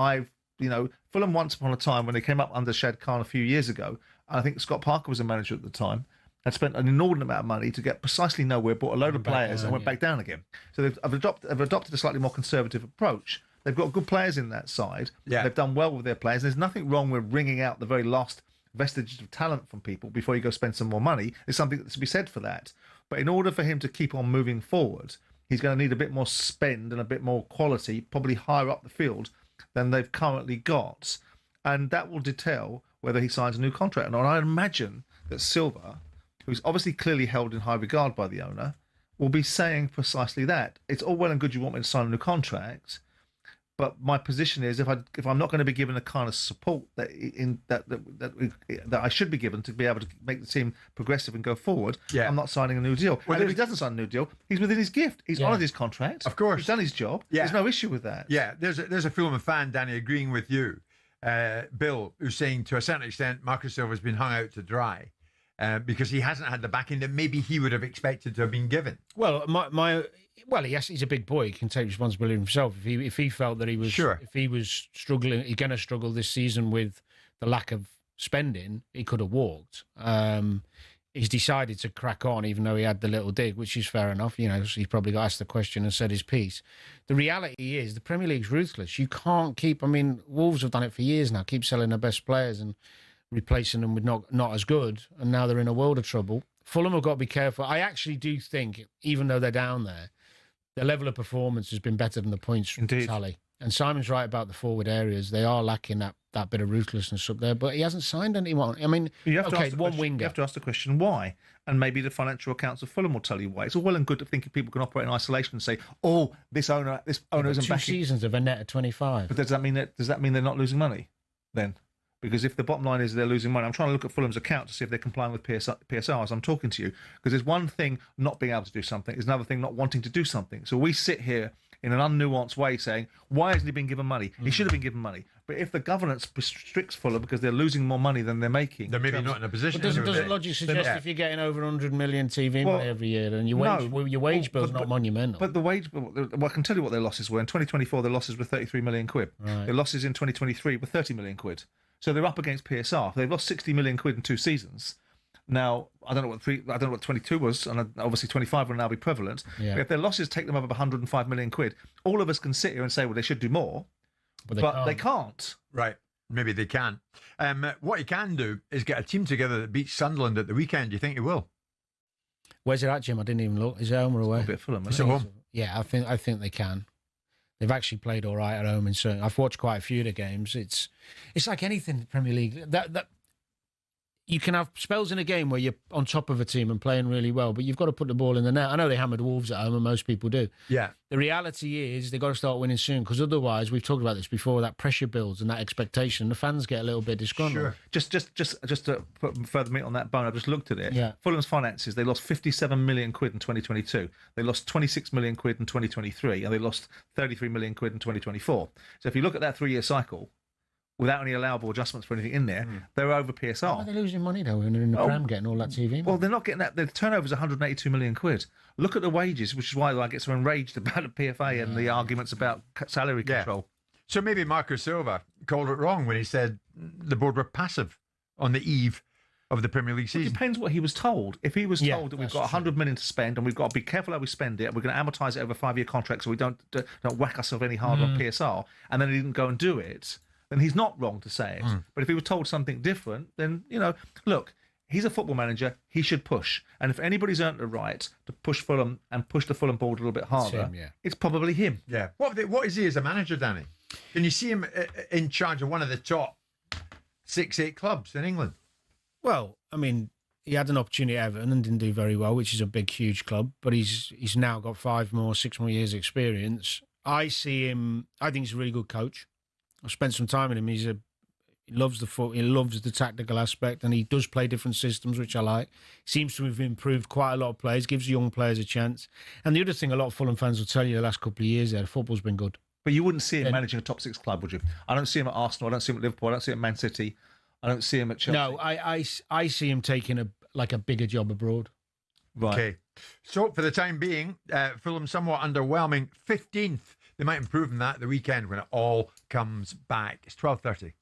Fulham once upon a time, when they came up under Shad Khan a few years ago, I think Scott Parker was a manager at the time, had spent an inordinate amount of money to get precisely nowhere, bought a load of players and went back down again. So they've adopted a slightly more conservative approach. They've got good players in that side. Yeah. They've done well with their players. There's nothing wrong with wringing out the very last vestiges of talent from people before you go spend some more money. There's something that's to be said for that. But in order for him to keep on moving forward, he's going to need a bit more spend and a bit more quality, probably higher up the field than they've currently got. And that will detail whether he signs a new contract or not. And I imagine that Silva, who's obviously clearly held in high regard by the owner, will be saying precisely that. It's all well and good you want me to sign a new contract, but my position is if I'm not going to be given the kind of support that I should be given to be able to make the team progressive and go forward, I'm not signing a new deal. Well, and if he doesn't sign a new deal, he's within his gift. He's honoured his contract. Of course. He's done his job. There's no issue with that. Yeah, there's a Fulham fan, Danny, agreeing with you. Bill, who's saying to a certain extent Marcus Silva's been hung out to dry because he hasn't had the backing that maybe he would have expected to have been given. Well, yes, he's a big boy. He can take responsibility himself. If he felt that he was if he was struggling, he's going to struggle this season with the lack of spending, he could have walked. He's decided to crack on, even though he had the little dig, which is fair enough. You know, so he probably got asked the question and said his piece. The reality is the Premier League's ruthless. You can't keep. I mean, Wolves have done it for years now. Keep selling their best players and replacing them with not as good, and now they're in a world of trouble. Fulham have got to be careful. I actually do think, even though they're down there, their level of performance has been better than the points tally. And Simon's right about the forward areas. They are lacking that bit of ruthlessness up there, but he hasn't signed anyone. I mean, one winger. You have to ask the question why, and maybe the financial accounts of Fulham will tell you why. It's all well and good to think people can operate in isolation and say, "Oh, this owner isn't backing." 2 seasons of a net of 25. But does that mean they're not losing money then? Because if the bottom line is they're losing money, I'm trying to look at Fulham's account to see if they're complying with PSR as I'm talking to you. Because there's one thing not being able to do something, there's another thing not wanting to do something. So we sit here in an unnuanced way saying, why hasn't he been given money? He should have been given money. But if the governance restricts Fulham because they're losing more money than they're making... They're maybe not in a position... But doesn't logic suggest if you're getting over 100 million TV money every year, then your wage bill's not monumental? But the wage... Well, I can tell you what their losses were. In 2024, their losses were 33 million quid. Right. Their losses in 2023 were 30 million quid. So they're up against PSR. They've lost 60 million quid in 2 seasons. Now, I don't know what 22 was, and obviously 25 will now be prevalent. Yeah. But if their losses take them up 105 million quid, all of us can sit here and say, well, they should do more, but they can't. Right. Maybe they can. What he can do is get a team together that beats Sunderland at the weekend. Do you think he will? Where's it at, Jim? I didn't even look. Is it home or away? A bit Fulham, it's at home. Yeah, I think they can. They've actually played all right at home in certain. I've watched quite a few of the games. It's like anything in the Premier League. That you can have spells in a game where you're on top of a team and playing really well, but you've got to put the ball in the net. I know they hammered Wolves at home, and most people do. Yeah. The reality is they've got to start winning soon, because otherwise, we've talked about this before, that pressure builds and that expectation. The fans get a little bit disgruntled. Sure. Just to put further meat on that bone, I've just looked at it. Yeah. Fulham's finances, they lost 57 million quid in 2022. They lost 26 million quid in 2023, and they lost 33 million quid in 2024. So if you look at that 3-year cycle, without any allowable adjustments for anything in there, they're over PSR. Why are they losing money, though, when they're in the Prem getting all that TV money? Well, they're not getting that. Their turnover's 182 million quid. Look at the wages, which is why I get so enraged about the PFA and the arguments about salary control. So maybe Marco Silva called it wrong when he said the board were passive on the eve of the Premier League season. It depends what he was told. If he was told that we've got 100 million to spend and we've got to be careful how we spend it, we're going to amortise it over a 5-year contract so we don't whack ourselves any harder on PSR, and then he didn't go and do it, then he's not wrong to say it. But if he was told something different, then, look, he's a football manager. He should push. And if anybody's earned the right to push Fulham and push the Fulham board a little bit harder, it's probably him. Yeah. What is he as a manager, Danny? Can you see him in charge of one of the top 6-8 clubs in England? Well, I mean, he had an opportunity at Everton and didn't do very well, which is a big, huge club. But he's now got 6 more years experience. I see him. I think he's a really good coach. I've spent some time with him. He loves the foot. He loves the tactical aspect, and he does play different systems, which I like. Seems to have improved quite a lot of players. Gives young players a chance. And the other thing, a lot of Fulham fans will tell you the last couple of years, the football's been good. But you wouldn't see him managing a top 6 club, would you? I don't see him at Arsenal. I don't see him at Liverpool. I don't see him at Man City. I don't see him at Chelsea. No, I see him taking a bigger job abroad. Right. Okay. So for the time being, Fulham somewhat underwhelming. 15th. They might improve on that the weekend when it all comes back. It's 12:30.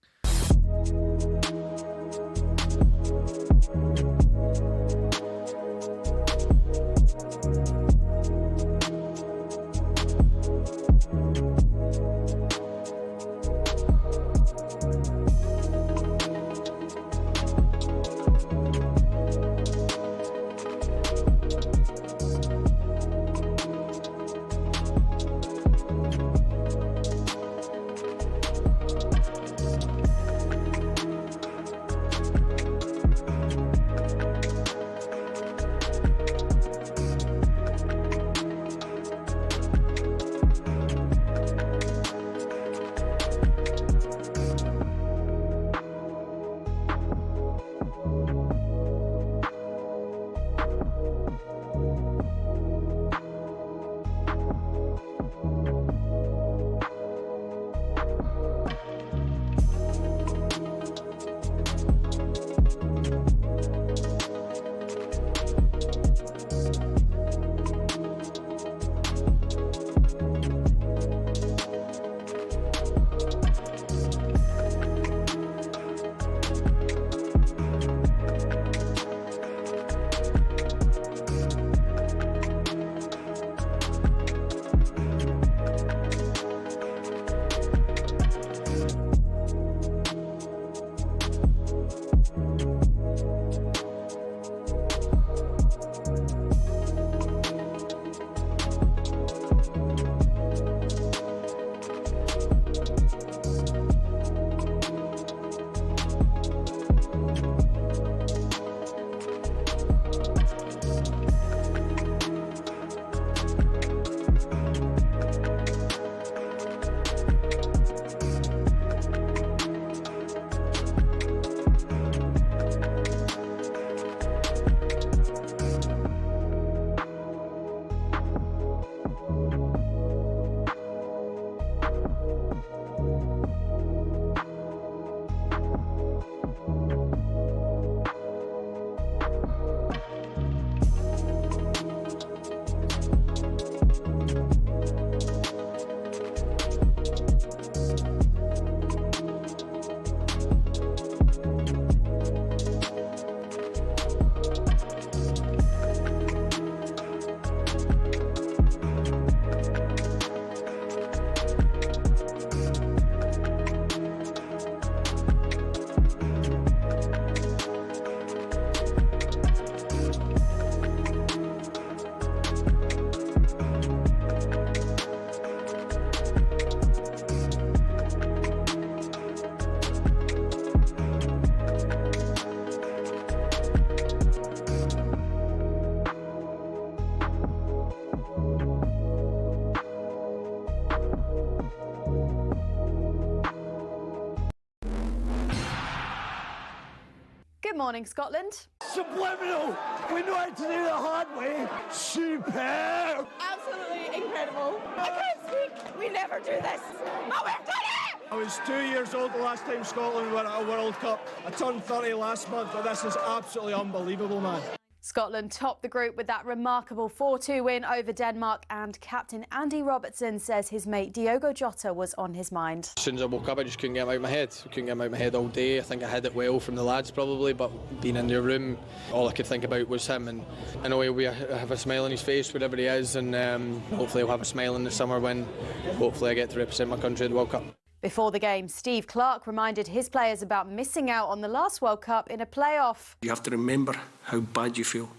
morning, Scotland. Subliminal! We know how to do the hard way. Superb! Absolutely incredible. I can't speak. We never do this. Oh, we've done it! I was 2 years old the last time Scotland won at a World Cup. I turned 30 last month, but this is absolutely unbelievable, man. Scotland topped the group with that remarkable 4-2 win over Denmark, and captain Andy Robertson says his mate Diogo Jota was on his mind. As soon as I woke up, I just couldn't get him out of my head. I couldn't get him out of my head all day. I think I hid it well from the lads probably, but being in their room, all I could think about was him. And I know he'll have a smile on his face wherever he is, and hopefully he'll have a smile in the summer when hopefully I get to represent my country at the World Cup. Before the game, Steve Clarke reminded his players about missing out on the last World Cup in a playoff. You have to remember how bad you feel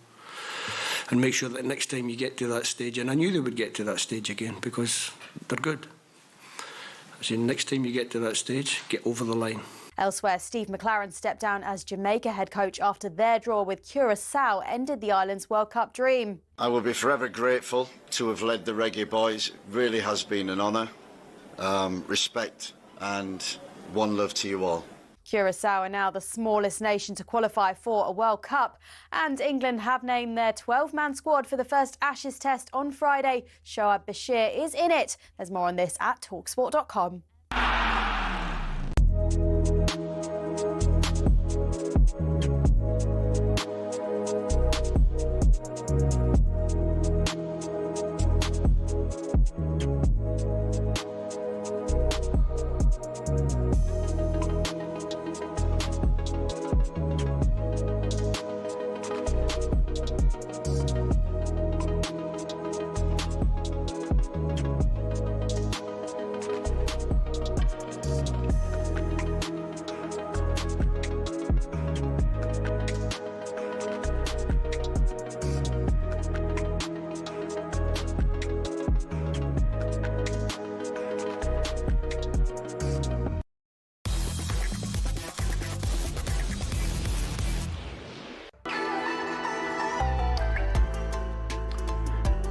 and make sure that next time you get to that stage, and I knew they would get to that stage again because they're good. I said, next time you get to that stage, get over the line. Elsewhere, Steve McLaren stepped down as Jamaica head coach after their draw with Curaçao ended the island's World Cup dream. I will be forever grateful to have led the Reggae Boys. It really has been an honour. Respect and one love to you all. Curaçao are now the smallest nation to qualify for a World Cup, and England have named their 12-man squad for the first Ashes test on Friday. Shoaib Bashir is in it. There's more on this at talkSPORT.com.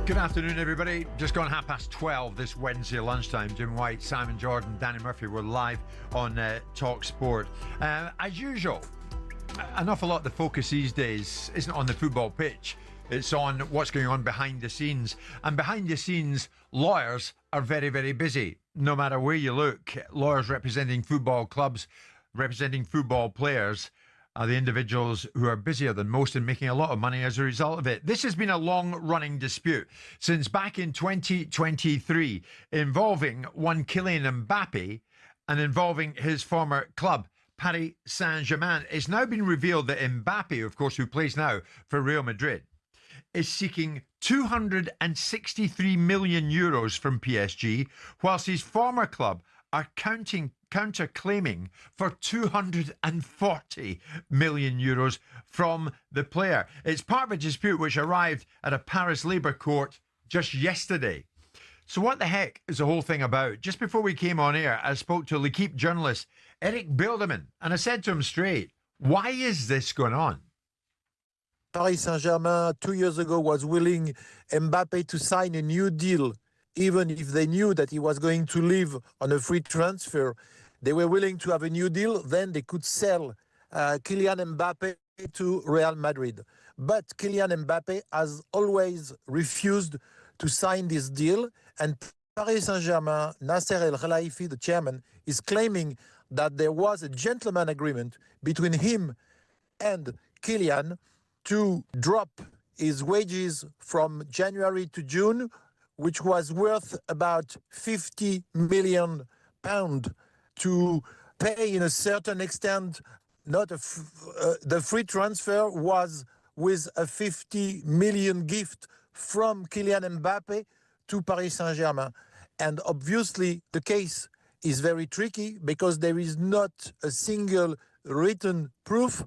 Good afternoon, everybody. Just gone 12:30 this Wednesday lunchtime. Jim White, Simon Jordan, Danny Murphy. We're live on talkSPORT. As usual, an awful lot of the focus these days isn't on the football pitch. It's on what's going on behind the scenes. And behind the scenes, lawyers are very, very busy. No matter where you look, lawyers representing football clubs, representing football players, are the individuals who are busier than most and making a lot of money as a result of it. This has been a long-running dispute since back in 2023, involving one Kylian Mbappe and involving his former club, Paris Saint-Germain. It's now been revealed that Mbappe, of course, who plays now for Real Madrid, is seeking 263 million euros from PSG, whilst his former club are counter-claiming for 240 million euros from the player. It's part of a dispute which arrived at a Paris Labour court just yesterday. So what the heck is the whole thing about? Just before we came on air, I spoke to L'Equipe journalist Eric Bilderman, and I said to him straight, why is this going on? Paris Saint-Germain 2 years ago was willing Mbappe to sign a new deal. Even if they knew that he was going to leave on a free transfer, they were willing to have a new deal. Then they could sell Kylian Mbappe to Real Madrid. But Kylian Mbappe has always refused to sign this deal. And Paris Saint-Germain, Nasser El Khelaifi, the chairman, is claiming that there was a gentleman agreement between him and Kylian to drop his wages from January to June, which was worth about 50 million pounds, to pay in a certain extent. The free transfer was with a 50 million gift from Kylian Mbappe to Paris Saint-Germain. And obviously the case is very tricky because there is not a single written proof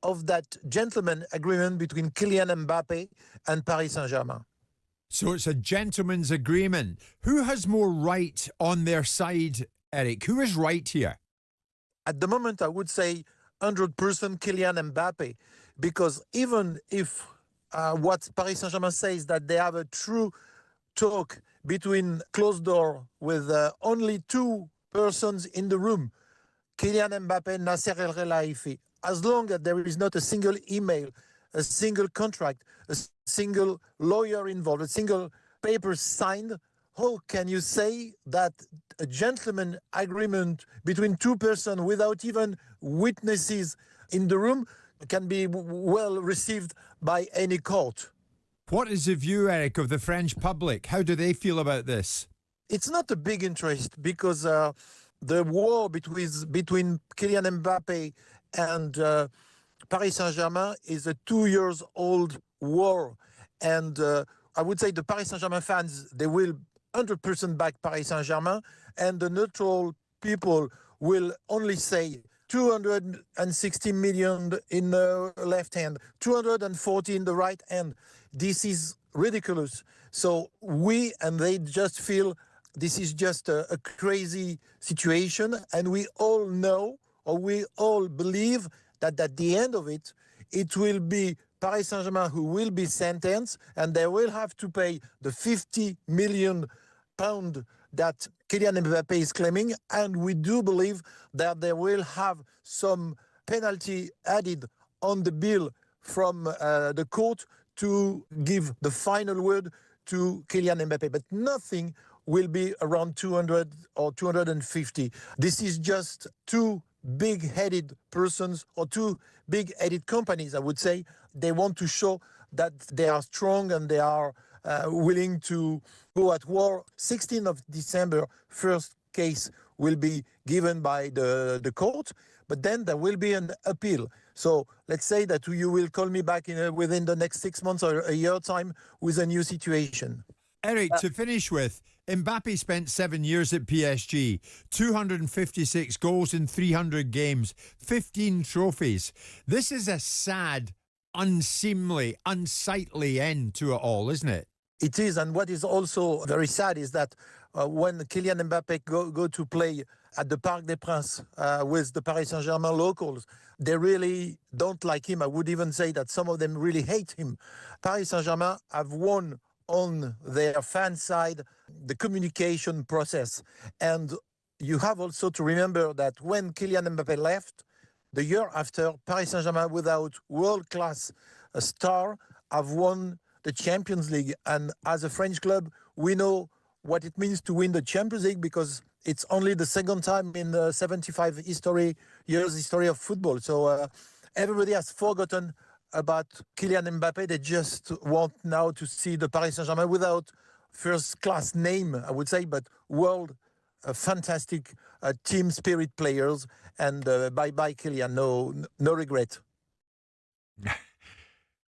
of that gentleman agreement between Kylian Mbappe and Paris Saint-Germain. So it's a gentleman's agreement. Who has more right on their side, Eric? Who is right here? At the moment, I would say 100% Kylian Mbappe, because even if what Paris Saint-Germain says that they have a true talk between closed door with only two persons in the room, Kylian Mbappe, Nasser El Khelaifi, as long as there is not a single email, a single contract, a single lawyer involved, a single paper signed, how can you say that a gentleman agreement between two persons without even witnesses in the room can be well received by any court? What is the view, Eric, of the French public? How do they feel about this? It's not a big interest because the war between Kylian Mbappe and Paris Saint-Germain is a 2 years old war. And I would say the Paris Saint-Germain fans, they will 100% back Paris Saint-Germain, and the neutral people will only say 260 million in the left hand, 240 in the right hand. This is ridiculous. So we and they just feel this is just a crazy situation, and we all know, or we all believe, that at the end of it, it will be Paris Saint-Germain who will be sentenced, and they will have to pay the 50 million pound that Kylian Mbappe is claiming, and we do believe that they will have some penalty added on the bill from the court to give the final word to Kylian Mbappe. But nothing will be around 200 or 250. This is just two big-headed persons or two big-headed companies, I would say. They want to show that they are strong and they are willing to go at war. 16th of December, first case will be given by the court, but then there will be an appeal. So let's say that you will call me back within the next 6 months or a year time with a new situation. Eric, to finish with, Mbappe spent 7 years at PSG, 256 goals in 300 games, 15 trophies. This is a sad, unseemly, unsightly end to it all, isn't it? It is, and what is also very sad is that when Kylian Mbappe go to play at the Parc des Princes with the Paris Saint-Germain locals, they really don't like him. I would even say that some of them really hate him. Paris Saint-Germain have won on their fan side the communication process. And you have also to remember that when Kylian Mbappe left, the year after, Paris Saint-Germain, without world-class star, have won the Champions League. And as a French club, we know what it means to win the Champions League because it's only the second time in the 75 years history of football. So everybody has forgotten about Kylian Mbappe. They just want now to see the Paris Saint-Germain without first-class name, I would say, but world fantastic team spirit players. And bye-bye, Kylian. No regret.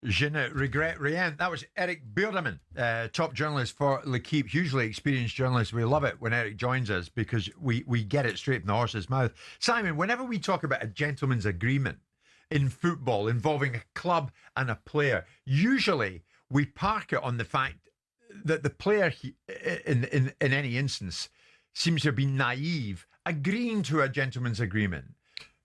Je ne regrette rien. That was Eric Beerdeman, top journalist for L'Equipe, hugely experienced journalist. We love it when Eric joins us because we get it straight from the horse's mouth. Simon, whenever we talk about a gentleman's agreement in football involving a club and a player, usually we park it on the fact that the player in any instance seems to be naive, agreeing to a gentleman's agreement.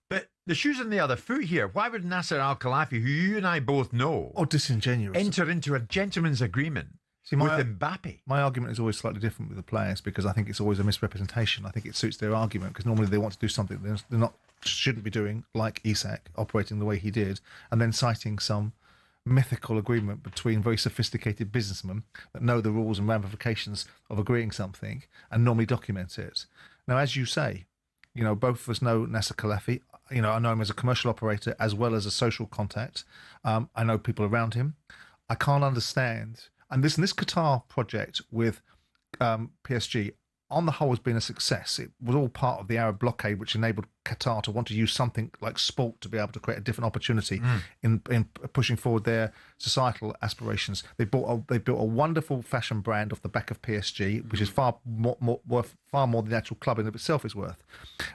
But the shoe's on the other foot here. Why would Nasser Al-Khelaifi, who you and I both know, disingenuous, enter into a gentleman's agreement with Mbappe? My argument is always slightly different with the players because I think it's always a misrepresentation. I think it suits their argument because normally they want to do something they're shouldn't be doing, like Isak operating the way he did, and then citing some mythical agreement between very sophisticated businessmen that know the rules and ramifications of agreeing something and normally document it. Now, as you say, both of us know Nasser Khelaifi. I know him as a commercial operator as well as a social contact. I know people around him. I can't understand. And this Qatar project with PSG, on the whole, has been a success. It was all part of the Arab blockade, which enabled Qatar to want to use something like sport to be able to create a different opportunity in pushing forward their societal aspirations. They built a wonderful fashion brand off the back of PSG, which is far more than the actual club in of itself is worth.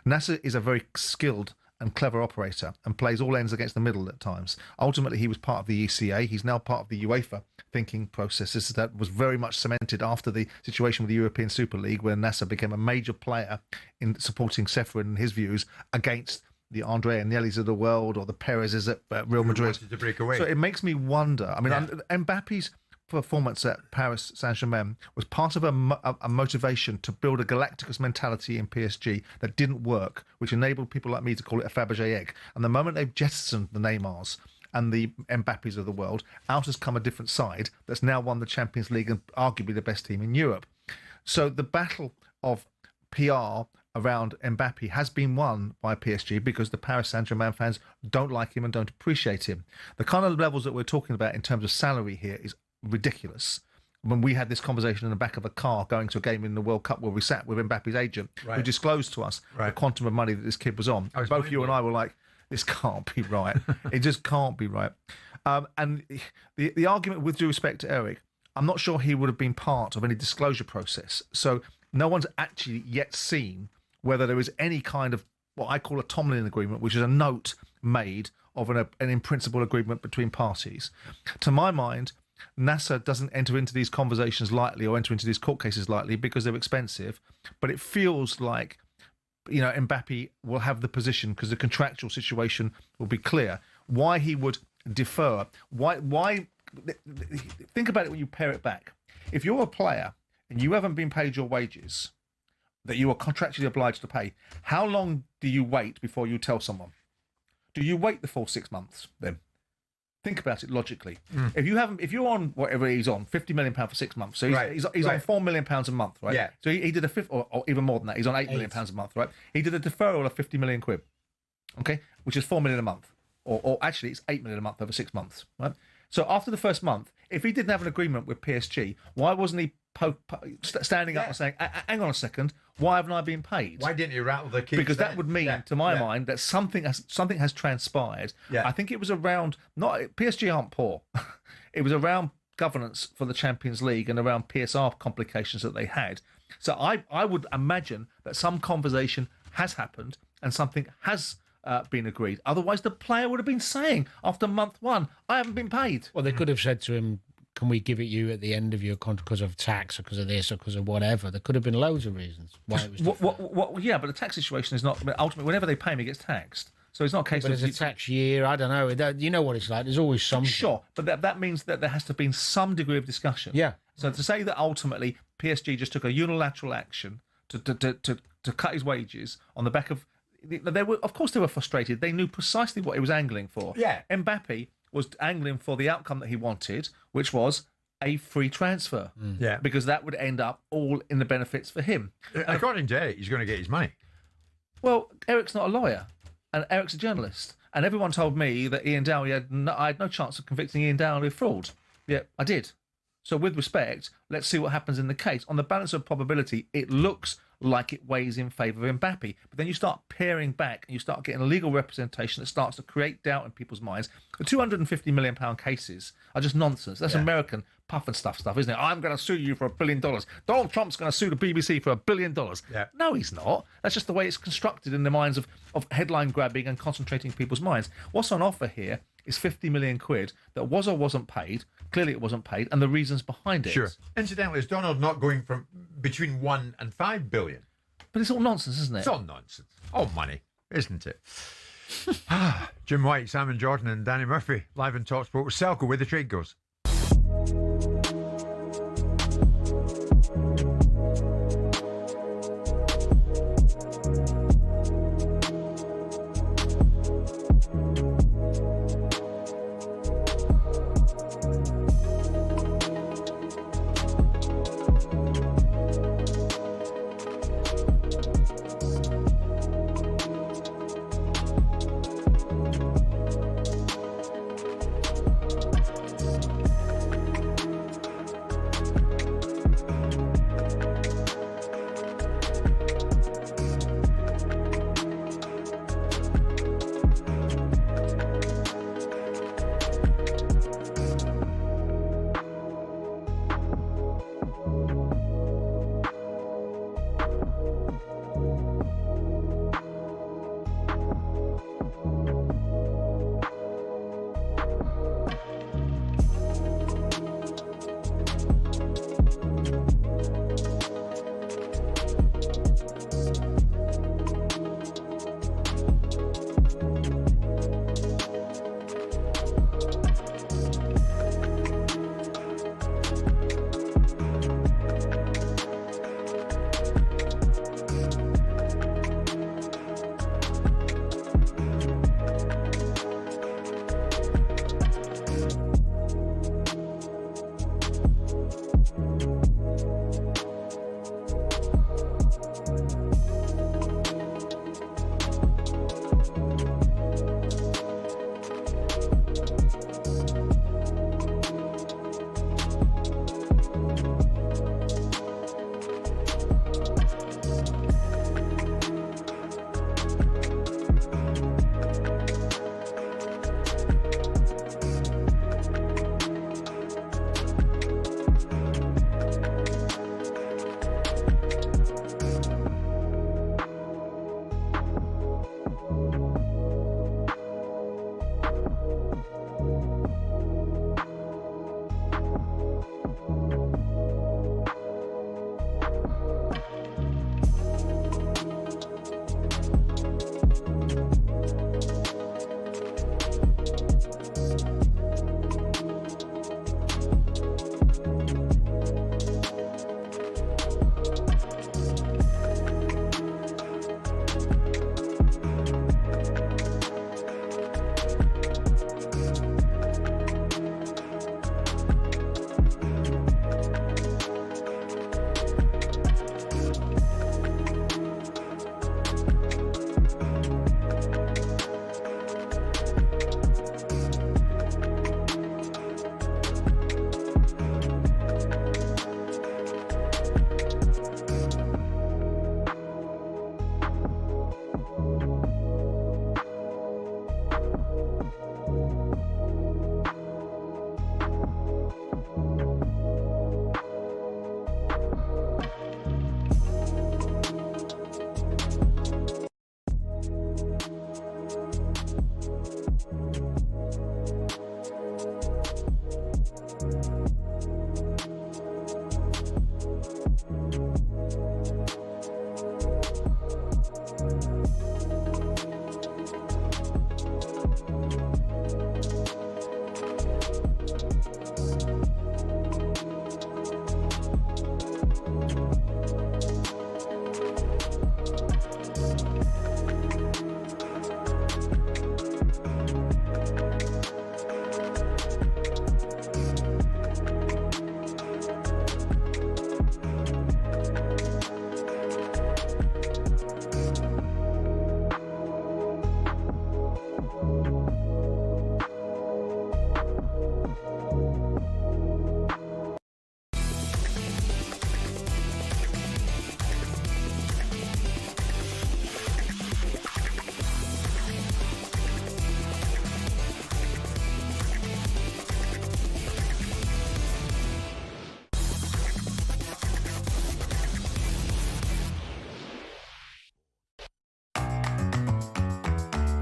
Nasser is a very skilled and clever operator and plays all ends against the middle at times. Ultimately, he was part of the ECA. He's now part of the UEFA thinking processes that was very much cemented after the situation with the European Super League, where Nasser became a major player in supporting Ceferin and his views against the Andre Agnellis of the world or the Perez's at Real Madrid. Wanted to break away. So it makes me wonder. I mean, Mbappe's performance at Paris Saint-Germain was part of a motivation to build a Galacticus mentality in PSG that didn't work, which enabled people like me to call it a Fabergé egg. And the moment they've jettisoned the Neymars and the Mbappés of the world, out has come a different side that's now won the Champions League and arguably the best team in Europe. So the battle of PR around Mbappé has been won by PSG because the Paris Saint-Germain fans don't like him and don't appreciate him. The kind of levels that we're talking about in terms of salary here is ridiculous. When we had this conversation in the back of a car going to a game in the World Cup where we sat with Mbappe's agent, who disclosed to us the quantum of money that this kid was on. Both you and I were like, this can't be right. It just can't be right. And the argument, with due respect to Eric, I'm not sure he would have been part of any disclosure process. So no one's actually yet seen whether there is any kind of what I call a Tomlin agreement, which is a note made of an in principle agreement between parties. To my mind, Nasser doesn't enter into these conversations lightly or enter into these court cases lightly because they're expensive, but it feels like, you know, Mbappé will have the position because the contractual situation will be clear. Why he would defer? Why? Think about it when you pare it back. If you're a player and you haven't been paid your wages that you are contractually obliged to pay, how long do you wait before you tell someone? Do you wait the full 6 months then? Think about it logically. If you're on whatever he's on, £50 million for 6 months, so he's on £4 million a month, right? Yeah. So he did a fifth, or even more than that. He's on £8 million a month, right? He did a deferral of 50 million quid, okay, which is £4 million a month, or actually it's £8 million a month over 6 months, right? So after the first month, if he didn't have an agreement with PSG, why wasn't he standing up and saying, hang on a second, why haven't I been paid? Why didn't you rattle the keys? Because that would mean, to my mind, that something has transpired. Yeah. I think it was around, not PSG aren't poor. It was around governance for the Champions League and around PSR complications that they had. So I would imagine that some conversation has happened and something has been agreed. Otherwise, the player would have been saying after month one, I haven't been paid. Well, they could have said to him, can we give it you at the end of your contract because of tax or because of this or because of whatever? There could have been loads of reasons why it was yeah, but the tax situation is not, I mean, ultimately, whenever they pay him, he gets taxed. So it's not a case but of... it's a tax year, I don't know. You know what it's like. There's always something. Sure, but that means that there has to have been some degree of discussion. Yeah. So to say that ultimately PSG just took a unilateral action to cut his wages on the back of... Of course they were frustrated. They knew precisely what he was angling for. Yeah. Mbappe was angling for the outcome that he wanted, which was a free transfer. Yeah. Because that would end up all in the benefits for him. According to Eric, he's going to get his money. Well, Eric's not a lawyer, and Eric's a journalist. And everyone told me that Ian Dowie I had no chance of convicting Ian Dowie of fraud. Yeah, I did. So with respect, let's see what happens in the case. On the balance of probability, it looks like it weighs in favour of Mbappe. But then you start paring back and you start getting a legal representation that starts to create doubt in people's minds. The £250 million cases are just nonsense. That's American puff and stuff, isn't it? I'm going to sue you for $1 billion. Donald Trump's going to sue the BBC for $1 billion. Yeah. No, he's not. That's just the way it's constructed in the minds of headline grabbing and concentrating people's minds. What's on offer here is 50 million quid that was or wasn't paid. Clearly it wasn't paid, and the reasons behind it. Sure. Incidentally, is Donald not going from between 1 and 5 billion? But it's all nonsense, isn't it? It's all nonsense. All money, isn't it? Jim White, Simon Jordan and Danny Murphy, live in talkSPORT with Selco, where the trade goes.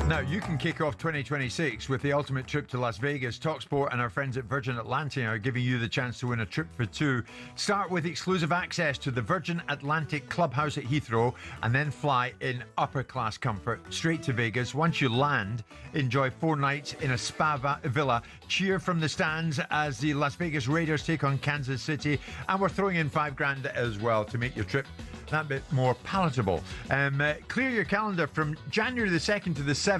Now, you can kick off 2026 with the ultimate trip to Las Vegas. talkSPORT and our friends at Virgin Atlantic are giving you the chance to win a trip for two. Start with exclusive access to the Virgin Atlantic Clubhouse at Heathrow and then fly in upper-class comfort straight to Vegas. Once you land, enjoy 4 nights in a spa villa. Cheer from the stands as the Las Vegas Raiders take on Kansas City. And we're throwing in $5,000 as well to make your trip that bit more palatable. Clear your calendar from January the 2nd to the 7th,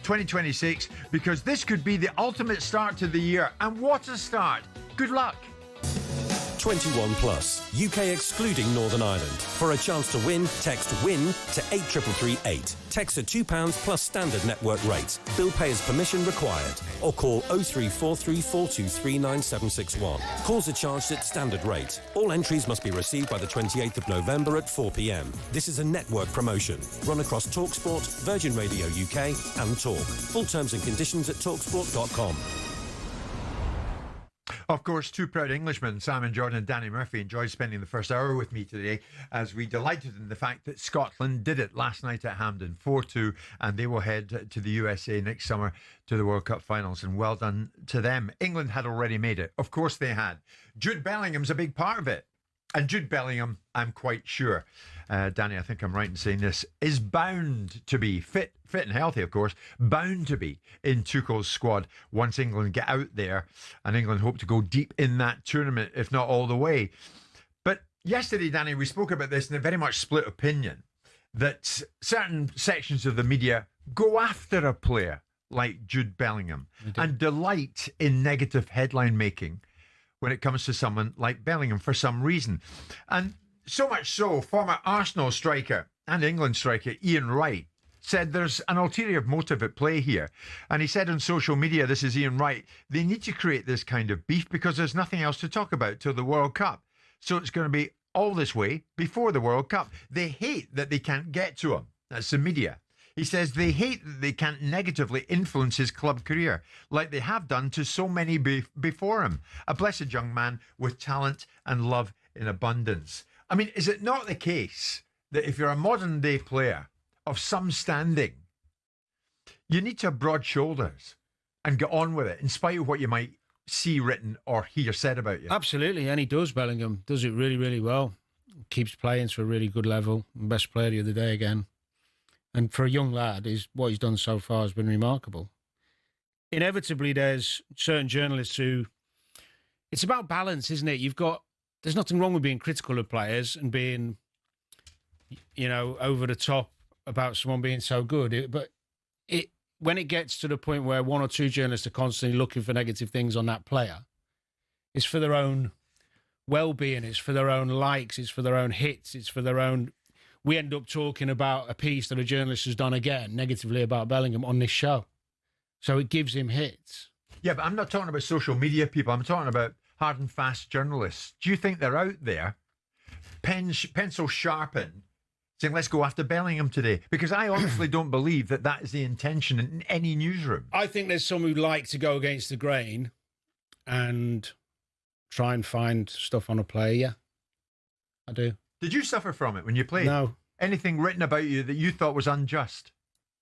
2026, because this could be the ultimate start to the year. And what a start. Good luck. 21 plus, UK excluding Northern Ireland. For a chance to win, text WIN to 83338. Text at £2 plus standard network rate. Bill payer's permission required. Or call 03434239761. Calls are charged at standard rate. All entries must be received by the 28th of November at 4 p.m. This is a network promotion. Run across talkSPORT, Virgin Radio UK and Talk. Full terms and conditions at talksport.com. Of course, two proud Englishmen, Simon Jordan and Danny Murphy, enjoyed spending the first hour with me today as we delighted in the fact that Scotland did it last night at Hampden, 4-2, and they will head to the USA next summer to the World Cup finals, and well done to them. England had already made it. Of course they had. Jude Bellingham's a big part of it. And Jude Bellingham, I'm quite sure, Danny, I think I'm right in saying this, is bound to be fit and healthy, of course, bound to be in Tuchel's squad once England get out there, and England hope to go deep in that tournament, if not all the way. But yesterday, Danny, we spoke about this in a very much split opinion, that certain sections of the media go after a player like Jude Bellingham and delight in negative headline making when it comes to someone like Bellingham for some reason. And so much so, former Arsenal striker and England striker Ian Wright said there's an ulterior motive at play here. And he said on social media, this is Ian Wright, they need to create this kind of beef because there's nothing else to talk about till the World Cup. So it's going to be all this way before the World Cup. They hate that they can't get to him. That's the media. He says they hate that they can't negatively influence his club career like they have done to so many before him. A blessed young man with talent and love in abundance. I mean, is it not the case that if you're a modern day player of some standing, you need to have broad shoulders and get on with it in spite of what you might see written or hear said about you? Absolutely, and he does, Bellingham. Does it really, really well. Keeps playing to a really good level. Best player the other day again. And for a young lad, what he's done so far has been remarkable. Inevitably, there's certain journalists who... It's about balance, isn't it? There's nothing wrong with being critical of players and being, over the top about someone being so good. But when it gets to the point where one or two journalists are constantly looking for negative things on that player, it's for their own well-being, it's for their own likes, it's for their own hits, it's for their own... We end up talking about a piece that a journalist has done again, negatively about Bellingham on this show. So it gives him hits. Yeah, but I'm not talking about social media people. I'm talking about hard and fast journalists. Do you think they're out there, pencil sharpened, saying, let's go after Bellingham today? Because I honestly don't believe that is the intention in any newsroom. I think there's some who like to go against the grain and try and find stuff on a player, yeah. I do. Did you suffer from it when you played? No. Anything written about you that you thought was unjust?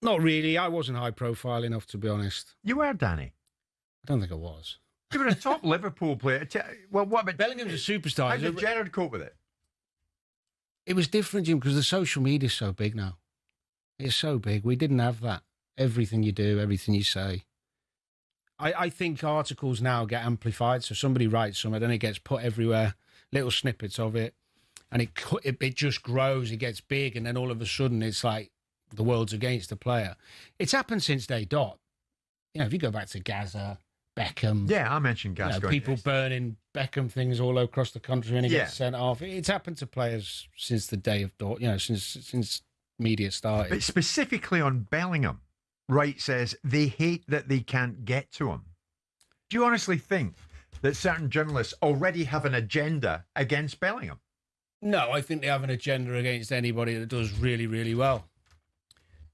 Not really. I wasn't high profile enough, to be honest. You were, Danny. I don't think I was. You were a top Liverpool player. Well, what about... Bellingham's a superstar. How did Gerrard cope with it? It was different, Jim, because the social media's so big now. It's so big. We didn't have that. Everything you do, everything you say. I think articles now get amplified. So somebody writes something, then it gets put everywhere, little snippets of it. And it just grows, it gets big, and then all of a sudden it's like the world's against the player. It's happened since day dot. If you go back to Gaza, Beckham... Yeah, I mentioned Gaza. People burning Beckham things all across the country and he gets sent off. It's happened to players since the day of dot, since media started. But specifically on Bellingham, Wright says they hate that they can't get to him. Do you honestly think that certain journalists already have an agenda against Bellingham? No, I think they have an agenda against anybody that does really, really well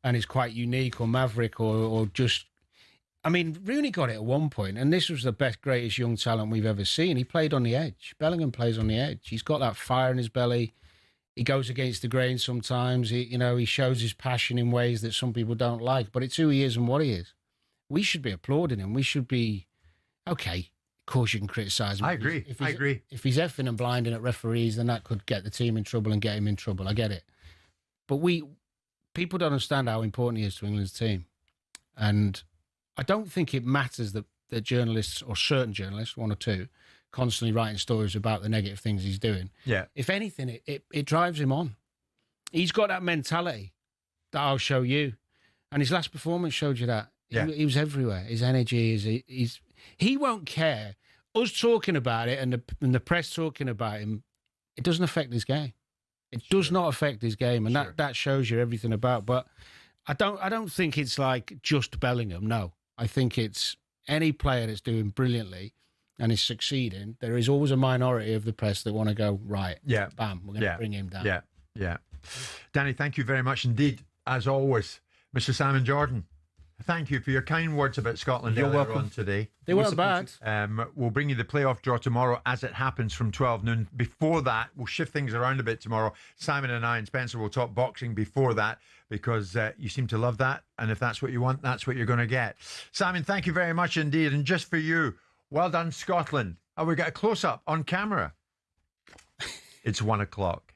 and is quite unique or maverick or just... I mean, Rooney got it at one point, and this was the best, greatest young talent we've ever seen. He played on the edge. Bellingham plays on the edge. He's got that fire in his belly. he goes against the grain sometimes. He shows his passion in ways that some people don't like, but it's who he is and what he is. We should be applauding him. We should be, okay, of course you can criticise him. I agree. If he's effing and blinding at referees, then that could get the team in trouble and get him in trouble. I get it. But people don't understand how important he is to England's team. And I don't think it matters that journalists, or certain journalists, one or two, constantly writing stories about the negative things he's doing. Yeah. If anything, it drives him on. He's got that mentality that I'll show you. And his last performance showed you that. Yeah. He was everywhere. His energy, he won't care. Us talking about it and the press talking about him, it doesn't affect his game. It does not affect his game, and that shows you everything about. But I don't think it's like just Bellingham. No, I think it's any player that's doing brilliantly and is succeeding. There is always a minority of the press that want to go, right, bam, we're going to bring him down. Yeah. Danny, thank you very much indeed, as always. Mr. Simon Jordan, thank you for your kind words about Scotland earlier on today. They weren't bad. We'll bring you the playoff draw tomorrow as it happens from 12 noon. Before that, we'll shift things around a bit tomorrow. Simon and I and Spencer will talk boxing before that, because you seem to love that. And if that's what you want, that's what you're going to get. Simon, thank you very much indeed. And just for you, well done, Scotland. Oh, we got a close-up on camera. It's 1 o'clock.